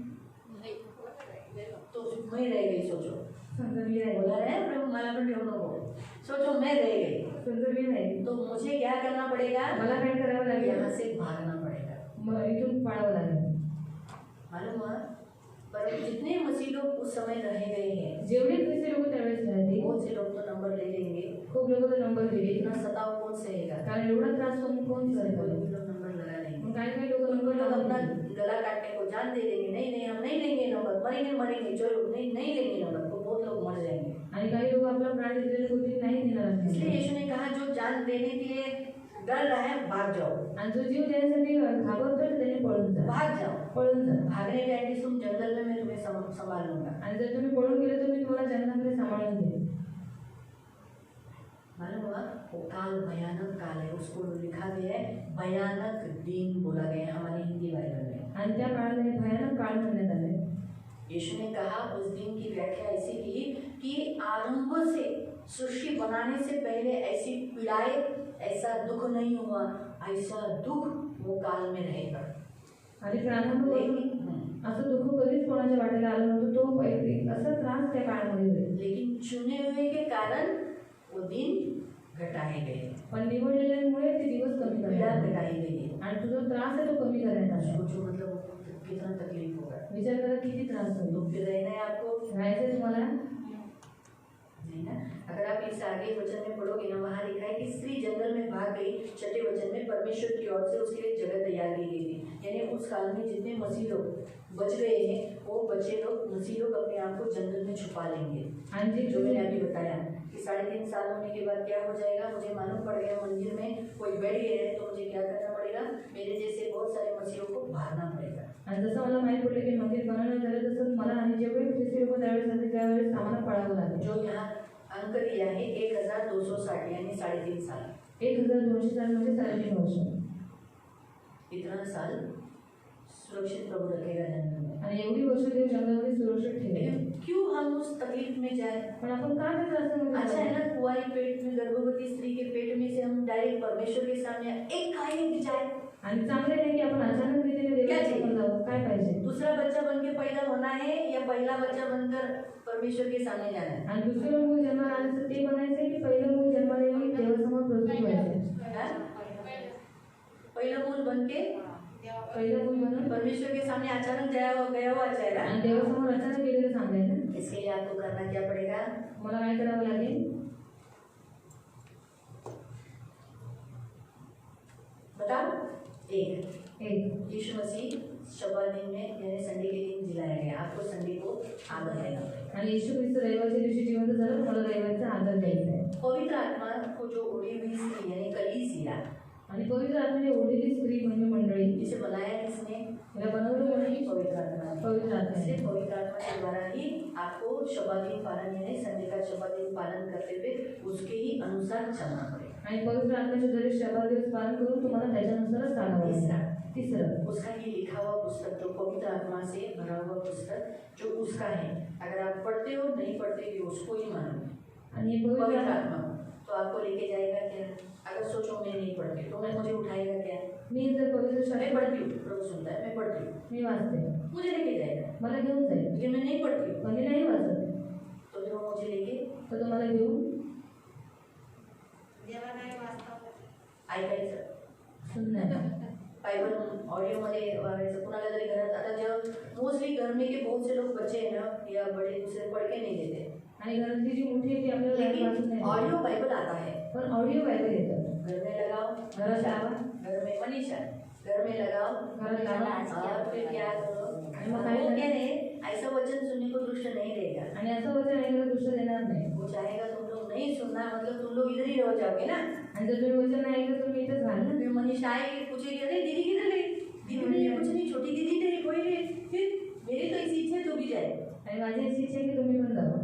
तो मैं रह गई, सोचो
समजा मी राहिली.
बोला रहे प्रभु मला पण ठेवू नको, सोचो मैं रह गई
समजा मी राहिली.
तो मुझे क्या करना पड़ेगा?
मला काय करावं लागेल?
यहाँ से भागना पड़ेगा।
मग इथून पाळावं लागेल.
मालूम हुआ? पर जितने मसीह लोग उस समय रह गए हैं,
जेवढे ख्रिस्ती लोक त्यावेळेस राहतील
बहुत से लोग तो नंबर ले लेंगे,
खूप लोक तर
इतना सताव कौन सहेगा?
कारण एवढा त्रास कोण करेल?
कोई लोग नंबर लगा लेंगे,
मग काही लोक
कोई लोग अपना
नंबर
गला काटने को जान दे देंगे, नहीं नहीं हम नहीं लेंगे नंबर, मरेंगे मरेंगे चलो नहीं लेंगे नंबर, तो बहुत लोग मर जाएंगे।
आणि काही लोक आपला प्राण दिलेले गोष्टी नाही देणार
इसलिए यीशु ने कहा जो जान देने के लिए डर रहा है भाग जाओ,
आणि जो जीव देण्यासाठी घाबरतो त्याने पळून जा,
भाग जाओ।
पळून जा।
भागने का एटलीस्ट तुम जंगल में मैं तुम्हें संभाल लूंगा।
आणि जर तुम्ही पळून गेले तर मी तुम्हाला जंगलामध्ये सांभाळून घेईन।
मालूम हुआ वो काल भयानक काल है, उसको लिखा गया है भयानक दिन बोला गया है हमारे हिंदी बाइबल में।
आणि त्या काळाला एक भयानक काळ म्हणण्यात आले।
यीशु ने कहा उस दिन की व्याख्या ऐसी की कि आरंभ से सृष्टि बनाने से पहले ऐसी पीड़ाएं, ऐसा दुख नहीं हुआ, ऐसा दुख वो काल में रहेगा।
आणि प्राणांमध्ये असं दुःख कधीच कोणाच्या वाटेला आलं नव्हतं, तो एक असा त्रास त्या काळामध्ये होईल।
लेकिन चुने हुए के कारण वो दिन घटाए गए,
पण निवडलेल्यामुळे ते दिवस कमी
पीड़ा
करण्यात आले
घटाई गई।
आणि तुझा त्रास आहे तो कमी करण्यात आला।
सोचो मतलब कितना तकलीफ होगा,
विचार करा किती त्रास होईल।
तो फिर रहना है आपको
राहायचं तुम्हाला
नहीं ना। अगर आप इस आगे वचन में पढ़ोगे ना, वहाँ लिखा है कि स्त्री जंगल में भाग गई, छठे वचन में परमेश्वर की ओर से उसके लिए जगह तैयार की गई थी। यानी उस काल में जितने मसीह लोग बच गए हैं वो बचे लोग मसीह लोग अपने आप को जंगल में छुपा लेंगे।
आणि
जो मैंने अभी बताया कि 3.5 साल होने के बाद क्या हो जाएगा, मुझे मालूम पड़ गया मंदिर में कोई बैठ गया है तो मुझे क्या करना पड़ेगा, मेरे जैसे बहुत सारे मसीहों को मारना पड़ेगा।
आणि जसं मला माहित पडलं की मंदिर बनवण्यात झालं तसंच मला आणि जेवढे ख्रिस्ती लोक त्यावेळेस आले त्यावेळेस आम्हाला पळावं लागेल।
जो यहाँ अंक दिया है 1260 यानी 3.5 साल,
1200 साल म्हणजे 3.5 वर्ष।
इतना साल सुरक्षित प्रभु रखेगा जंगल में।
आणि एवढी वर्ष देव जंगलामध्ये सुरक्षित ठेवेल।
लेकिन क्यों हम उस तकलीफ में जाए?
पण आपण का त्या त्रासामध्ये
अच्छा है ना, कुंवारी पेट में गर्भवती स्त्री के पेट में से हम डायरेक्ट परमेश्वर के सामने एक खाई भी जाए।
आणि चांगले नाही की आपण अचानक रीतीने
क्या
देवाच्या समोर जाऊ। काय पाहिजे?
दूसरा बच्चा बन के पैदा होना है या पहला बच्चा बनकर परमेश्वर के सामने जाना है?
आणि दुसरं मूल जन्माला आलं तर ते बनायचंय की पहिलं मूल जन्माला येऊन देवासमोर प्रस्तुत व्हायचंय?
हाँ? पहला मूल बन के
पहिलं मूल म्हणून
परमेश्वर के सामने अचानक गया हुआ चेहरा।
आणि देवासमोर अचानक गेलेलं सांगायचं।
इसके लिए आपको करना क्या पड़ेगा?
मला काय करावं लागेल?
बताओ। एक
एक
यीशु मसीह शब्बात दिन में यानी संडे के दिन जिलाया गया, आपको संडे को आदर देना पड़ेगा।
आणि येशू ख्रिस्त रविवारच्या दिवशी जिवंत झालं, तुम्हाला रविवारचा आदर द्यायचा आहे।
पवित्र आत्मा को जो उड़ी हुई स्त्री यानी कलीसिया,
आणि पवित्र आत्म्याने ओढलेली स्त्री म्हणजे मंडळी,
जिसे बनाया किसने?
तिला बनवलं कोणी?
पवित्र आत्मा ने।
पवित्र
इसलिए
आत्म्याने।
पवित्र आत्मा के द्वारा ही आपको शब्बात दिन पालन यानी संडे का शब्बात दिन पालन करते हुए उसके ही अनुसार चलना पड़ेगा।
आणि पवित्र आत्म्याचे जरी शब्द दिवस पालन करून तुम्हाला त्याच्यानुसारच चालावं लागेल। तिसरं
उसका ये लिखा हुआ पुस्तक, तो पवित्र आत्मा से भरा हुआ पुस्तक जो उसका है, अगर आप पढ़ते हो नहीं पढ़ते भी उसको ही मानो।
आणि
पवित्र
पवित्र
आत्मा तो आपको लेके जाएगा क्या? अगर सोचो मैं नहीं पढ़ती तो मैं मुझे उठाएगा क्या?
मी जर पवित्र
मैं
शास्त्र
पढ़ती हूँ, प्रभु सुनता है, मैं पढ़ती हूँ,
मी वाचते,
मुझे लेके जाएगा।
मला घेऊन जाईल।
लेकिन मैं नहीं पढ़ती हूँ
पण मी नाही वाचत
तो फिर वो मुझे लेके
तर तुम्हाला घेऊन
ऐकायचं,
सुनणार।
बाइबल ऑडियो मध्ये वाचायचं। कुणाला जरी घरात आता जब मोस्टली घर में के बहुत से लोग बच्चे हैं ना या बड़े दूसरे पढ़ के नहीं देते,
आणि घरातली जी मोठी आहे ती आपल्याला गाणी वाचत
लेकिन
नाही,
ऑडियो बाइबल आता है।
पण ऑडिओ बायबल येतं।
घर में लगाओ,
घरात लावा,
घर में मनीषा, घर में लगाओ,
घरात लावा।
और फिर क्या करो?
आणि मग काय
वो
करा?
क्या है, ऐसा वचन सुनने को दृष्ट नहीं रहेगा।
आणि असं वचन ऐकायला दुसरं देणार नाही।
वो चाहेगा तुम लोग नहीं सुनना, मतलब तुम लोग इधर ही रह जाओगे ना।
आणि जर तुम्ही वचन नाही ऐकलं तुम्ही इथंच घाल ना।
फिर मनीषा आएगी, पूछेगी अरे दीदी किधर गई? दीदी ने कुछ नहीं, छोटी दीदी तेरी कोई नहीं। फिर मेरी तो ऐसी इच्छा है तू भी जाए।
आणि माझी अशी इच्छा आहे की तुम्ही पण जावं।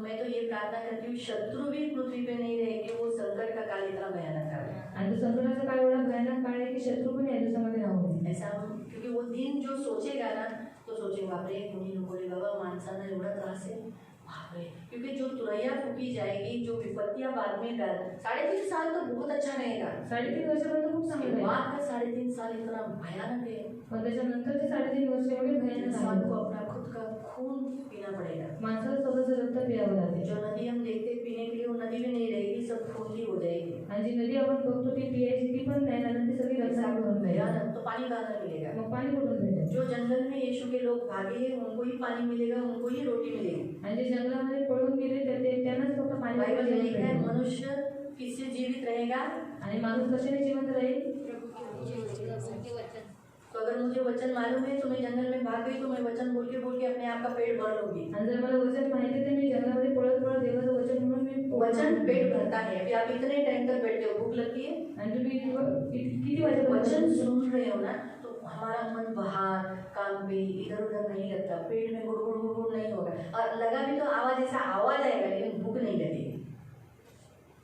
मैं तो ये प्रार्थना करती हूँ शत्रु भी पृथ्वी पे नहीं रहेंगे, वो संकट का काल इतना भयानक काल है।
आणि तो संकटाचा काळ एवढा भयानक काळ आहे की शत्रू पण या दिवसामध्ये राहू नये।
ऐसा हम, क्योंकि वो दिन जो सोचेगा ना तो सोचेगा बापरे कोणी नको रे बाबा, माणसांना एवढा त्रास आहे बापरे। क्योंकि जो तुरैया फूकी जाएगी, जो विपत्तियां बाद में 3.5 साल तो बहुत अच्छा रहेगा।
3.5 वर्षापर्यंत खूप चांगलं आहे,
बाद का 3.5 साल इतना भयानक है,
पण त्याच्यानंतरचे 3.5 वर्ष एवढे भयानक
इंसान को
आहे।
अपना खुद का खून पीना पड़ेगा।
माणसाला स्वतःचं रक्त प्यावं लागेल।
जो नदी हम देखते पीने के लिए, वो नदी भी नहीं रहेगी, सब खून ही हो जाएगी।
आणि जी नदी आपण बघतो ती पियायची ती पण नाही राहणार, ती सगळी रक्ताने भरून जाईल।
भयानक, तो पानी कहाँ से मिलेगा?
मग पाणी कुठून भेटेल?
जो जंगल में यीशु के लोग भागे हैं उनको ही पानी मिलेगा, उनको ही रोटी मिलेगी।
आणि जे जंगलामध्ये पळून गेले त्यांनाच फक्त पाणी
बाइबल में
भेटेल।
लिखा है मनुष्य किससे जीवित रहेगा?
आणि माणूस कशाने जिवंत राहील?
तो अगर मुझे वचन मालूम है तो मैं जंगल में भाग गई तो मैं वचन बोल के अपने आप का पेट भर लूंगी।
आणि जर मला वचन माहिती आहे तर मी जंगलामध्ये पळत देवाचं वचन म्हणून मी
वचन पेट भरता है। अभी आप इतने टाइम तक बैठते हो, भूख लगती है,
आणि तुम्ही किती वाजेपर्यंत
वचन सुन रहे हो ना, तो हमारा मन बाहर काम पे इधर उधर नहीं लगता, पेट में गुड़गुड़ गुड़गुड़ नहीं होगा। और लगा भी तो आवाज ऐसा आवाज आएगा लेकिन भूख नहीं लगेगी,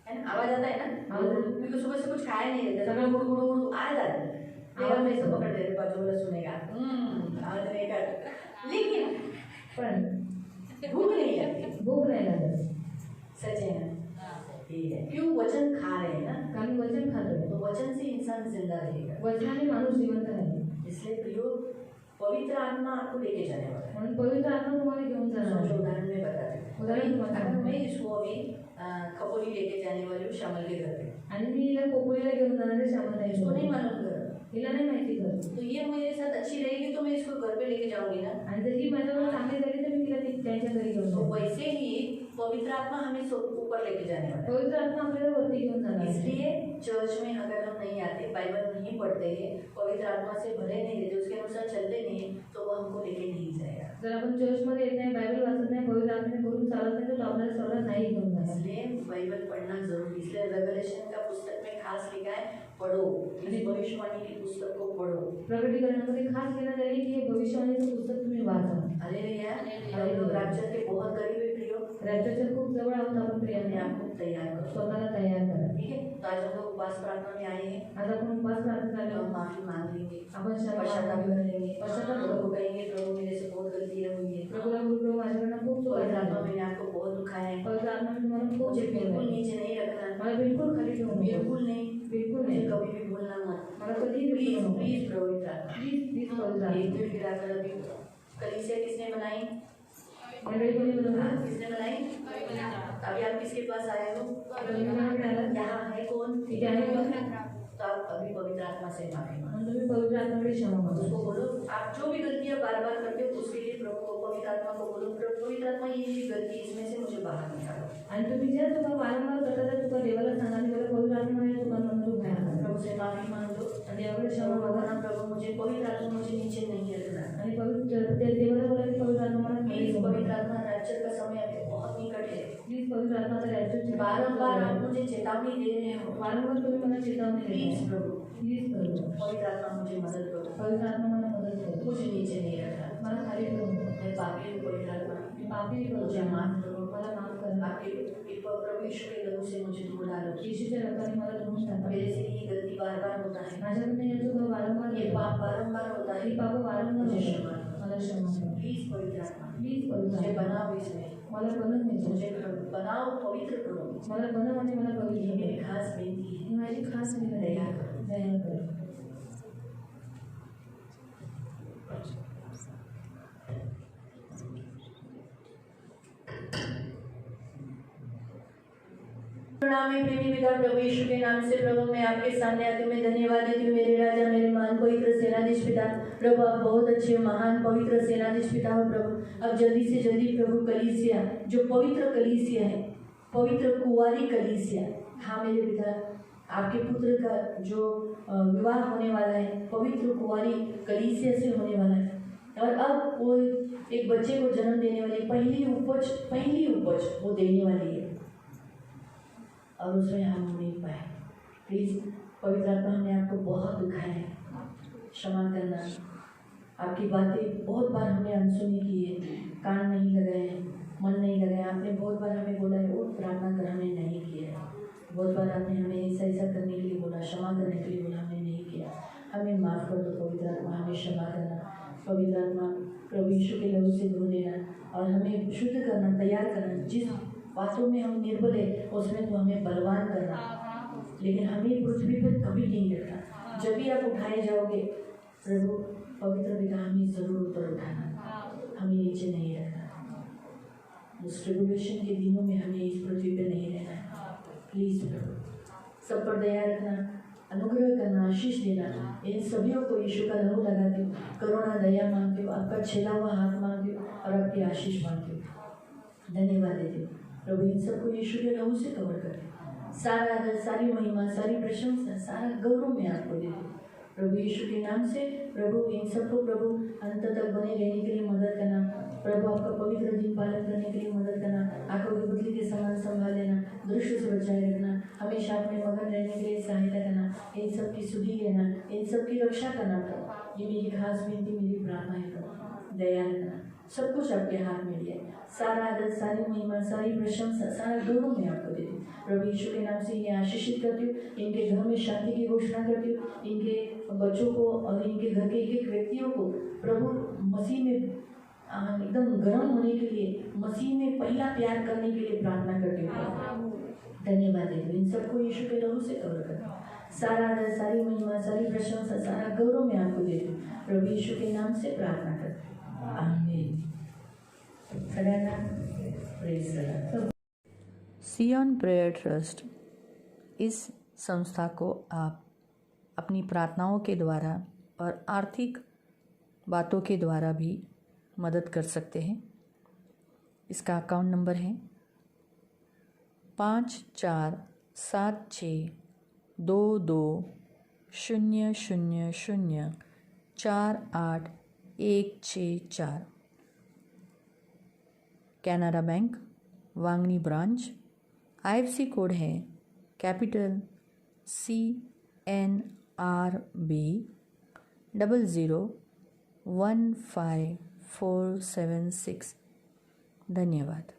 है ना? आवाज आता है ना, क्योंकि सुबह से कुछ खाया नहीं रहता, सब गुड़ गुड़ गुड़ आ जाता है, आवाज में से पकड़ देते, बाजू वाला सुनेगा आवाज नहीं कर, लेकिन
पण
भूख नहीं लगती।
भूक नाही लागत।
सच है ना? ठीक है, क्यों? वचन खा रहे हैं ना,
कारण वचन खातोय,
तो वचन से इंसान जिंदा रहेगा।
वचनाने माणूस जिवंत राहील।
इसलिए प्रियो, पवित्र आत्मा आपको लेके जाने वाला है।
म्हणून पवित्र आत्मा तुम्हाला घेऊन जाणार
सोचो,
आहे।
उदाहरण में बताते हैं।
उदाहरण में बताते हैं।
मैं इसको अभी खपोली लेके जाने वाली हूँ श्यामल के घर पे,
आणि मी हिला कोपरीला घेऊन जाणार आहे श्यामताई
इसको नहीं
सोबत।
मालूम कर,
हिला नाही माहिती घर,
तो ये मेरे साथ अच्छी रहेगी तो मैं इसको घर पे लेके जाऊंगी ना।
आणि जर ही माझ्यावर चांगली झाली तर मी तिला त्यांच्या घरी घेऊन
तो
जाऊ।
वैसे ही पवित्र आत्मा हमें ऊपर लेके जाने वाला है।
पवित्र आत्मा आपल्याला वरती घेऊन जाणार आहे।
इसलिए चर्च में अगर हम नहीं आते, बाइबल नहीं पढ़ते हैं, पवित्र आत्मा से भरे नहीं रहते, उसके अनुसार चलते नहीं, तो वो हमको लेके नहीं जाएगा।
जर आपण चर्चमध्ये येत नाही, बायबल वाचत नाही, पवित्र आत्म्याने भरून चालत नाही, तर आपल्याला स्वर्गात नाही घेऊन जाणार।
इसलिए बाइबल पढ़ना जरूरी। इसलिए रेवलेशन का पुस्तक में खास लिखा है पढ़ो, इस भविष्यवाणी की पुस्तक को पढ़ो।
प्रकटीकरणामध्ये खास घेण्यात आले की हे भविष्यवाणीचं पुस्तक तुम्ही वाचा।
हालेलुया। हम लोग रैप्चर के बहुत करीब है प्रियो,
राज्याच्या खूप जवळ आहोत आपण
अपने
प्रियाने,
आप को तैयार करो,
स्वतःला तैयार करा।
ठीक है? तो आज हम लोग उपवास प्रार्थना में आए हैं,
आज आपण उपवास प्रार्थना
हम
झालो,
माफी मांग लेंगे,
आपण
पश्चाताप कर लेंगे,
पश्चाताप
प्रभु
करू।
को कहेंगे प्रभु मेरे से बहुत गलतियां हुई है,
प्रभूला गुरु माझ्याकडनं खूप चुका
पवित्र आत्मा
झाल्या।
मैंने आपको बहुत दुखाया है,
पवित्र आत्म्याने तुम्हाला खूप
मुझे बिल्कुल
शिकवलंय।
नीचे नहीं रखना,
मला बिलकुल खाली ठेवू नको।
बिल्कुल नहीं,
बिलकुल
मुझे
नाही,
कभी भी भूलना मत।
मला कधीही
प्लीज
विसरू नको।
प्लीज पवित्र आत्मा,
प्लीज प्लीज पवित्र
एक
आत्मा।
दिल गिराकर अभी कलीसिया किसने बनाई?
मंडळी कोणी बनवलं?
किसने बनाई? अभी आप किसके पास आए हो?
रविवार आला।
यहाँ है कौन?
इथे आहे कोण?
तो आप अभी पवित्र आत्मा से माफी मांगो,
आणि तुम्ही पवित्र आत्म्याकडे क्षमा मागा।
उसको बोलो, आप जो भी गलतियां बार बार करते हो उसके लिए प्रभु को, पवित्र आत्मा को बोलो, पवित्र आत्मा ये गलती इसमें से मुझे बाहर निकालो।
आणि तुम्ही ज्या चुका वारंवार करता त्या चुका देवाला सांगा आणि देवाला पवित्र आत्म्याने चुकांमधून बाहेर काढा।
प्रभु से माफी मांग लो
आणि देवाकडे क्षमा मागा।
भगवान प्रभु मुझे पवित्र आत्मा मुझे नीचे नहीं रखना।
आणि पवित्र देवाला बोला की पवित्र आत्मा मला खाली
प्लीज
घेऊन जा।
पवित्र आत्मा, रैप्चर का समय अभी बहुत निकट है,
प्लीज पवित्र आत्मा तर राज्याची
बारंबार आप मुझे चेतावनी दे रहे हो,
वारंवार तुम्ही मला चेतावणी देताय।
प्लीज प्रभु
प्लीज प्रभू
पवित्र आत्मा मुझे मदद करो,
पवित्र आत्मा मला मदत करो।
मुझे नीचे नहीं रखना,
मला खाली ठेवू नको।
मैं पापी हूँ, पवित्र आत्मा
मी पापी करू
मुझे माफ करो,
मला माफ करा।
आपके प्रभु यीशु के लहू से मुझे धो डालो,
येशूच्या रक्ताने मला धुवून टाका।
मेरे से ये गलती बार बार होता है,
माझ्याकडनं या चुका वारंवार
ये
येतात।
पाप बारंबार होता
ही
है,
पाप वारंवार
मुझे
होतात।
क्षमा करो।
मला क्षमा करा।
प्लीज पवित्र आत्मा
प्लीज पवित्र
मुझे
आत्मा
बनाओ, इसमें
मला बनव घ्यायचं।
मुझे बनाओ, पवित्र करो,
मला बनव आणि मला
ये
पवित्र
मेरी
कर।
खास बेनती है,
ही माझी खास विनंती
दया
आहे।
करो।
दया कर।
नाम में प्रेमी पिता प्रभु यीशु के नाम से प्रभु मैं आपके सामने आती हूँ, मैं धन्यवाद देती हूँ मेरे राजा, मेरे महान पवित्र सेनाधीश पिता। प्रभु आप बहुत अच्छे महान पवित्र सेनाधीश पिता हो प्रभु। अब जल्दी से जल्दी प्रभु कलीसिया, जो पवित्र कलीसिया है, पवित्र कुंवारी कलीसिया, हाँ मेरे पिता, आपके पुत्र का जो विवाह होने वाला है पवित्र कुंवारी कलीसिया से होने वाला है, और अब वो एक बच्चे को जन्म देने वाली पहली उपज वो देने वाली है, और उसमें हम नहीं पाए। प्लीज़ पवित्र आत्मा, हमने आपको बहुत दुखाया है, क्षमा करना। आपकी बातें बहुत बार हमने अनसुनी की है, कान नहीं लगाए हैं, मन नहीं लगाया। आपने बहुत बार हमें बोला है उठ प्रार्थना कर, हमने नहीं किया है। बहुत बार आपने हमें ऐसा करने के लिए बोला, क्षमा करने के लिए बोला, हमने नहीं किया। हमें माफ़ कर दो पवित्र आत्मा, हमें क्षमा करना। पवित्र आत्मा प्रभु यीशु के लहू से धो देना और हमें शुद्ध करना, तैयार करना। जिस बातों में हम निर्बल है उसमें तो हमें बलवान करना, लेकिन हमें पृथ्वी पर कभी नहीं रखना। जब भी आप उठाए जाओगे प्रभु पवित्र पिता, हमें ज़रूर ऊपर उठाना, हमें नीचे नहीं रखना। उस ट्रिब्यूलेशन के दिनों में हमें इस पृथ्वी पर नहीं रहना है। प्लीज़ प्रभु सब पर दया रखना, अनुग्रह करना, आशीष देना। इन सभी को यीशु का लहू लगाती हूँ, करुणा दया मांगती हूँ, आपका छेला हुआ हाथ मांगती हूँ और आपकी आशीष मांगती हूँ। धन्यवाद देती हूँ प्रभु, इन सबको यीशु के लहू से कवर कर सारा आदर, सारी महिमा, सारी प्रशंसा, सारा गौरव मैं आपको देती हूँ प्रभु यीशु के नाम से। प्रभु इन सबको प्रभु अंत तक बने रहने के लिए मदद करना, प्रभु आपका पवित्र दिन पालन करने के लिए मदद करना, आंखों की पुतली के समान संभाल लेना, दृष्टि से बचाए रखना, हमेशा अपने मगन रहने के लिए सहायता करना, इन सब की सुधि लेना, इन सब की रक्षा करना प्रभु। ये मेरी खास विनती, मेरी प्रार्थना है प्रभु, दया करना। सब कुछ आपके हाथ में दिया है। सारा आदर, सारी महिमा, सारी प्रशंसा, सारा गौरव मैं आपको देती हूँ प्रभु यीशु के नाम से। इन्हें आशीषित करती हूँ, इनके घर में शांति की घोषणा करती हूँ, इनके बच्चों को और इनके घर के एक एक व्यक्तियों को प्रभु मसीह में एकदम गर्म होने के लिए, मसीह में पहला प्यार करने के लिए प्रार्थना करती हूँ। धन्यवाद देती हूँ। इन सबको यीशु के लहू से कवर करती हूँ। सारा आदर, सारी महिमा, सारी प्रशंसा, सारा गौरव मैं आपको देती हूँ प्रभु यीशु के नाम से प्रार्थना करती हूँ। आमीन। Praise the Lord.
Zion prayer trust, इस संस्था को आप अपनी प्रार्थनाओं के द्वारा और आर्थिक बातों के द्वारा भी मदद कर सकते हैं। इसका अकाउंट नंबर है 54762200048164। Canara bank, Vangani branch. IFC code है कैपिटल CNRB 0015476। धन्यवाद।